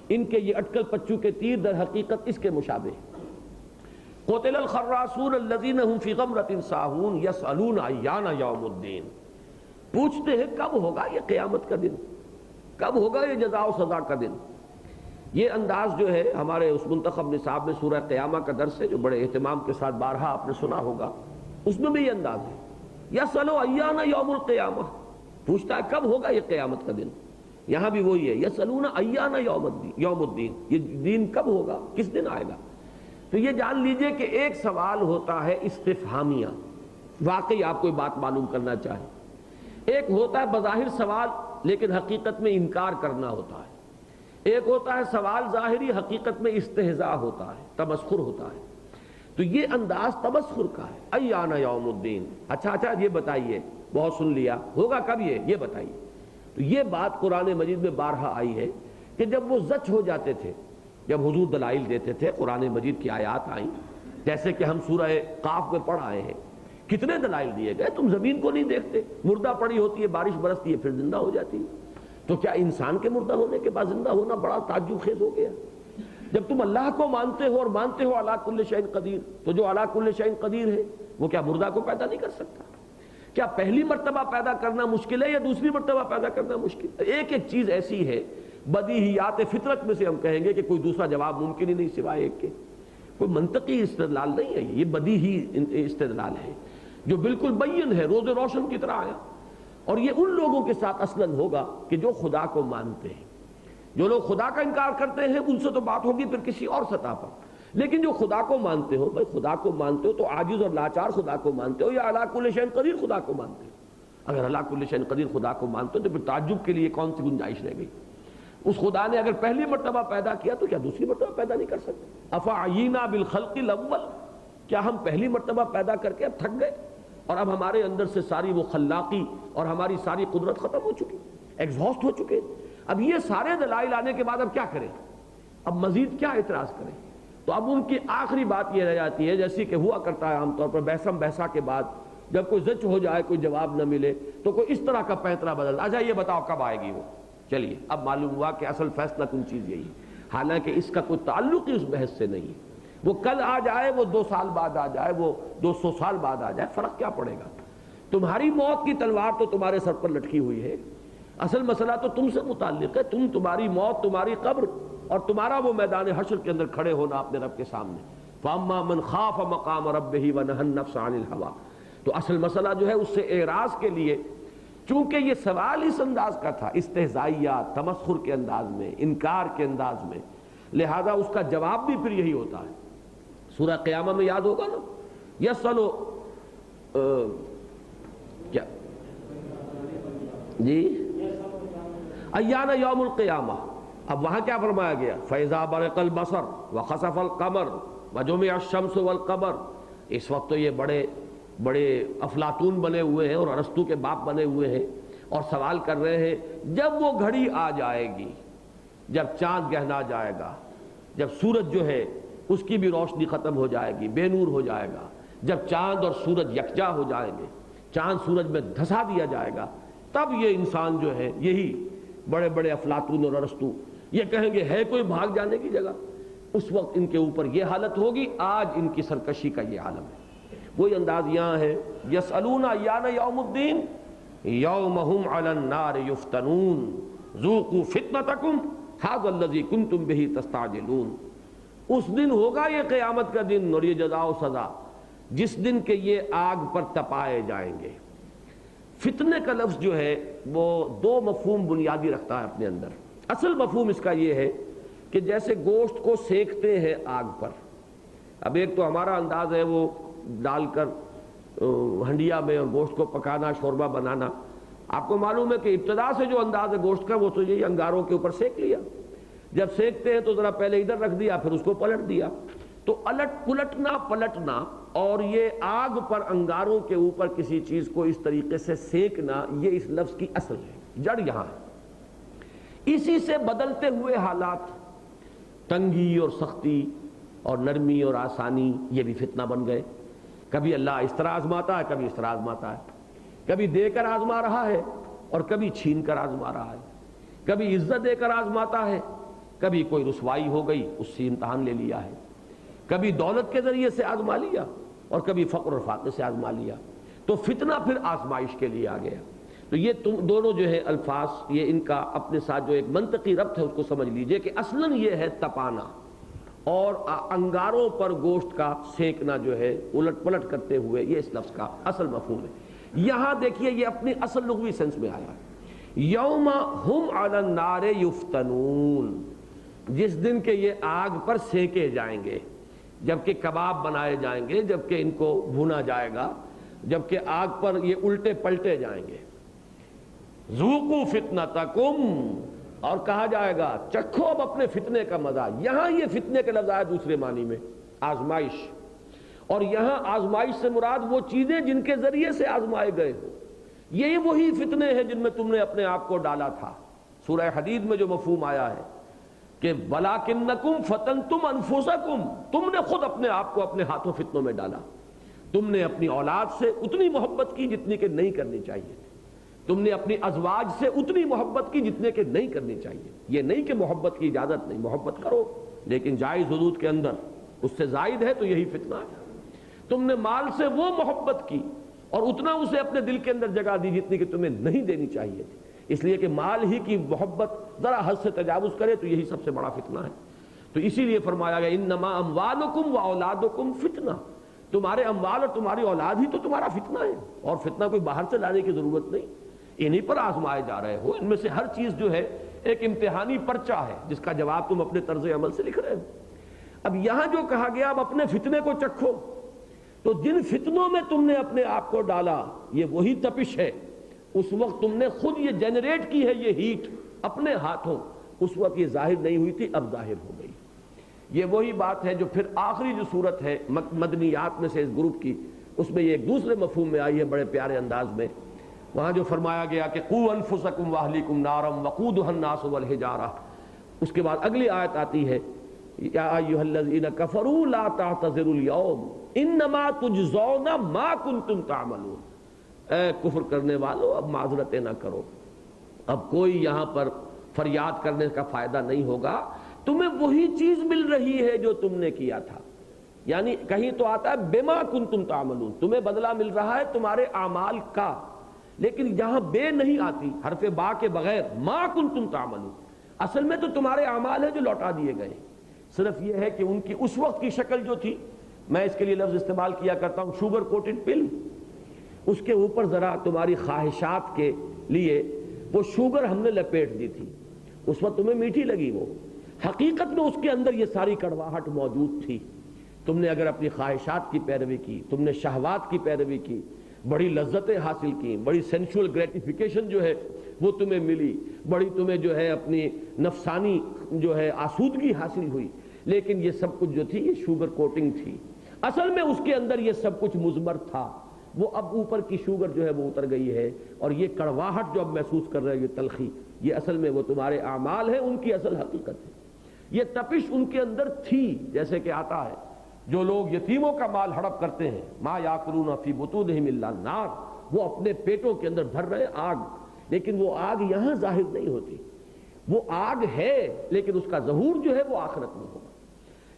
A: ان کے یہ اٹکل پچو کے تیر در حقیقت اس کے مشابہ ہیں۔ قتل الخراسون الذین هم فی غمرۃ ساہون یسألون ایان یوم الدین، پوچھتے ہیں کب ہوگا یہ قیامت کا دن، کب ہوگا یہ جزا و سزا کا دن۔ یہ انداز جو ہے ہمارے اس منتخب نصاب میں سورہ قیامہ کا درس ہے جو بڑے اہتمام کے ساتھ بارہا آپ نے سنا ہوگا، اس میں بھی یہ انداز ہے، یسألوا ایان یوم القیامہ، پوچھتا ہے کب ہوگا یہ قیامت کا دن۔ یہاں بھی وہی ہے، یسألون ایان یوم الدین، یہ دین کب ہوگا، کس دن آئے گا۔ تو یہ جان لیجئے کہ ایک سوال ہوتا ہے استفہامیہ، واقعی آپ کوئی بات معلوم کرنا چاہیں، ایک ہوتا ہے بظاہر سوال لیکن حقیقت میں انکار کرنا ہوتا ہے، ایک ہوتا ہے سوال ظاہری حقیقت میں استہزاء ہوتا ہے، تمسخر ہوتا ہے۔ تو یہ انداز تمسخر کا ہے، ایان یوم الدین، اچھا یہ بتائیے، بہت سن لیا، ہوگا کب یہ بتائیے۔ تو یہ بات قرآن مجید میں بارہا آئی ہے کہ جب وہ زچ ہو جاتے تھے، جب حضور دلائل دیتے تھے، قرآن مجید کی آیات آئیں، جیسے کہ ہم سورہ قاف میں پڑھ آئے ہیں، کتنے دلائل دیے گئے، تم زمین کو نہیں دیکھتے، مردہ پڑی ہوتی ہے، بارش برستی ہے، پھر زندہ ہو جاتی ہے، تو کیا انسان کے مردہ ہونے کے بعد زندہ ہونا بڑا تعجب خیز ہو گیا؟ جب تم اللہ کو مانتے ہو اور مانتے ہو علی کل شیء قدیر، تو جو علی کل شیء قدیر ہے وہ کیا مردہ کو پیدا نہیں کر سکتا؟ کیا پہلی مرتبہ پیدا کرنا مشکل ہے یا دوسری مرتبہ پیدا کرنا مشکل ہے؟ ایک ایک چیز ایسی ہے، بدیہیات فطرت میں سے ہم کہیں گے کہ کوئی دوسرا جواب ممکن ہی نہیں سوائے ایک کے، کوئی منطقی استدلال نہیں ہے، یہ بدیہی استدلال ہے جو بالکل بین ہے، روز روشن کی طرح آیا۔ اور یہ ان لوگوں کے ساتھ اصلاً ہوگا کہ جو خدا کو مانتے ہیں۔ جو لوگ خدا کا انکار کرتے ہیں ان سے تو بات ہوگی پھر کسی اور سطح پر، لیکن جو خدا کو مانتے ہو، بھائی خدا کو مانتے ہو تو عاجز اور لاچار خدا کو مانتے ہو یا علی کل شیء قدیر خدا کو مانتے ہو؟ اگر علی کل شیء قدیر خدا کو مانتے ہو تو پھر تعجب کے لیے کون سی گنجائش رہ گئی؟ اس خدا نے اگر پہلی مرتبہ پیدا کیا تو کیا دوسری مرتبہ پیدا نہیں کر سکتے؟ افعینا بالخلق الاول، کیا ہم پہلی مرتبہ پیدا کر کے اب تھک گئے اور اب ہمارے اندر سے ساری وہ خلاقی اور ہماری ساری قدرت ختم ہو چکی، ایگزاسٹ ہو چکے؟ اب یہ سارے دلائل آنے کے بعد اب کیا کریں؟ اب مزید کیا اعتراض کریں؟ تو اب ان کی آخری بات یہ رہ جاتی ہے، جیسی کہ ہوا کرتا ہے عام طور پر بحثم بحثا کے بعد، جب کوئی زچ ہو جائے، کوئی جواب نہ ملے تو کوئی اس طرح کا پینترا بدل، اچھا یہ بتاؤ کب آئے گی وہ؟ چلیے اب معلوم ہوا کہ اصل فیصلہ کن چیز یہی ہے، حالانکہ اس کا کوئی تعلق ہی اس بحث سے نہیں ہے۔ وہ کل آ جائے، وہ 2 سال بعد آ جائے، وہ 200 سال بعد آ جائے، فرق کیا پڑے گا؟ تمہاری موت کی تلوار تو تمہارے سر پر لٹکی ہوئی ہے، اصل مسئلہ تو تم سے متعلق ہے، تمہاری موت، تمہاری قبر اور تمہارا وہ میدان حشر کے اندر کھڑے ہونا اپنے رب کے سامنے۔ فَأَمَّا مَنْ خَافَ مَقَامَ رَبِّهِ وَنَهَى النَّفْسَ عَنِ الْهَوَىٰ، تو اصل مسئلہ جو ہے اس سے اعراض کے لیے، چونکہ یہ سوال اس انداز کا تھا، استہزائیہ، تمسخر کے انداز میں، انکار کے انداز میں، لہذا اس کا جواب بھی پھر یہی ہوتا ہے۔ سورہ قیامہ میں یاد ہوگا نا، یسألو کیا جی ایان یوم القیامہ، اب وہاں کیا فرمایا گیا؟ فَإِذَا بَرِقَ الْبَصَرُ وَخَسَفَ الْقَمَرُ وَجُمِعَ الشَّمْسُ وَالْقَمَرُ۔ اس وقت تو یہ بڑے افلاطون بنے ہوئے ہیں اور ارسطو کے باپ بنے ہوئے ہیں اور سوال کر رہے ہیں، جب وہ گھڑی آ جائے گی، جب چاند گہنا جائے گا، جب سورج جو ہے اس کی بھی روشنی ختم ہو جائے گی، بے نور ہو جائے گا، جب چاند اور سورج یکجا ہو جائیں گے، چاند سورج میں دھسا دیا جائے گا، تب یہ انسان جو ہے، یہی بڑے بڑے افلاطون اور ارسطو یہ کہیں گے ہے کوئی بھاگ جانے کی جگہ؟ اس وقت ان کے اوپر یہ حالت ہوگی، آج ان کی سرکشی کا یہ عالم ہے۔ وہی انداز یہاں ہے، یسألون ایان یوم الدین یوم ھم علی النار یفتنون ذوقوا فتنتکم ھذا الذی کنتم بہ تستعجلون۔ اس دن ہوگا یہ قیامت کا دن اور یہ جزا و سزا، جس دن کہ یہ آگ پر تپائے جائیں گے۔ فتنے کا لفظ جو ہے وہ 2 مفہوم بنیادی رکھتا ہے اپنے اندر۔ اصل مفہوم اس کا یہ ہے کہ جیسے گوشت کو سینکتے ہیں آگ پر، اب ایک تو ہمارا انداز ہے وہ ڈال کر ہنڈیا میں اور گوشت کو پکانا، شوربہ بنانا۔ آپ کو معلوم ہے کہ ابتدا سے جو انداز ہے گوشت کا وہ تو یہی انگاروں کے اوپر سینک لیا، جب سینکتے ہیں تو ذرا پہلے ادھر رکھ دیا پھر اس کو پلٹ دیا، تو الٹنا پلٹنا اور یہ آگ پر انگاروں کے اوپر کسی چیز کو اس طریقے سے سینکنا، یہ اس لفظ کی اصل ہے، جڑ یہاں ہے۔ اسی سے بدلتے ہوئے حالات، تنگی اور سختی اور نرمی اور آسانی، یہ بھی فتنہ بن گئے۔ کبھی اللہ اس طرح آزماتا ہے، کبھی اس طرح آزماتا ہے، کبھی دے کر آزما رہا ہے اور کبھی چھین کر آزما رہا ہے، کبھی عزت دے کر آزماتا ہے کبھی کوئی رسوائی ہو گئی اس سے امتحان لے لیا ہے، کبھی دولت کے ذریعے سے آزما لیا اور کبھی فقر اور فاقے سے آزما لیا، تو فتنہ پھر آزمائش کے لیے آ گیا۔ تو یہ تم دونوں جو ہے الفاظ، یہ ان کا اپنے ساتھ جو ایک منطقی ربط ہے اس کو سمجھ لیجئے کہ اصلاً یہ ہے تپانا اور انگاروں پر گوشت کا سینکنا جو ہے الٹ پلٹ کرتے ہوئے، یہ اس لفظ کا اصل مفہوم ہے۔ یہاں دیکھیے یہ اپنی اصل لغوی سینس میں آیا ہے، یوم ہم علی النار یفتنون، جس دن کہ یہ آگ پر سینکے جائیں گے، جبکہ کباب بنائے جائیں گے، جبکہ ان کو بھونا جائے گا، جبکہ آگ پر یہ الٹے پلٹے جائیں گے۔ ذوقوا فتنتکم، اور کہا جائے گا چکھو اب اپنے فتنے کا مزہ۔ یہاں یہ فتنے کا لفظ ہے دوسرے معنی میں آزمائش، اور یہاں آزمائش سے مراد وہ چیزیں جن کے ذریعے سے آزمائے گئے ہو، یہی وہی فتنے ہیں جن میں تم نے اپنے آپ کو ڈالا تھا۔ سورہ حدید میں جو مفہوم آیا ہے کہ وَلَٰكِنَّكُمْ فَتَنْتُمْ أَنفُسَكُمْ، تم نے خود اپنے آپ کو اپنے ہاتھوں فتنوں میں ڈالا۔ تم نے اپنی اولاد سے اتنی محبت کی جتنی کہ نہیں کرنی چاہیے، تم نے اپنی ازواج سے اتنی محبت کی جتنے کہ نہیں کرنی چاہیے۔ یہ نہیں کہ محبت کی اجازت نہیں، محبت کرو لیکن جائز حدود کے اندر، اس سے زائد ہے تو یہی فتنہ ہے۔ تم نے مال سے وہ محبت کی اور اتنا اسے اپنے دل کے اندر جگہ دی جتنی کہ تمہیں نہیں دینی چاہیے تھی، اس لیے کہ مال ہی کی محبت ذرا حد سے تجاوز کرے تو یہی سب سے بڑا فتنہ ہے۔ تو اسی لیے فرمایا گیا انما اموالکم واولادکم فتنہ، تمہارے اموال اور تمہاری اولاد ہی تو تمہارا فتنہ ہے، اور فتنہ کوئی باہر سے لانے کی ضرورت نہیں، انہی پر آزمائے جا رہے ہو۔ ان میں سے ہر چیز جو ہے ایک امتحانی پرچہ ہے جس کا جواب تم اپنے طرز عمل سے لکھ رہے ہو۔ اب یہاں جو کہا گیا اب اپنے فتنے کو چکھو، تو جن فتنوں میں تم نے اپنے آپ کو ڈالا یہ وہی تپش ہے، اس وقت تم نے خود یہ جنریٹ کی ہے یہ ہیٹ اپنے ہاتھوں، اس وقت یہ ظاہر نہیں ہوئی تھی، اب ظاہر ہو گئی۔ یہ وہی بات ہے جو پھر آخری جو صورت ہے مدنیات میں سے اس گروپ کی، اس میں یہ ایک دوسرے مفہوم میں آئی ہے بڑے پیارے انداز میں، وہاں جو فرمایا گیا کہ قوا انفسکم واہلیکم نارا وقودھا الناس والحجارہ، اس کے بعد اگلی آیت آتی ہے یا ایھا الذین کفروا لا تعتذروا اليوم انما تجزون ما کنتم تعملون، اے کفر کرنے والو اب معذرتیں نہ کرو، اب کوئی یہاں پر فریاد کرنے کا فائدہ نہیں ہوگا، تمہیں وہی چیز مل رہی ہے جو تم نے کیا تھا۔ یعنی کہیں تو آتا ہے بما کنتم تعملون، تمہیں بدلہ مل رہا ہے تمہارے اعمال کا، لیکن جہاں بے نہیں آتی حرف با کے بغیر ما کنتم تعملون، اصل میں تو تمہارے اعمال ہیں جو لوٹا دیے گئے، صرف یہ ہے کہ ان کی اس وقت کی شکل جو تھی، میں اس کے لیے لفظ استعمال کیا کرتا ہوں شوگر کوٹڈ پل، اس کے اوپر ذرا تمہاری خواہشات کے لیے وہ شوگر ہم نے لپیٹ دی تھی، اس وقت تمہیں میٹھی لگی، وہ حقیقت میں اس کے اندر یہ ساری کڑواہٹ موجود تھی۔ تم نے اگر اپنی خواہشات کی پیروی کی، تم نے شہوات کی پیروی کی، بڑی لذتیں حاصل کی، بڑی سینشول گریٹیفیکیشن جو ہے وہ تمہیں ملی، بڑی تمہیں جو ہے اپنی نفسانی جو ہے آسودگی حاصل ہوئی، لیکن یہ سب کچھ جو تھی یہ شوگر کوٹنگ تھی، اصل میں اس کے اندر یہ سب کچھ مضمر تھا، وہ اب اوپر کی شوگر جو ہے وہ اتر گئی ہے، اور یہ کڑواہٹ جو اب محسوس کر رہے ہیں، یہ تلخی، یہ اصل میں وہ تمہارے اعمال ہیں، ان کی اصل حقیقت ہے۔ یہ تپش ان کے اندر تھی، جیسے کہ آتا ہے جو لوگ یتیموں کا مال ہڑپ کرتے ہیں، ما یاکلون فی بطونہم الا النار، وہ اپنے پیٹوں کے اندر بھر رہے آگ، لیکن وہ آگ یہاں ظاہر نہیں ہوتی، وہ آگ ہے لیکن اس کا ظہور جو ہے وہ آخرت میں ہوگا۔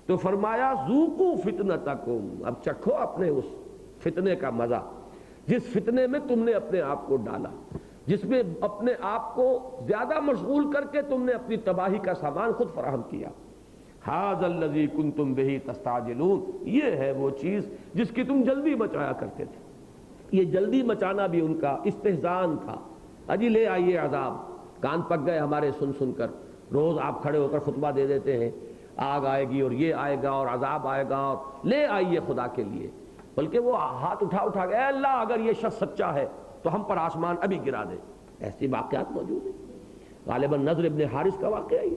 A: تو فرمایا ذوقوا فتنتکم، اب چکھو اپنے اس فتنے کا مزہ، جس فتنے میں تم نے اپنے آپ کو ڈالا، جس میں اپنے آپ کو زیادہ مشغول کر کے تم نے اپنی تباہی کا سامان خود فراہم کیا۔ ھذا الذی کنتم بہ تستعجلون، یہ ہے وہ چیز جس کی تم جلدی مچایا کرتے تھے۔ یہ جلدی مچانا بھی ان کا استہزان تھا، اجی لے آئیے عذاب، کان پک گئے ہمارے سن سن کر، روز آپ کھڑے ہو کر خطبہ دے دیتے ہیں آگ آئے گی اور یہ آئے گا اور عذاب آئے گا، اور لے آئیے خدا کے لیے، بلکہ وہ ہاتھ اٹھا گئے، اے اللہ اگر یہ شخص سچا ہے تو ہم پر آسمان ابھی گرا دے۔ ایسی واقعات موجود ہیں، غالباً نضر ابن حارث کا واقعہ ہے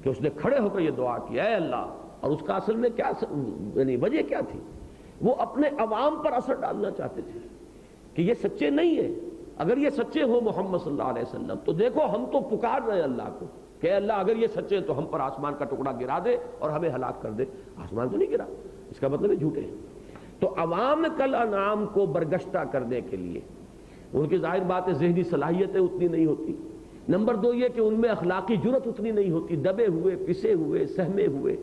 A: کہ اس نے کھڑے ہو کر یہ دعا کی، اے اللہ، اور اس کا اصل میں کیا یعنی وجہ کیا تھی؟ وہ اپنے عوام پر اثر ڈالنا چاہتے تھے کہ یہ سچے نہیں ہیں، اگر یہ سچے ہو محمد صلی اللہ علیہ وسلم تو دیکھو ہم تو پکار رہے ہیں اللہ کو کہ اللہ اگر یہ سچے ہیں تو ہم پر آسمان کا ٹکڑا گرا دے اور ہمیں ہلاک کر دے۔ آسمان تو نہیں گرا، اس کا مطلب ہے جھوٹے ہیں۔ تو عوام کل انعام کو برگشتہ کرنے کے لیے ان کی ظاہر بات ہے ذہنی صلاحیتیں اتنی نہیں ہوتی، نمبر دو یہ کہ ان میں اخلاقی جرت اتنی نہیں ہوتی، دبے ہوئے، پسے ہوئے، سہمے ہوئے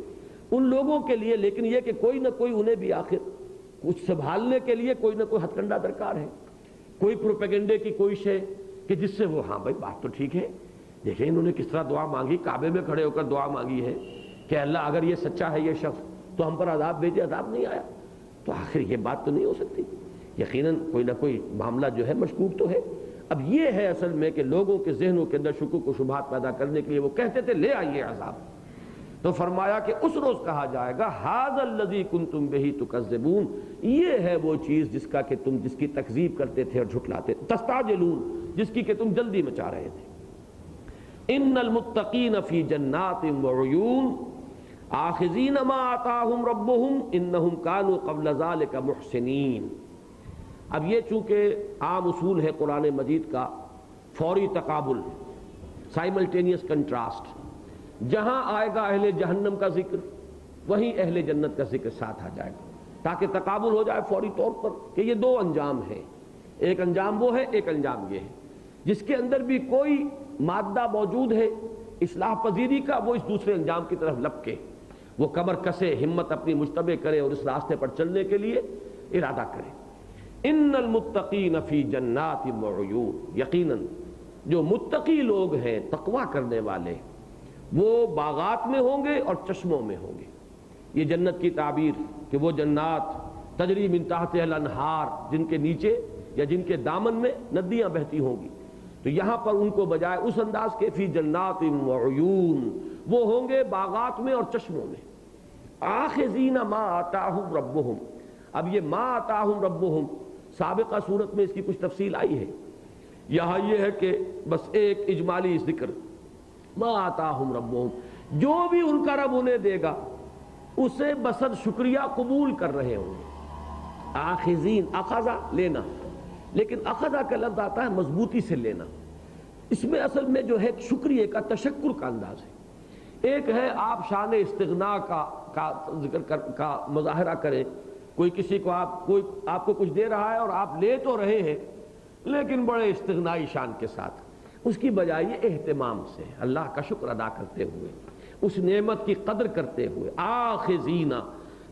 A: ان لوگوں کے لیے، لیکن یہ کہ کوئی نہ کوئی انہیں بھی آخر کچھ سنبھالنے کے لیے کوئی نہ کوئی ہتھ کنڈا درکار ہے، کوئی پروپیگنڈے کی کوئی شے کہ جس سے وہ ہاں بھائی بات تو ٹھیک ہے، دیکھیں انہوں نے کس طرح دعا مانگی، کعبے میں کھڑے ہو کر دعا مانگی ہے کہ اللہ اگر یہ سچا ہے یہ شخص تو ہم پر عذاب بھیجے، عذاب نہیں آیا، تو آخر یہ بات تو نہیں ہو سکتی، یقیناً کوئی نہ کوئی معاملہ جو ہے مشکوک تو ہے۔ اب یہ ہے اصل میں کہ لوگوں کے ذہنوں کے اندر شکوک و شبہات پیدا کرنے کے لیے وہ کہتے تھے لے آئیے عذاب، تو فرمایا کہ اس روز کہا جائے گا ھذا الذی کنتم بہ تکذبون، یہ ہے وہ چیز جس کی تکذیب کرتے تھے اور جھٹلاتے، تستعجلون، جس کی کہ تم جلدی مچا رہے تھے۔ ان المتقین فی جنات وعیون آخذین ما آتاہم ربہم انہم کانوا قبل ذلک محسنین۔ اب یہ چونکہ عام اصول ہے قرآن مجید کا، فوری تقابل، سائملٹینیس کنٹراسٹ، جہاں آئے گا اہل جہنم کا ذکر وہیں اہل جنت کا ذکر ساتھ آ جائے گا، تاکہ تقابل ہو جائے فوری طور پر کہ یہ دو انجام ہیں، ایک انجام وہ ہے، ایک انجام یہ ہے، جس کے اندر بھی کوئی مادہ موجود ہے اصلاح پذیری کا، وہ اس دوسرے انجام کی طرف لپکے، وہ کمر کسے، ہمت اپنی مجتمع کرے اور اس راستے پر چلنے کے لیے ارادہ کرے۔ ان المتقین فی جنات وعیون، یقیناً جو متقی لوگ ہیں، تقوی کرنے والے، وہ باغات میں ہوں گے اور چشموں میں ہوں گے۔ یہ جنت کی تعبیر کہ وہ جنات تجری من تحتها الانہار، جن کے نیچے یا جن کے دامن میں ندیاں بہتی ہوں گی، تو یہاں پر ان کو بجائے اس انداز کے فی جنات وعیون، وہ ہوں گے باغات میں اور چشموں میں۔ آخذین ما آتاہم ربہم، اب یہ ما آتاہم ربہم سابقہ صورت میں اس کی کچھ تفصیل آئی ہے، یہاں یہ ہے کہ بس ایک اجمالی ذکر، ما آتاہم ربہم، جو بھی ان کا رب انہیں دے گا اسے بصد شکریہ قبول کر رہے ہوں گے۔ آخذین، اخذا لینا، لیکن اخذا کا لفظ آتا ہے مضبوطی سے لینا، اس میں اصل میں جو ہے شکریہ کا، تشکر کا انداز ہے۔ ایک ہے آپ شان استغنا کا ذکر کا مظاہرہ کریں، کوئی کسی کو کوئی آپ کو کچھ دے رہا ہے اور آپ لے تو رہے ہیں لیکن بڑے استغنائی شان کے ساتھ، اس کی بجائے یہ اہتمام سے اللہ کا شکر ادا کرتے ہوئے، اس نعمت کی قدر کرتے ہوئے۔ آخذینا،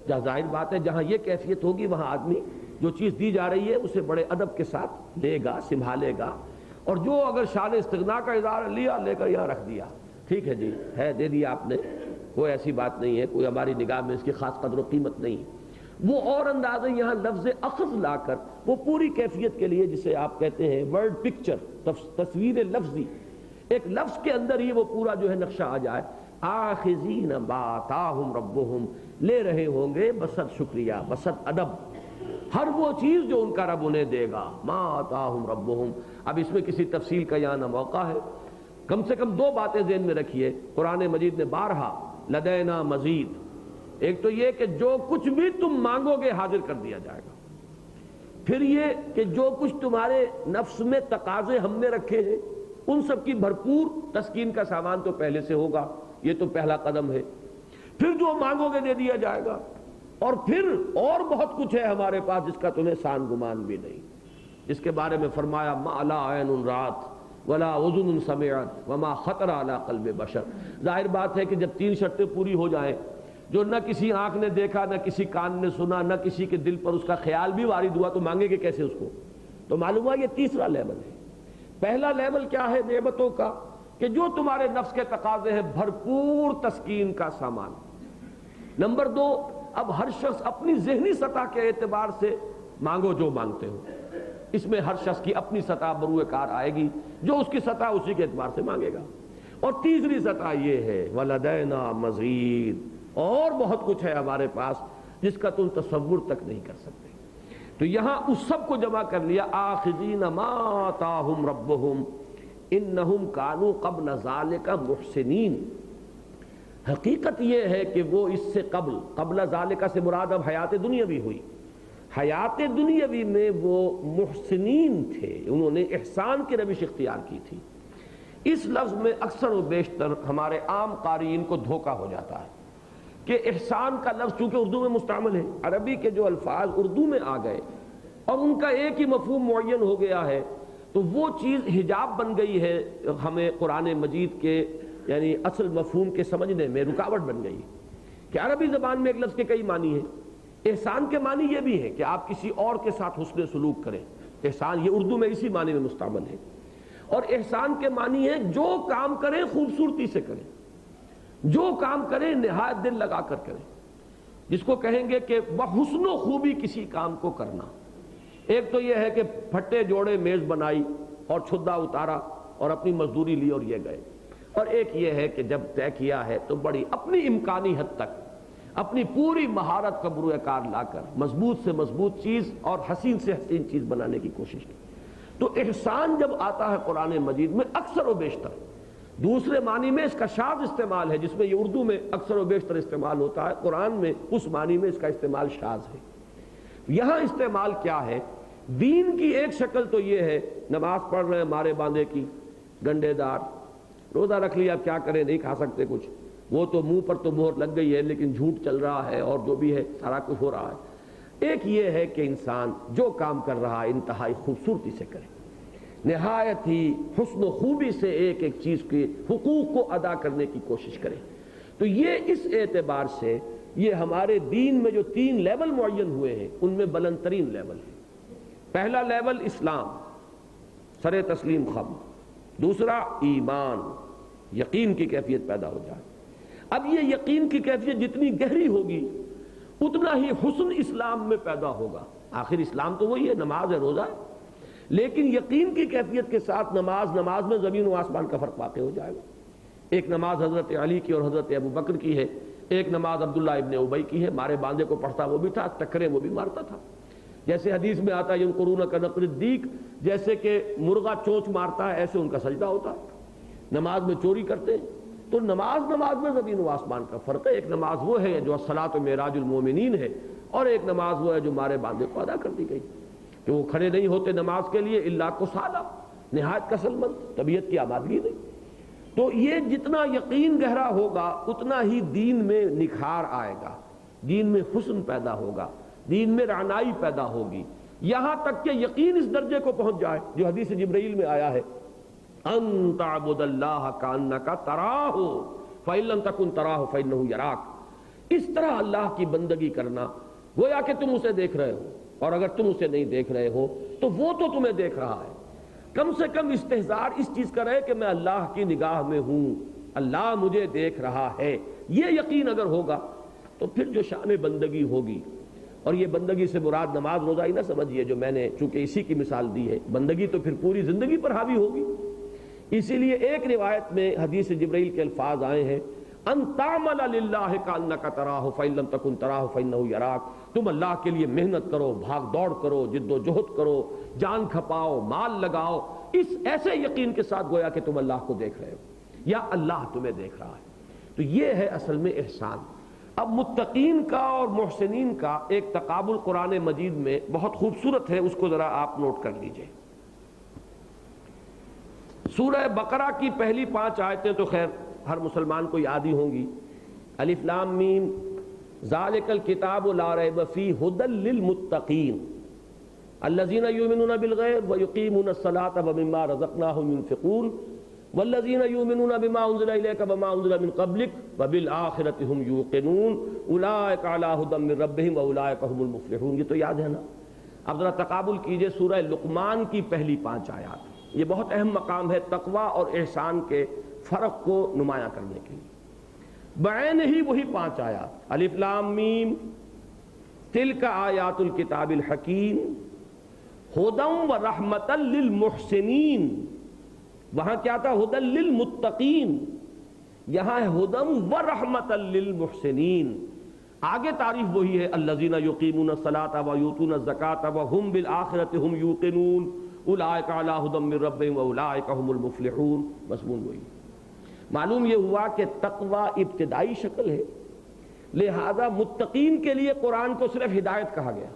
A: جہاں ظاہر بات ہے جہاں یہ کیفیت ہوگی وہاں آدمی جو چیز دی جا رہی ہے اسے بڑے ادب کے ساتھ لے گا، سنبھالے گا، اور جو اگر شان استغنا کا اظہار لیا، لے کر یہاں رکھ دیا، ٹھیک ہے جی ہے، دے دیا آپ نے، کوئی ایسی بات نہیں ہے، کوئی ہماری نگاہ میں اس کی خاص قدر و قیمت نہیں، وہ اور اندازے یہاں لفظ اخذ لا کر وہ پوری کیفیت کے لیے جسے آپ کہتے ہیں ورڈ پکچر، تصویر لفظی، ایک لفظ کے اندر ہی وہ پورا جو ہے نقشہ آ جائے۔ آخذین ما آتاہم ربہم، لے رہے ہوں گے بصد شکریہ، بصد ادب، ہر وہ چیز جو ان کا رب انہیں دے گا۔ ما آتاہم ربہم، اب اس میں کسی تفصیل کا یہاں نہ موقع ہے، کم سے کم دو باتیں ذہن میں رکھیے، قرآن مجید نے بارہا لدینا مزید، ایک تو یہ کہ جو کچھ بھی تم مانگو گے حاضر کر دیا جائے گا، پھر یہ کہ جو کچھ تمہارے نفس میں تقاضے ہم نے رکھے ہیں ان سب کی بھرپور تسکین کا سامان تو پہلے سے ہوگا، یہ تو پہلا قدم ہے، پھر جو مانگو گے دے دیا جائے گا، اور پھر اور بہت کچھ ہے ہمارے پاس جس کا تمہیں سان گمان بھی نہیں، جس کے بارے میں فرمایا ما لا عین رات ولا اذن سمعت وما خطر علی قلب بشر۔ ظاہر بات ہے کہ جب تین شرطیں پوری ہو جائیں، جو نہ کسی آنکھ نے دیکھا، نہ کسی کان نے سنا، نہ کسی کے دل پر اس کا خیال بھی وارد ہوا، تو مانگے گے کیسے اس کو؟ تو معلوم ہوا یہ تیسرا لیول ہے۔ پہلا لیول کیا ہے نعمتوں کا، کہ جو تمہارے نفس کے تقاضے ہیں بھرپور تسکین کا سامان۔ نمبر دو، اب ہر شخص اپنی ذہنی سطح کے اعتبار سے مانگو جو مانگتے ہو، اس میں ہر شخص کی اپنی سطح بروئے کار آئے گی، جو اس کی سطح اسی کے اعتبار سے مانگے گا۔ اور تیسری سطح یہ ہے وَلَدَيْنَا مَزِيدٌ، اور بہت کچھ ہے ہمارے پاس جس کا تم تصور تک نہیں کر سکتے۔ تو یہاں اس سب کو جمع کر لیا، آخذین ما آتاہم ربہم انہم کانوا قبل ذالک محسنین۔ حقیقت یہ ہے کہ وہ اس سے قبل ذالک سے مراد اب حیات دنیاوی ہوئی، حیات دنیاوی میں وہ محسنین تھے، انہوں نے احسان کی روش اختیار کی تھی۔ اس لفظ میں اکثر و بیشتر ہمارے عام قارئین کو دھوکہ ہو جاتا ہے کہ احسان کا لفظ چونکہ اردو میں مستعمل ہے، عربی کے جو الفاظ اردو میں آ گئے اور ان کا ایک ہی مفہوم معین ہو گیا ہے، تو وہ چیز حجاب بن گئی ہے ہمیں قرآن مجید کے یعنی اصل مفہوم کے سمجھنے میں رکاوٹ بن گئی کہ عربی زبان میں ایک لفظ کے کئی معنی ہیں۔ احسان کے معنی یہ بھی ہے کہ آپ کسی اور کے ساتھ حسن سلوک کریں، احسان یہ اردو میں اسی معنی میں مستعمل ہے۔ اور احسان کے معنی ہے جو کام کریں خوبصورتی سے کریں، جو کام کریں نہایت دل لگا کر کریں، جس کو کہیں گے کہ بحسن و خوبی کسی کام کو کرنا۔ ایک تو یہ ہے کہ پھٹے جوڑے میز بنائی اور چھدا اتارا اور اپنی مزدوری لی اور یہ گئے، اور ایک یہ ہے کہ جب طے کیا ہے تو بڑی اپنی امکانی حد تک اپنی پوری مہارت کا بروئے کار لا کر مضبوط سے مضبوط چیز اور حسین سے حسین چیز بنانے کی کوشش کی۔ تو احسان جب آتا ہے قرآن مجید میں اکثر و بیشتر دوسرے معنی میں اس کا شاذ استعمال ہے، جس میں یہ اردو میں اکثر و بیشتر استعمال ہوتا ہے، قرآن میں اس معنی میں اس کا استعمال شاذ ہے۔ یہاں استعمال کیا ہے؟ دین کی ایک شکل تو یہ ہے نماز پڑھ رہے ہیں مارے باندھے کی، گنڈے دار، روزہ رکھ لیا، اب کیا کریں نہیں کھا سکتے کچھ، وہ تو منہ پر تو مہر لگ گئی ہے لیکن جھوٹ چل رہا ہے اور جو بھی ہے سارا کچھ ہو رہا ہے۔ ایک یہ ہے کہ انسان جو کام کر رہا ہے انتہائی خوبصورتی سے کرے، نہایت ہی حسن و خوبی سے ایک ایک چیز کے حقوق کو ادا کرنے کی کوشش کرے۔ تو یہ اس اعتبار سے یہ ہمارے دین میں جو 3 لیول معین ہوئے ہیں ان میں بلند ترین لیول ہے۔ پہلا لیول اسلام، سر تسلیم خم، دوسرا ایمان، یقین کی کیفیت پیدا ہو جائے۔ اب یہ یقین کی کیفیت جتنی گہری ہوگی اتنا ہی حسن اسلام میں پیدا ہوگا۔ آخر اسلام تو وہی ہے، نماز ہے، روزہ ہے، لیکن یقین کی کیفیت کے ساتھ نماز میں زمین و آسمان کا فرق واقع ہو جائے گا۔ ایک نماز حضرت علی کی اور حضرت ابو بکر کی ہے، ایک نماز عبداللہ ابن ابی کی ہے، مارے باندھے کو پڑھتا وہ بھی تھا، ٹکرے وہ بھی مارتا تھا، جیسے حدیث میں آتا ہے ینقرون کنقر الدیک، جیسے کہ مرغا چونچ مارتا ہے ایسے ان کا سجدہ ہوتا ہے، نماز میں چوری کرتے ہیں۔ تو نماز میں زمین و آسمان کا فرق ہے۔ ایک نماز وہ ہے جو الصلاۃ معراج المومنین ہے، اور ایک نماز وہ ہے جو مارے باندھے کو ادا کر دی گئی کہ وہ کھڑے نہیں ہوتے نماز کے لیے الا کسالى، نہایت کسل مند، طبیعت کی آمادگی نہیں۔ تو یہ جتنا یقین گہرا ہوگا اتنا ہی دین میں نکھار آئے گا، دین میں حسن پیدا ہوگا، دین میں رعنائی پیدا ہوگی، یہاں تک کہ یقین اس درجے کو پہنچ جائے جو حدیث جبرائیل میں آیا ہے، ان تعبد اللہ کانک تراہ فإن لم تکن تراہ فإنہ یراک۔ اس طرح اللہ کی بندگی کرنا گویا کہ تم اسے دیکھ رہے ہو، اور اگر تم اسے نہیں دیکھ رہے ہو تو وہ تو تمہیں دیکھ رہا ہے۔ کم سے کم استحضار اس چیز کا رہے کہ میں اللہ کی نگاہ میں ہوں، اللہ مجھے دیکھ رہا ہے۔ یہ یقین اگر ہوگا تو پھر جو شان بندگی ہوگی، اور یہ بندگی سے مراد نماز روزہ ہی نہ سمجھیے جو میں نے چونکہ اسی کی مثال دی ہے، بندگی تو پھر پوری زندگی پر حاوی ہوگی۔ اسی لیے ایک روایت میں حدیث جبرائیل کے الفاظ آئے ہیں، ان تعمل للہ کانک تراہ فإن لم تکن تراہ فإنہ یراک۔ تم اللہ کے لیے محنت کرو، بھاگ دوڑ کرو، جد و جہد کرو، جان کھپاؤ، مال لگاؤ، اس ایسے یقین کے ساتھ گویا کہ تم اللہ کو دیکھ رہے ہو یا اللہ تمہیں دیکھ رہا ہے۔ تو یہ ہے اصل میں احسان۔ اب متقین کا اور محسنین کا ایک تقابل قرآن مجید میں بہت خوبصورت ہے، اس کو ذرا آپ نوٹ کر لیجئے۔ سورہ بقرہ کی پہلی 5 آیتیں تو خیر ہر مسلمان کو یاد ہی ہوں گی، الف لام میم ذالک الکتاب لا ریب فیہ ھدی للمتقین الذین یؤمنون بالغیب ویقیمون الصلاۃ ومما رزقناہم ينفقون والذین یؤمنون بما انزل الیک وما انزل من قبلک وبالآخرۃ ھم یوقنون اولئک علی ھدی من ربہم واولئک ھم المفلحون۔ یہ تو یاد ہے نا؟ اب ذرا تقابل کیجئے سورہ لقمان کی پہلی 5 آیات، یہ بہت اہم مقام ہے تقویٰ اور احسان کے فرق کو نمایاں کرنے کے لیے۔ بعین ہی وہی 5 آیات، الف لام میم تلک آیات الکتاب الحکیم ھدی و رحمۃ للمحسنین، وہاں کیا تھا؟ ھدی للمتقین، یہاں ہے ھدی و رحمۃ للمحسنین۔ آگے تعریف وہی ہے، الذین یقیمون الصلاۃ ویؤتون الزکاۃ وہم بالآخرۃ ھم یوقنون اولئک علی ھدی من ربہم واولئک ھم المفلحون۔ مضمون وہی۔ معلوم یہ ہوا کہ تقویٰ ابتدائی شکل ہے، لہذا متقین کے لیے قرآن کو صرف ہدایت کہا گیا۔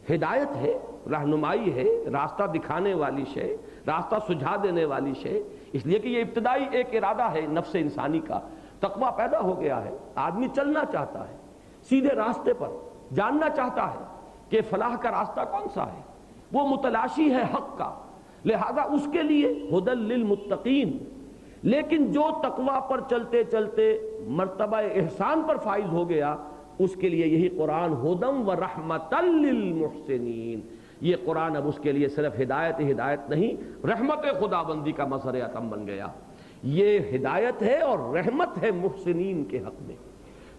A: ہدایت ہے، رہنمائی ہے، راستہ دکھانے والی شے، راستہ سجھا دینے والی شے، اس لیے کہ یہ ابتدائی ایک ارادہ ہے نفس انسانی کا، تقویٰ پیدا ہو گیا ہے، آدمی چلنا چاہتا ہے سیدھے راستے پر، جاننا چاہتا ہے کہ فلاح کا راستہ کون سا ہے، وہ متلاشی ہے حق کا، لہذا اس کے لیے ہدی للمتقین. لیکن جو تقوی پر چلتے چلتے مرتبہ احسان پر فائز ہو گیا اس کے لیے یہی قرآن ہدی و رحمۃ للمحسنین. یہ قرآن اب اس کے لیے صرف ہدایت نہیں، رحمت خداوندی کا مظہر عطم بن گیا. یہ ہدایت ہے اور رحمت ہے محسنین کے حق میں.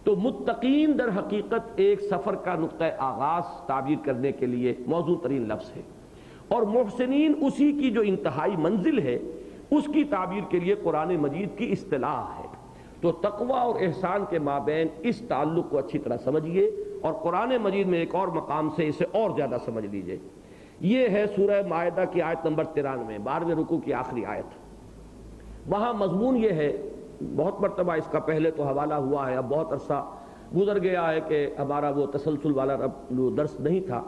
A: تو متقین در حقیقت ایک سفر کا نقطہ آغاز تعبیر کرنے کے لیے موزوں ترین لفظ ہے، اور محسنین اسی کی جو انتہائی منزل ہے اس کی تعبیر کے لیے قرآن مجید کی اصطلاح ہے. تو تقوی اور احسان کے مابین اس تعلق کو اچھی طرح سمجھیے، اور قرآن مجید میں ایک اور مقام سے اسے اور زیادہ سمجھ لیجئے. یہ ہے سورہ مائدہ کی آیت نمبر 93، 12ویں رکوع کی آخری آیت. وہاں مضمون یہ ہے، بہت مرتبہ اس کا پہلے تو حوالہ ہوا ہے، اب بہت عرصہ گزر گیا ہے کہ ہمارا وہ تسلسل والا درس نہیں تھا،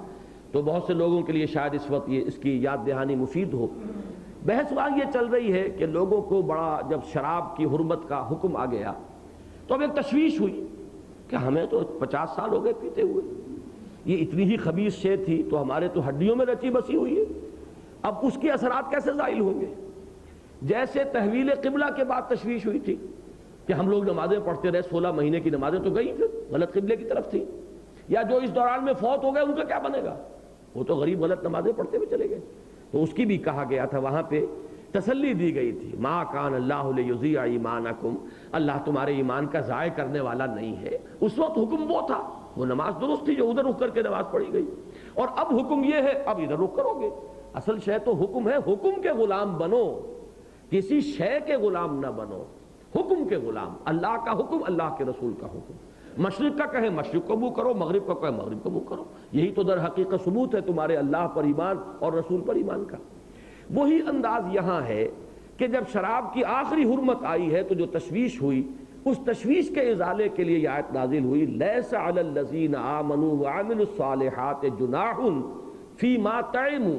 A: تو بہت سے لوگوں کے لیے شاید اس وقت اس کی یاد دہانی مفید ہو. بحث وہاں یہ چل رہی ہے کہ لوگوں کو بڑا جب شراب کی حرمت کا حکم آ گیا تو اب ایک تشویش ہوئی کہ ہمیں تو 50 سال ہو گئے پیتے ہوئے، یہ اتنی ہی خبیث شے تھی تو ہمارے تو ہڈیوں میں رچی بسی ہوئی ہے، اب اس کے اثرات کیسے زائل ہوں گے؟ جیسے تحویل قبلہ کے بعد تشویش ہوئی تھی کہ ہم لوگ نمازیں پڑھتے رہے، 16 مہینے کی نمازیں تو گئی پھر غلط قبلے کی طرف تھی، یا جو اس دوران میں فوت ہو گئے ان کا کیا بنے گا؟ وہ تو غریب غلط نمازیں پڑھتے ہوئے چلے گئے. تو اس کی بھی کہا گیا تھا، وہاں پہ تسلی دی گئی تھی، ما کان اللہ لیضیع ایمانکم، اللہ تمہارے ایمان کا ضائع کرنے والا نہیں ہے. اس وقت حکم وہ تھا، وہ نماز درست تھی جو ادھر رک کر کے نماز پڑھی گئی، اور اب حکم یہ ہے اب ادھر رک کرو گے. اصل شے تو حکم ہے، حکم کے غلام بنو، کسی شے کے غلام نہ بنو، حکم کے غلام. اللہ کا حکم، اللہ کے رسول کا حکم. مشرق کا کہے مشرق کو منہ کرو، مغرب کا کہے مغرب کو منہ کرو. یہی تو در حقیقت ثبوت ہے تمہارے اللہ پر ایمان اور رسول پر ایمان کا. وہی انداز یہاں ہے کہ جب شراب کی آخری حرمت آئی ہے تو جو تشویش ہوئی، اس تشویش کے ازالے کے لیے یہ آیت نازل ہوئی، لیس علی الذین آمنوا وعملوا الصالحات جناح فیما طعموا.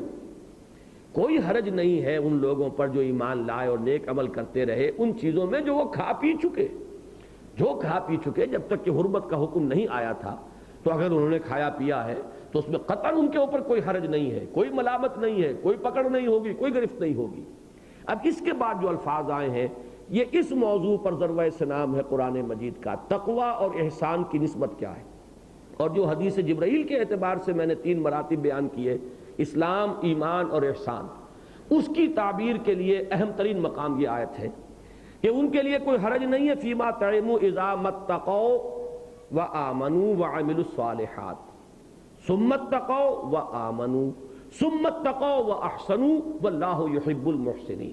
A: کوئی حرج نہیں ہے ان لوگوں پر جو ایمان لائے اور نیک عمل کرتے رہے ان چیزوں میں جو وہ کھا پی چکے. جو کھا پی چکے، جب تک کہ حرمت کا حکم نہیں آیا تھا تو اگر انہوں نے کھایا پیا ہے تو اس میں قطعاً ان کے اوپر کوئی حرج نہیں ہے، کوئی ملامت نہیں ہے، کوئی پکڑ نہیں ہوگی، کوئی گرفت نہیں ہوگی. اب اس کے بعد جو الفاظ آئے ہیں یہ اس موضوع پر ضربۂ سنام ہے قرآن مجید کا. تقوی اور احسان کی نسبت کیا ہے؟ اور جو حدیث جبرائیل کے اعتبار سے میں نے 3 مراتب بیان کیے، اسلام، ایمان اور احسان، اس کی تعبیر کے لیے اہم ترین مقام یہ آیت ہے کہ ان کے لیے کوئی حرج نہیں ہے فیما طعموا اذا متقوا وآمنوا وعملوا الصالحات ثم اتقوا وآمنوا ثم اتقوا واحسنوا واللہ یحب المحسنین.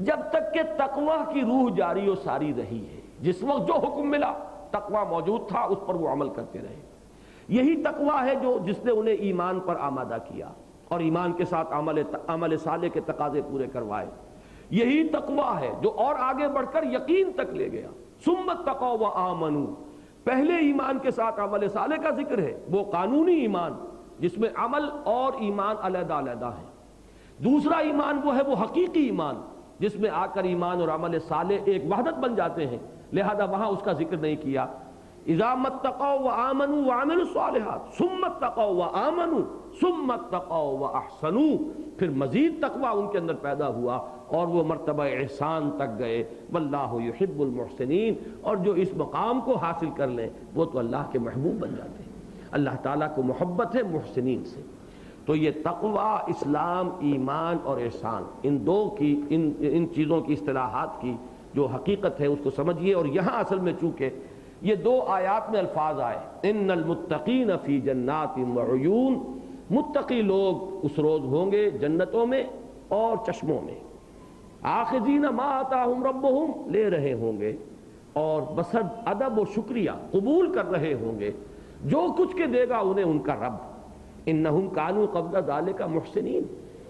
A: جب تک کہ تقوی کی روح جاری و ساری رہی ہے، جس وقت جو حکم ملا تقوی موجود تھا، اس پر وہ عمل کرتے رہے. یہی تقوی ہے جس نے انہیں ایمان پر آمادہ کیا اور ایمان کے ساتھ عمل صالح کے تقاضے پورے کروائے. یہی تقوی ہے جو اور آگے بڑھ کر یقین تک لے گیا. ثم اتقوا وآمنوا، پہلے ایمان کے ساتھ عمل صالح کا ذکر ہے، وہ قانونی ایمان جس میں عمل اور ایمان علیحدہ علیحدہ ہے. دوسرا ایمان وہ ہے وہ حقیقی ایمان جس میں آ کر ایمان اور عمل صالح ایک وحدت بن جاتے ہیں، لہذا وہاں اس کا ذکر نہیں کیا. اذا متقوا وآمنوا وعملوا الصالحات ثم اتقوا وآمنوا ثم اتقوا واحسنوا، پھر مزید تقوی ان کے اندر پیدا ہوا اور وہ مرتبہ احسان تک گئے. واللہ یحب المحسنین، اور جو اس مقام کو حاصل کر لیں وہ تو اللہ کے محبوب بن جاتے ہیں. اللہ تعالیٰ کو محبت ہے محسنین سے. تو یہ تقوی، اسلام، ایمان اور احسان، ان چیزوں کی اصطلاحات کی جو حقیقت ہے اس کو سمجھیے. اور یہاں اصل میں چونکہ یہ 2 آیات میں الفاظ آئے، ان المتقین فی جنات وعیون، متقی لوگ اس روز ہوں گے جنتوں میں اور چشموں میں. آخذین ما آتاہم ربہم، لے رہے ہوں گے اور بصد ادب و شکریہ قبول کر رہے ہوں گے جو کچھ کے دے گا انہیں ان کا رب. انہم کانوا قبل ذالک محسنین،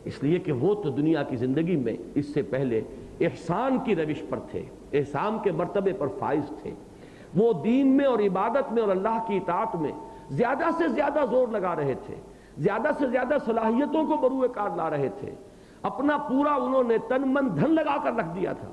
A: اس لیے کہ وہ تو دنیا کی زندگی میں اس سے پہلے احسان کی روش پر تھے، احسان کے مرتبے پر فائز تھے. وہ دین میں اور عبادت میں اور اللہ کی اطاعت میں زیادہ سے زیادہ زور لگا رہے تھے، زیادہ سے زیادہ صلاحیتوں کو بروئے کار لا رہے تھے. اپنا پورا انہوں نے تن من دھن لگا کر رکھ دیا تھا،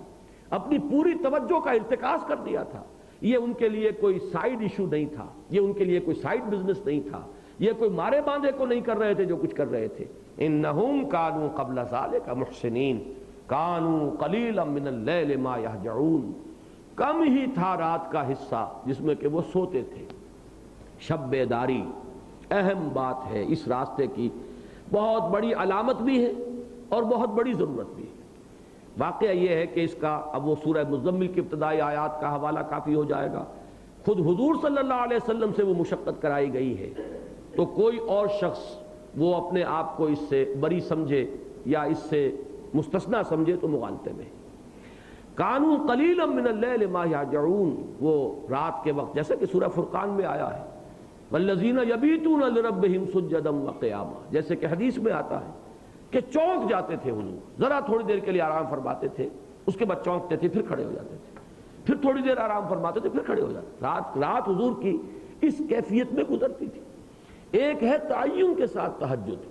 A: اپنی پوری توجہ کا ارتکاز کر دیا تھا. یہ ان کے لیے کوئی سائیڈ ایشو نہیں تھا، یہ ان کے لیے کوئی سائیڈ بزنس نہیں تھا، یہ کوئی مارے باندھے کو نہیں کر رہے تھے جو کچھ کر رہے تھے. انہم کانوا قبل ذلک محسنین کانوا قلیلا من اللیل ما یہجعون، کم ہی تھا رات کا حصہ جس میں کہ وہ سوتے تھے۔ شب بیداری اہم بات ہے، اس راستے کی بہت بڑی علامت بھی ہے اور بہت بڑی ضرورت بھی ہے۔ واقعہ یہ ہے کہ اس کا اب وہ سورہ مزمل کی ابتدائی آیات کا حوالہ کافی ہو جائے گا۔ خود حضور صلی اللہ علیہ وسلم سے وہ مشقت کرائی گئی ہے، تو کوئی اور شخص وہ اپنے آپ کو اس سے بری سمجھے یا اس سے مستثنا سمجھے تو مغالطے میں۔ کانوا قلیلا من اللیل ما یہجعون، وہ رات کے وقت جیسے کہ سورہ فرقان میں آیا ہے والذین یبیتون لربہم سجدا وقیاما، جیسے کہ حدیث میں آتا ہے کہ چونک جاتے تھے حضور، ذرا تھوڑی دیر کے لیے آرام فرماتے تھے، اس کے بعد چونکتے تھے، پھر کھڑے ہو جاتے تھے، پھر تھوڑی دیر آرام فرماتے تھے، پھر کھڑے ہو جاتے تھے۔ رات حضور کی اس کیفیت میں گزرتی تھی۔ ایک ہے تعین کے ساتھ تہجد،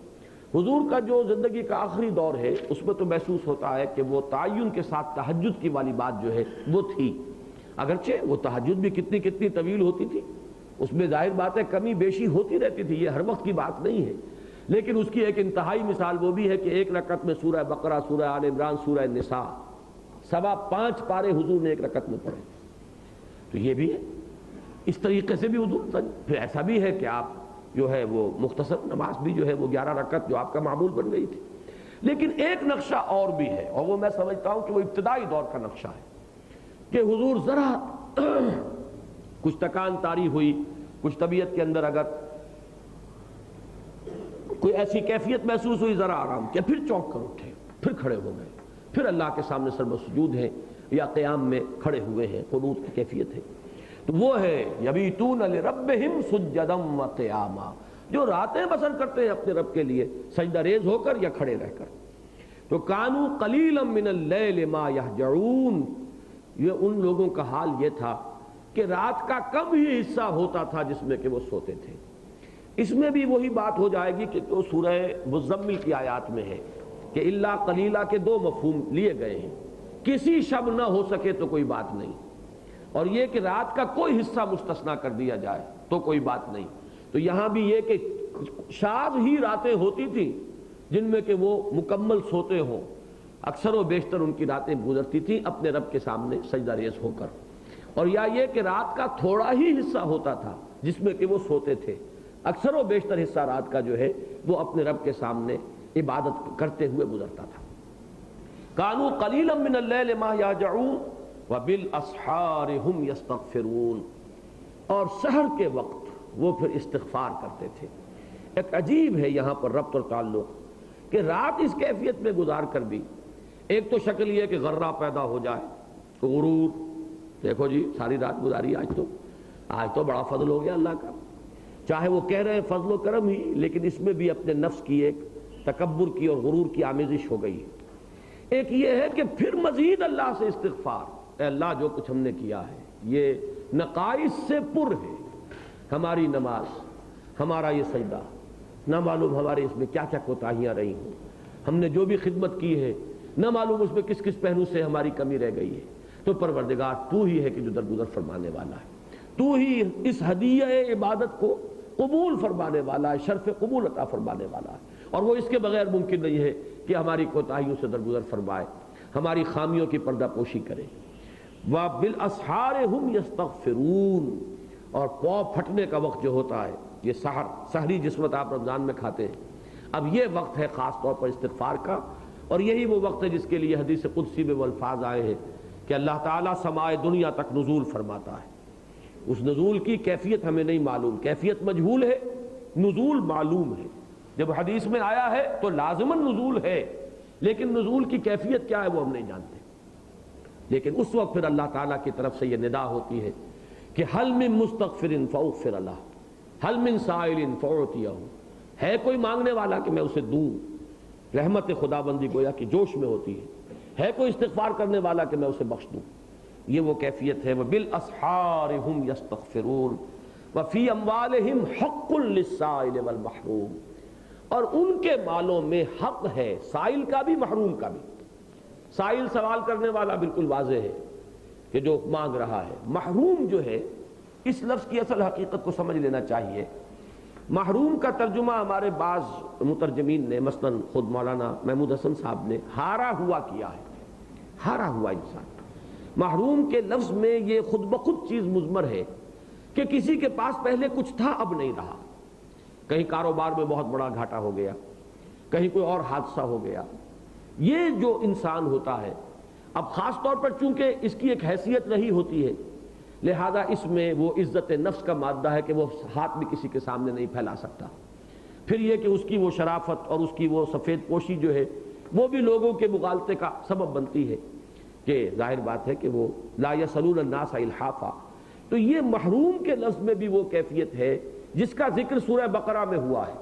A: حضور کا جو زندگی کا آخری دور ہے اس میں تو محسوس ہوتا ہے کہ وہ تعین کے ساتھ تہجد کی والی بات جو ہے وہ تھی، اگرچہ وہ تہجد بھی کتنی کتنی طویل ہوتی تھی، اس میں ظاہر بات ہے کمی بیشی ہوتی رہتی تھی، یہ ہر وقت کی بات نہیں ہے، لیکن اس کی ایک انتہائی مثال وہ بھی ہے کہ ایک رکعت میں سورہ بقرہ، سورہ آل عمران، سورہ نساء 5.25 پارے حضور نے ایک رکعت میں پڑھے، تو یہ بھی ہے۔ اس طریقے سے بھی حضور، پھر ایسا بھی ہے کہ آپ جو ہے وہ مختصر نماز بھی جو ہے وہ 11 رکعت جو آپ کا معمول بن گئی تھی، لیکن ایک نقشہ اور بھی ہے، اور وہ میں سمجھتا ہوں کہ وہ ابتدائی دور کا نقشہ ہے کہ حضور ذرا کچھ تکان طاری ہوئی، کچھ طبیعت کے اندر اگر کوئی ایسی کیفیت محسوس ہوئی، ذرا آرام کیا، پھر چونک کر اٹھے، پھر کھڑے ہو گئے، پھر اللہ کے سامنے سجود ہیں یا قیام میں کھڑے ہوئے ہیں، قنوت کی کیفیت ہے۔ تو وہ ہے یبیتون لربہم سجدا وقیاما، جو راتیں بسر کرتے ہیں اپنے رب کے لیے سجدہ ریز ہو کر یا کھڑے رہ کر۔ تو کانوا قلیلا من اللیل ما یہجعون، یہ ان لوگوں کا حال یہ تھا کہ رات کا کم ہی حصہ ہوتا تھا جس میں کہ وہ سوتے تھے۔ اس میں بھی وہی بات ہو جائے گی کہ جو سورہ مزمل کی آیات میں ہے کہ الا قلیلا کے 2 مفہوم لیے گئے ہیں، کسی شب نہ ہو سکے تو کوئی بات نہیں، اور یہ کہ رات کا کوئی حصہ مستثنا کر دیا جائے تو کوئی بات نہیں۔ تو یہاں بھی یہ کہ شاذ ہی راتیں ہوتی تھیں جن میں کہ وہ مکمل سوتے ہوں، اکثر و بیشتر ان کی راتیں گزرتی تھیں اپنے رب کے سامنے سجدہ ریز ہو کر، اور یا یہ کہ رات کا تھوڑا ہی حصہ ہوتا تھا جس میں کہ وہ سوتے تھے، اکثر و بیشتر حصہ رات کا جو ہے وہ اپنے رب کے سامنے عبادت کرتے ہوئے گزرتا تھا۔ کانوا قلیلا من اللیل ما یہجعون وبالاسحار ہم یستغفرون، اور سحر کے وقت وہ پھر استغفار کرتے تھے۔ ایک عجیب ہے یہاں پر ربط اور تعلق کہ رات اس کیفیت میں گزار کر بھی ایک تو شکل یہ کہ غرہ پیدا ہو جائے، غرور، دیکھو جی ساری رات گزاری، آج تو بڑا فضل ہو گیا اللہ کا، چاہے وہ کہہ رہے ہیں فضل و کرم ہی، لیکن اس میں بھی اپنے نفس کی ایک تکبر کی اور غرور کی آمیزش ہو گئی۔ ایک یہ ہے کہ پھر مزید اللہ سے استغفار، اے اللہ جو کچھ ہم نے کیا ہے یہ نقائص سے پر ہے، ہماری نماز، ہمارا یہ سجدہ، نہ معلوم ہمارے اس میں کیا کیا کوتاہیاں رہی ہوں، ہم نے جو بھی خدمت کی ہے نہ معلوم اس میں کس کس پہلو سے ہماری کمی رہ گئی ہے، تو پروردگار تو ہی ہے کہ جو درگزر فرمانے والا ہے، تو ہی اس ہدیہ عبادت کو قبول فرمانے والا ہے، شرف قبول عطا فرمانے والا ہے، اور وہ اس کے بغیر ممکن نہیں ہے کہ ہماری کوتاہیوں سے درگزر فرمائے، ہماری خامیوں کی پردہ پوشی کرے۔ وَبِالْأَسْحَارِ هُمْ يَسْتَغْفِرُونَ، اور پاؤں پھٹنے کا وقت جو ہوتا ہے، یہ سحری جس وقت آپ رمضان میں کھاتے ہیں، اب یہ وقت ہے خاص طور پر استغفار کا، اور یہی وہ وقت ہے جس کے لیے حدیث قدسی میں وہ الفاظ آئے ہیں کہ اللہ تعالیٰ سمائے دنیا تک نزول فرماتا ہے۔ اس نزول کی کیفیت ہمیں نہیں معلوم، کیفیت مجہول ہے، نزول معلوم ہے۔ جب حدیث میں آیا ہے تو لازماً نزول ہے، لیکن نزول کی کیفیت کیا ہے وہ ہم نہیں جانتے۔ لیکن اس وقت پھر اللہ تعالیٰ کی طرف سے یہ ندا ہوتی ہے کہ حل من مستغفر فاغفر لہ، حل من سائل فاعطیہ، ہے کوئی مانگنے والا کہ میں اسے دوں، رحمت خداوندی گویا کہ جوش میں ہوتی ہے کوئی استغفار کرنے والا کہ میں اسے بخش دوں، یہ وہ کیفیت ہے۔ وبالاسحار ہم یستغفرون وفی اموالہم حق للسائل والمحروم، اور ان کے مالوں میں حق ہے، سائل کا بھی محروم کا بھی۔ سائل سوال کرنے والا بالکل واضح ہے کہ جو مانگ رہا ہے، محروم جو ہے اس لفظ کی اصل حقیقت کو سمجھ لینا چاہیے محروم کا ترجمہ ہمارے بعض مترجمین نے، مثلاً خود مولانا محمود حسن صاحب نے ہارا ہوا کیا ہے، ہارا ہوا انسان۔ محروم کے لفظ میں یہ خود بخود چیز مضمر ہے کہ کسی کے پاس پہلے کچھ تھا اب نہیں رہا، کہیں کاروبار میں بہت بڑا گھاٹا ہو گیا، کہیں کوئی اور حادثہ ہو گیا۔ یہ جو انسان ہوتا ہے، اب خاص طور پر چونکہ اس کی ایک حیثیت رہی ہوتی ہے، لہذا اس میں وہ عزت نفس کا مادہ ہے کہ وہ ہاتھ بھی کسی کے سامنے نہیں پھیلا سکتا۔ پھر یہ کہ اس کی وہ شرافت اور اس کی وہ سفید پوشی جو ہے وہ بھی لوگوں کے مغالطے کا سبب بنتی ہے، کہ ظاہر بات ہے کہ وہ لا یسألون الناس الحافا۔ تو یہ محروم کے لفظ میں بھی وہ کیفیت ہے جس کا ذکر سورہ بقرہ میں ہوا ہے،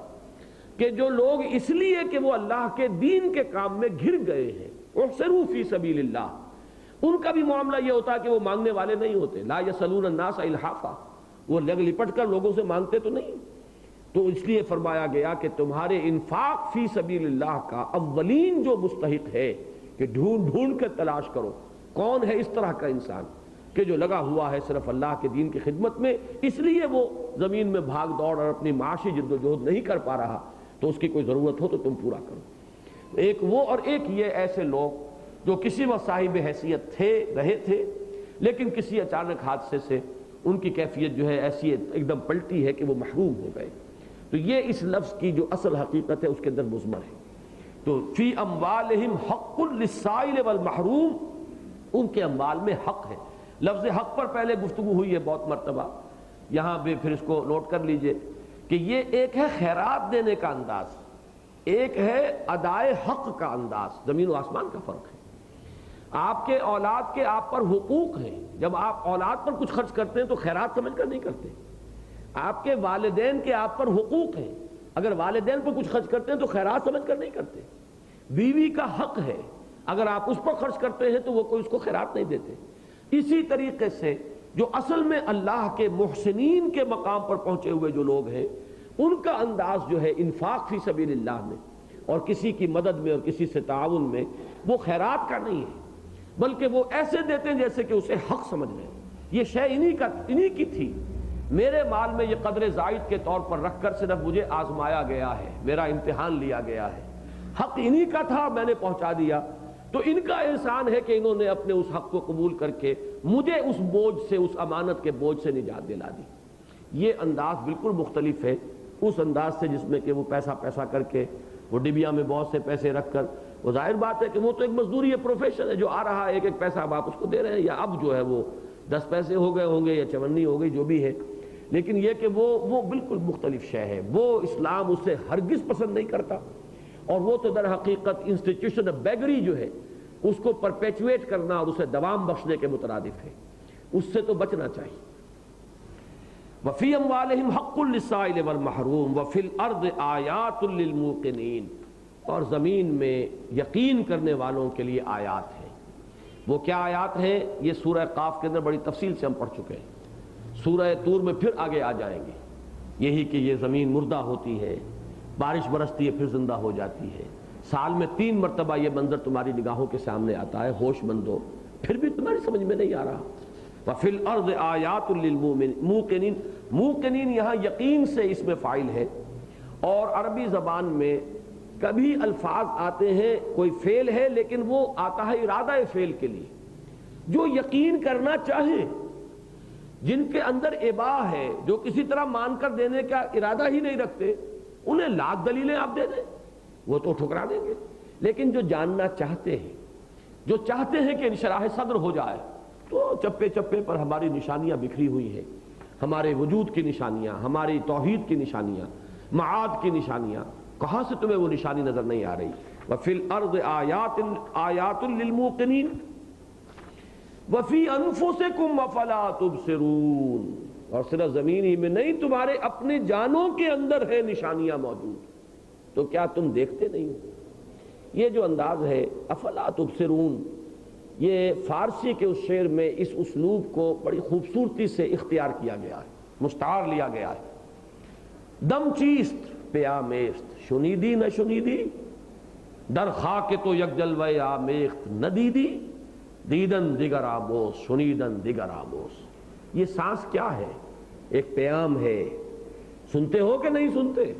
A: کہ جو لوگ اس لیے کہ وہ اللہ کے دین کے کام میں گھر گئے ہیں، احسروا فی سبیل اللہ، ان کا بھی معاملہ یہ ہوتا ہے کہ وہ مانگنے والے نہیں ہوتے۔ لا یسألون الناس الحافا، وہ لگ لپٹ کر لوگوں سے مانگتے تو نہیں۔ تو اس لیے فرمایا گیا کہ تمہارے انفاق فی سبیل اللہ کا اولین جو مستحق ہے کہ ڈھونڈ ڈھونڈ کر تلاش کرو کون ہے اس طرح کا انسان کہ جو لگا ہوا ہے صرف اللہ کے دین کی خدمت میں، اس لیے وہ زمین میں بھاگ دوڑ اور اپنی معاشی جد و جہد نہیں کر پا رہا، تو اس کی کوئی ضرورت ہو تو تم پورا کرو۔ ایک وہ، اور ایک یہ ایسے لوگ جو کسی وقت صاحب حیثیت تھے، رہے تھے، لیکن کسی اچانک حادثے سے ان کی کیفیت جو ہے ایسی ایک دم پلٹی ہے کہ وہ محروم ہو گئے۔ تو یہ اس لفظ کی جو اصل حقیقت ہے اس کے اندر مضمر ہے۔ تو فی اموالہم حق للسائل والمحروم، ان کے اموال میں حق ہے۔ لفظ حق پر پہلے گفتگو ہوئی ہے بہت مرتبہ، یہاں بھی پھر اس کو نوٹ کر لیجئے کہ یہ ایک ہے خیرات دینے کا انداز، ایک ہے ادائے حق کا انداز، زمین و آسمان کا فرق ہے۔ آپ کے اولاد کے آپ پر حقوق ہیں، جب آپ اولاد پر کچھ خرچ کرتے ہیں تو خیرات سمجھ کر نہیں کرتے۔ آپ کے والدین کے آپ پر حقوق ہیں، اگر والدین پر کچھ خرچ کرتے ہیں تو خیرات سمجھ کر نہیں کرتے۔ بیوی کا حق ہے، اگر آپ اس پر خرچ کرتے ہیں تو وہ کوئی اس کو خیرات نہیں دیتے۔ اسی طریقے سے جو اصل میں اللہ کے محسنین کے مقام پر پہنچے ہوئے جو لوگ ہیں، ان کا انداز جو ہے انفاق فی سبیل اللہ میں اور کسی کی مدد میں اور کسی سے تعاون میں، وہ خیرات کا نہیں ہے، بلکہ وہ ایسے دیتے ہیں جیسے کہ اسے حق سمجھ لیں۔ یہ شے انہی کی تھی، میرے مال میں یہ قدر زائد کے طور پر رکھ کر صرف مجھے آزمایا گیا ہے، میرا امتحان لیا گیا ہے، حق انہی کا تھا، میں نے پہنچا دیا، تو ان کا احسان ہے کہ انہوں نے اپنے اس حق کو قبول کر کے مجھے اس بوجھ سے، اس امانت کے بوجھ سے نجات دلا دی۔ یہ انداز بالکل مختلف ہے اس انداز سے جس میں کہ وہ پیسہ کر کے وہ ڈبیا میں بہت سے پیسے رکھ کر، وہ ظاہر بات ہے کہ وہ تو ایک مزدوری ہے، پروفیشن ہے، جو آ رہا ہے ایک ایک پیسہ اب آپ اس کو دے رہے ہیں، یا اب جو ہے وہ 10 پیسے ہو گئے ہوں گے یا 54 ہو گئی، جو بھی ہے، لیکن یہ کہ وہ بالکل مختلف شے ہے، وہ اسلام اسے ہرگز پسند نہیں کرتا، اور وہ تو در حقیقت انسٹیٹیوشن بیگری جو ہے اس کو پرپیچویٹ کرنا اور اسے دوام بخشنے کے مترادف ہے، اس سے تو بچنا چاہیے۔ وفی اموالہم حق للسائل والمحروم وفی الارض آیات للموقنین، اور زمین میں یقین کرنے والوں کے لیے آیات ہیں۔ وہ کیا آیات ہیں؟ یہ سورہ قاف کے اندر بڑی تفصیل سے ہم پڑھ چکے ہیں، سورہ طور میں پھر آگے آ جائیں گے، یہی کہ یہ زمین مردہ ہوتی ہے، بارش برستی ہے پھر زندہ ہو جاتی ہے، سال میں 3 مرتبہ یہ منظر تمہاری نگاہوں کے سامنے آتا ہے، ہوش مندو، پھر بھی تمہاری سمجھ میں نہیں آ رہا۔ وَفِي الْأَرْضِ آیَاتٌ لِّلْمُوقِنِينَ، موقنین یہاں یقین سے اس میں فاعل ہے، اور عربی زبان میں کبھی الفاظ آتے ہیں، کوئی فعل ہے لیکن وہ آتا ہے ارادہ فعل کے لیے، جو یقین کرنا چاہیں، جن کے اندر اباہ ہے، جو کسی طرح مان کر دینے کا ارادہ ہی نہیں رکھتے، انہیں لاکھ دلیلیں آپ دے دیں وہ تو ٹھکرا دیں گے، لیکن جو جاننا چاہتے ہیں، جو چاہتے ہیں کہ انشراح صدر ہو جائے، تو چپے چپے پر ہماری نشانیاں بکھری ہوئی ہیں، ہمارے وجود کی نشانیاں، ہماری توحید کی نشانیاں، معاد کی نشانیاں، کہاں سے تمہیں وہ نشانی نظر نہیں آ رہی؟ وَفِي الْأَرْضِ آیَاتٌ لِّلْمُوقِنِينَ وَفِي أَنفُسِكُمْ أَفَلَا تُبْصِرُونَ، اور صرف زمین ہی میں نہیں، تمہارے اپنے جانوں کے اندر ہے نشانیاں موجود، تو کیا تم دیکھتے نہیں ہو؟ یہ جو انداز ہے افلا تبصرون، یہ فارسی کے اس شعر میں اس اسلوب کو بڑی خوبصورتی سے اختیار کیا گیا ہے، مستعار لیا گیا ہے۔ دم چیست پیامیست شنیدی نہ شنیدی، در خاک تو یک جلوہ آمیخت نہ دیدی، دیدن دیگر آبوس شنیدن دیگر آبوس۔ یہ سانس کیا ہے؟ ایک پیام ہے، سنتے ہو کہ نہیں سنتے؟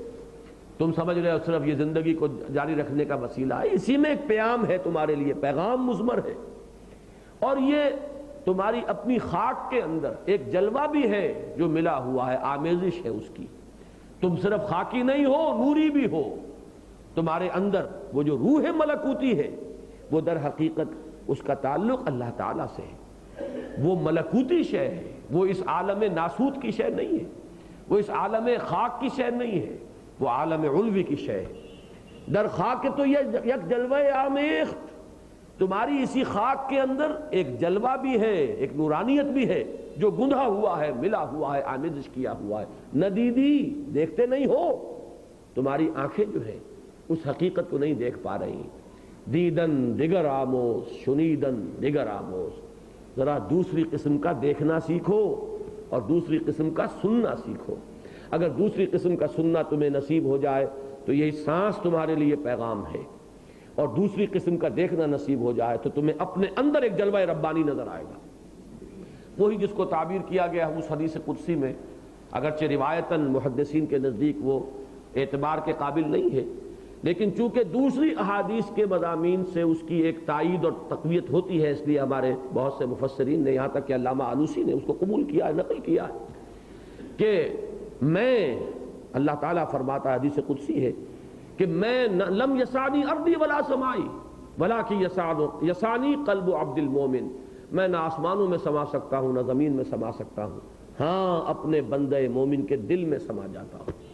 A: تم سمجھ رہے ہو صرف یہ زندگی کو جاری رکھنے کا وسیلہ ہے، اسی میں ایک پیام ہے تمہارے لیے، پیغام مثمر ہے، اور یہ تمہاری اپنی خاک کے اندر ایک جلوہ بھی ہے جو ملا ہوا ہے، آمیزش ہے اس کی۔ تم صرف خاکی نہیں ہو، نوری بھی ہو۔ تمہارے اندر وہ جو روح ملکوتی ہے وہ در حقیقت اس کا تعلق اللہ تعالیٰ سے ہے، وہ ملکوتی شے ہے، وہ اس عالم ناسوت کی شے نہیں ہے، وہ اس عالم خاک کی شے نہیں ہے، وہ عالم علوی کی شے ہے۔ در خاک تو یہ یک جلوہ آمیخت، تمہاری اسی خاک کے اندر ایک جلوہ بھی ہے، ایک نورانیت بھی ہے جو گندھا ہوا ہے، ملا ہوا ہے، آمیزش کیا ہوا ہے۔ ندیدی، دیکھتے نہیں ہو، تمہاری آنکھیں جو ہیں اس حقیقت کو نہیں دیکھ پا رہی۔ دیدن دیگر آموز، شنیدن دیگر آموز، ذرا دوسری قسم کا دیکھنا سیکھو اور دوسری قسم کا سننا سیکھو۔ اگر دوسری قسم کا سننا تمہیں نصیب ہو جائے تو یہی سانس تمہارے لیے پیغام ہے، اور دوسری قسم کا دیکھنا نصیب ہو جائے تو تمہیں اپنے اندر ایک جلوہ ربانی نظر آئے گا، وہی جس کو تعبیر کیا گیا اس حدیث قدسی میں، اگرچہ روایتاً محدثین کے نزدیک وہ اعتبار کے قابل نہیں ہے، لیکن چونکہ دوسری احادیث کے مضامین سے اس کی ایک تائید اور تقویت ہوتی ہے، اس لیے ہمارے بہت سے مفسرین نے، یہاں تک کہ علامہ آلوسی نے اس کو قبول کیا ہے، نقل کیا ہے کہ میں، اللہ تعالیٰ فرماتا ہے، حدیث قدسی ہے کہ میں لم یسانی ارضی ولا سمائی ولکن یسانی قلب عبد المومن، میں نہ آسمانوں میں سما سکتا ہوں نہ زمین میں سما سکتا ہوں، ہاں اپنے بندے مومن کے دل میں سما جاتا ہوں۔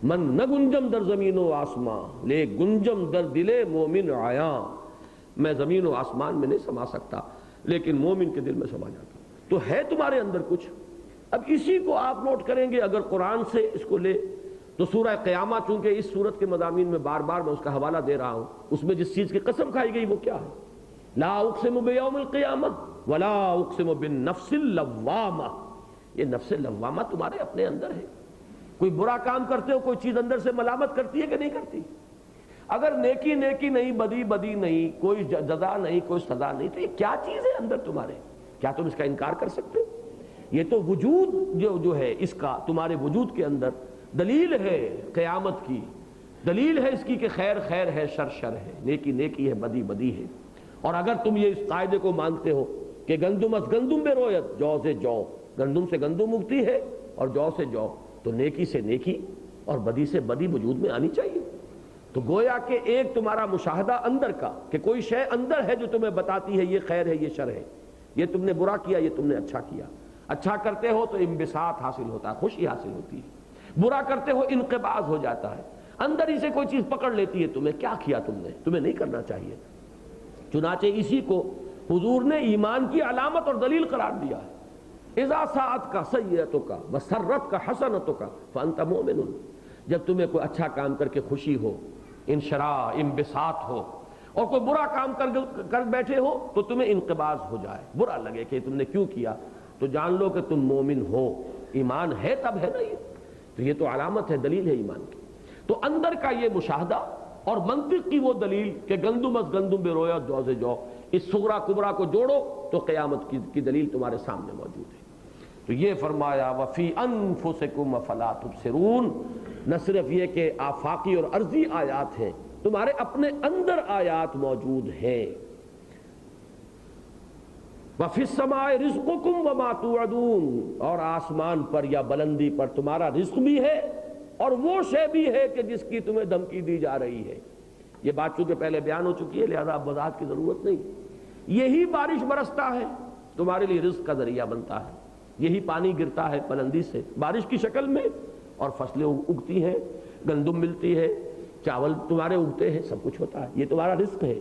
A: من نہ گنجم در زمین و آسمان لے گنجم در دل مومن آیا، میں زمین و آسمان میں نہیں سما سکتا لیکن مومن کے دل میں سما جاتا ہوں۔ تو ہے تمہارے اندر کچھ، اب اسی کو آپ نوٹ کریں گے اگر قرآن سے اس کو لے تو سورہ قیامہ، چونکہ اس سورت کے مضامین میں بار بار میں اس کا حوالہ دے رہا ہوں، اس میں جس چیز کی قسم کھائی گئی وہ کیا ہے؟ لا اقسم بیوم القیامہ ولا اقسم بالنفس اللوامہ، یہ نفس لوامہ تمہارے اپنے اندر ہے۔ کوئی برا کام کرتے ہو، کوئی چیز اندر سے ملامت کرتی ہے کہ نہیں کرتی؟ اگر نیکی نیکی نہیں، بدی بدی نہیں، کوئی جزا نہیں، کوئی سزا نہیں، تو یہ کیا چیز ہے اندر تمہارے؟ کیا تم اس کا انکار کر سکتے ہو؟ یہ تو وجود جو ہے اس کا تمہارے وجود کے اندر دلیل ہے قیامت کی، دلیل ہے اس کی کہ خیر خیر ہے، شر شر ہے، نیکی نیکی ہے، بدی بدی ہے۔ اور اگر تم یہ اس قاعدے کو مانتے ہو کہ گندم از گندم بے رویت، جو سے جو، گندم سے گندم اگتی ہے اور جو سے جو، تو نیکی سے نیکی اور بدی سے بدی وجود میں آنی چاہیے۔ تو گویا کہ ایک تمہارا مشاہدہ اندر کا کہ کوئی شے اندر ہے جو تمہیں بتاتی ہے یہ خیر ہے، یہ شر ہے، یہ تم نے برا کیا، یہ تم نے اچھا کیا۔ اچھا کرتے ہو تو انبساط حاصل ہوتا ہے، خوشی حاصل ہوتی ہے، برا کرتے ہو انقباض ہو جاتا ہے، اندر ہی سے کوئی چیز پکڑ لیتی ہے تمہیں، کیا کیا تم نے، تمہیں نہیں کرنا چاہیے۔ چنانچہ اسی کو حضور نے ایمان کی علامت اور دلیل قرار دیا ہے۔ اذا ساعت کا سیئتوں کا وسرت کا حسنتوں کا فانت مومن، جب تمہیں کوئی اچھا کام کر کے خوشی ہو، انشراح، انبساط ہو، اور کوئی برا کام کر بیٹھے ہو تو تمہیں انقباض ہو جائے، برا لگے کہ تم نے کیوں کیا، تو جان لو کہ تم مومن ہو، ایمان ہے تب ہے نا یہ، تو یہ تو علامت ہے، دلیل ہے ایمان کی۔ تو اندر کا یہ مشاہدہ اور منطق کی وہ دلیل کہ گندم از گندم بے رویت، جو سے جو، اس صغرا کبرا کو جوڑو تو قیامت کی دلیل تمہارے سامنے موجود ہے۔ تو یہ فرمایا وفی انفسکم افلا تبصرون، نہ صرف یہ کہ آفاقی اور عرضی آیات ہیں، تمہارے اپنے اندر آیات موجود ہیں۔ وفی السماء رزقکم وما توعدون، اور آسمان پر یا بلندی پر تمہارا رزق بھی ہے اور وہ شے بھی ہے کہ جس کی تمہیں دھمکی دی جا رہی ہے۔ یہ بات چونکہ پہلے بیان ہو چکی ہے لہذا اب وضاحت کی ضرورت نہیں۔ یہی بارش برستا ہے تمہارے لیے رزق کا ذریعہ بنتا ہے، یہی پانی گرتا ہے بلندی سے بارش کی شکل میں، اور فصلیں اگتی ہیں، گندم ملتی ہے، چاول تمہارے اگتے ہیں، سب کچھ ہوتا ہے، یہ تمہارا رزق ہے۔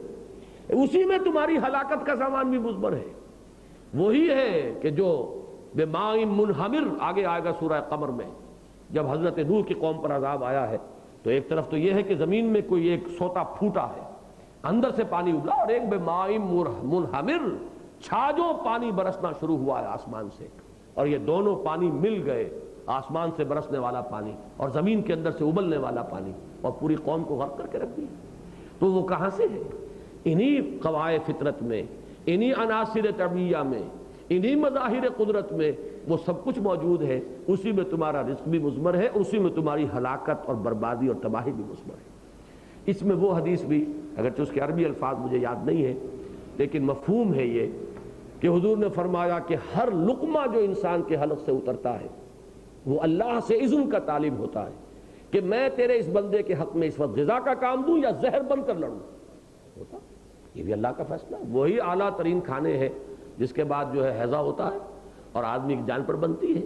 A: اسی میں تمہاری ہلاکت کا سامان بھی مضمر ہے، وہی ہے کہ جو بماء منہمر، آگے آئے گا سورہ قمر میں، جب حضرت نوح کی قوم پر عذاب آیا ہے تو ایک طرف تو یہ ہے کہ زمین میں کوئی ایک سوتا پھوٹا ہے، اندر سے پانی ابلا، اور ایک بماء منہمر، چھاجوں پانی برسنا شروع ہوا ہے آسمان سے، اور یہ دونوں پانی مل گئے، آسمان سے برسنے والا پانی اور زمین کے اندر سے ابلنے والا پانی، اور پوری قوم کو غرق کر کے رکھ دیا۔ تو وہ کہاں سے ہے؟ انہی قواعد فطرت میں، انہی عناصر طبیعیہ میں، انہی مظاہر قدرت میں وہ سب کچھ موجود ہے، اسی میں تمہارا رزق بھی مضمر ہے، اسی میں تمہاری ہلاکت اور بربادی اور تباہی بھی مضمر ہے۔ اس میں وہ حدیث بھی، اگرچہ اس کے عربی الفاظ مجھے یاد نہیں ہے لیکن مفہوم ہے یہ کہ حضور نے فرمایا کہ ہر لقمہ جو انسان کے حلق سے اترتا ہے وہ اللہ سے اذن کا طالب ہوتا ہے کہ میں تیرے اس بندے کے حق میں اس وقت غذا کا کام دوں یا زہر بن کر لڑوں، ہوتا یہ بھی اللہ کا فیصلہ۔ وہی اعلیٰ ترین کھانے ہیں جس کے بعد جو ہے ہیضہ ہوتا ہے اور آدمی کی جان پر بنتی ہے،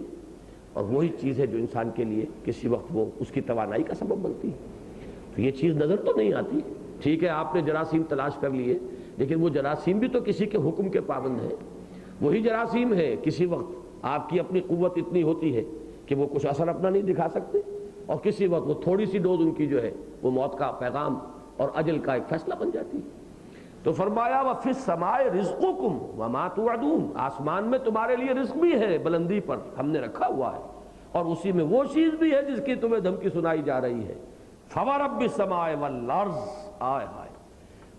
A: اور وہی چیز ہے جو انسان کے لیے کسی وقت وہ اس کی توانائی کا سبب بنتی ہے۔ تو یہ چیز نظر تو نہیں آتی، ٹھیک ہے آپ نے جراثیم تلاش کر لیے لیکن وہ جراثیم بھی تو کسی کے حکم کے پابند ہیں، وہی جراثیم ہے کسی وقت آپ کی اپنی قوت اتنی ہوتی ہے کہ وہ کچھ اثر اپنا نہیں دکھا سکتے، اور کسی وقت وہ تھوڑی سی ڈوز ان کی جو ہے وہ موت کا پیغام اور اجل کا ایک فیصلہ بن جاتی ہے۔ تو فرمایا وَفِي السَّمَاءِ رِزْقُكُمْ وَمَا تُوعَدُونَ، آسمان میں تمہارے لیے رزق بھی ہے، بلندی پر ہم نے رکھا ہوا ہے، اور اسی میں وہ چیز بھی ہے جس کی تمہیں دھمکی سنائی جا رہی ہے۔ فَوَرَبِّ السَّمَاءِ وَالْأَرْضِ، آئے ہائے،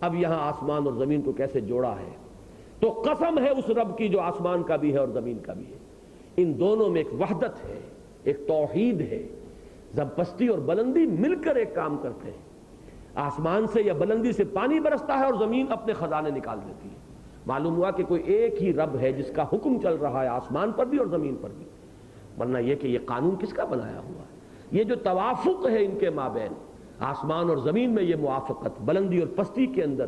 A: اب یہاں آسمان اور زمین کو کیسے جوڑا ہے، تو قسم ہے اس رب کی جو آسمان کا بھی ہے اور زمین کا بھی ہے۔ ان دونوں میں ایک وحدت ہے، ایک توحید ہے، پستی اور بلندی مل کر ایک کام کرتے ہیں۔ آسمان سے یا بلندی سے پانی برستا ہے اور زمین اپنے خزانے نکال دیتی ہے۔ معلوم ہوا کہ کوئی ایک ہی رب ہے جس کا حکم چل رہا ہے آسمان پر بھی اور زمین پر بھی، ورنہ یہ کہ یہ قانون کس کا بنایا ہوا ہے؟ یہ جو توافق ہے ان کے مابین، آسمان اور زمین میں یہ موافقت، بلندی اور پستی کے اندر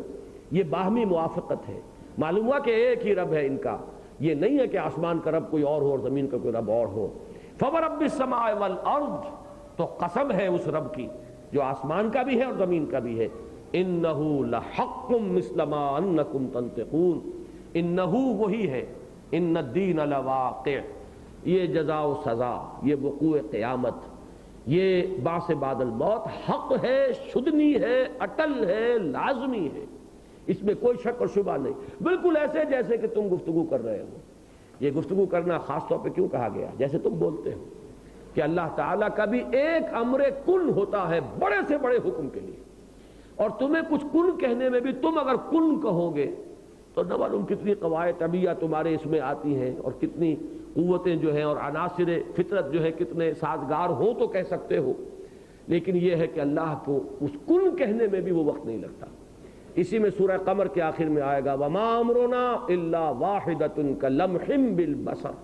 A: یہ باہمی موافقت ہے۔ معلوم ہوا کہ ایک ہی رب ہے ان کا، یہ نہیں ہے کہ آسمان کا رب کوئی اور ہو اور زمین کا کوئی رب اور ہو۔ فَوَرَبِّ السَّمَاءِ وَالْأَرْضِ، تو قسم ہے اس رب کی جو آسمان کا بھی ہے اور زمین کا بھی ہے۔ إِنَّهُ لَحَقٌّ مِثْلَ مَا أَنَّكُمْ تَنْطِقُونَ، انہو وہی ہے، ان الدین لواقع، یہ جزا و سزا، یہ وقوع قیامت، یہ بعث بعد الموت حق ہے، شدنی ہے، اٹل ہے، لازمی ہے، اس میں کوئی شک اور شبہ نہیں۔ بالکل ایسے جیسے کہ تم گفتگو کر رہے ہو۔ یہ گفتگو کرنا خاص طور پہ کیوں کہا گیا؟ جیسے تم بولتے ہو کہ اللہ تعالیٰ کا بھی ایک امر کن ہوتا ہے بڑے سے بڑے حکم کے لیے، اور تمہیں کچھ کن کہنے میں بھی تم اگر کن کہو گے تو نہ معلوم کتنی قواعد طبیعہ تمہارے اس میں آتی ہیں اور کتنی قوتیں جو ہیں اور عناصر فطرت جو ہے کتنے سازگار ہوں تو کہہ سکتے ہو، لیکن یہ ہے کہ اللہ کو اس کن کہنے میں بھی وہ وقت نہیں لگتا۔ اسی میں سورہ قمر کے آخر میں آئے گا وَمَا أَمْرُنَا إِلَّا وَاحِدَةٌ كَلَمْحٍ بِالْبَصَرِ،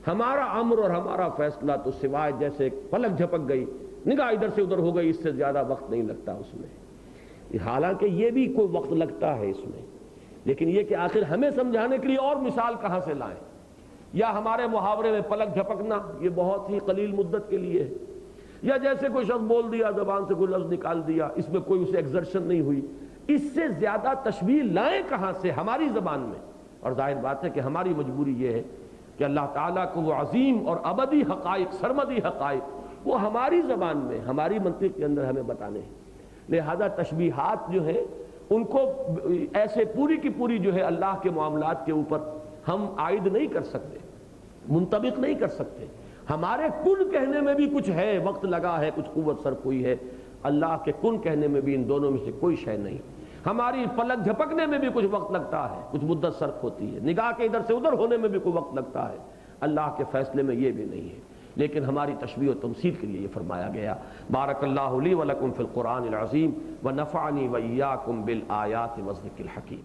A: ہمارا امر اور ہمارا فیصلہ تو سوائے جیسے پلک جھپک گئی، نگاہ ادھر سے ادھر ہو گئی، اس سے زیادہ وقت نہیں لگتا اس میں۔ حالانکہ یہ بھی کوئی وقت لگتا ہے اس میں، لیکن یہ کہ آخر ہمیں سمجھانے کے لیے اور مثال کہاں سے لائیں؟ یا ہمارے محاورے میں پلک جھپکنا یہ بہت ہی قلیل مدت کے لیے ہے، یا جیسے کوئی شخص بول دیا، زبان سے کوئی لفظ نکال دیا، اس میں کوئی اسے ایگزرشن نہیں ہوئی، اس سے زیادہ تشبیہ لائیں کہاں سے ہماری زبان میں؟ اور ظاہر بات ہے کہ ہماری مجبوری یہ ہے کہ اللہ تعالیٰ کو وہ عظیم اور ابدی حقائق، سرمدی حقائق وہ ہماری زبان میں، ہماری منطق کے اندر ہمیں بتانے ہیں۔ لہذا تشبیہات جو ہیں ان کو ایسے پوری کی پوری جو ہے اللہ کے معاملات کے اوپر ہم عائد نہیں کر سکتے، منطبق نہیں کر سکتے۔ ہمارے کن کہنے میں بھی کچھ ہے، وقت لگا ہے، کچھ قوت صرف ہوئی ہے، اللہ کے کن کہنے میں بھی ان دونوں میں سے کوئی شے نہیں۔ ہماری پلک جھپکنے میں بھی کچھ وقت لگتا ہے، کچھ مدت صرف ہوتی ہے، نگاہ کے ادھر سے ادھر ہونے میں بھی کوئی وقت لگتا ہے، اللہ کے فیصلے میں یہ بھی نہیں ہے، لیکن ہماری تشبیہ و تمثیل کے لیے یہ فرمایا گیا۔ بارک اللہ لی ولکم فی القرآن العظیم ونفعنی وإیاکم بالآیات والذکر الحکیم۔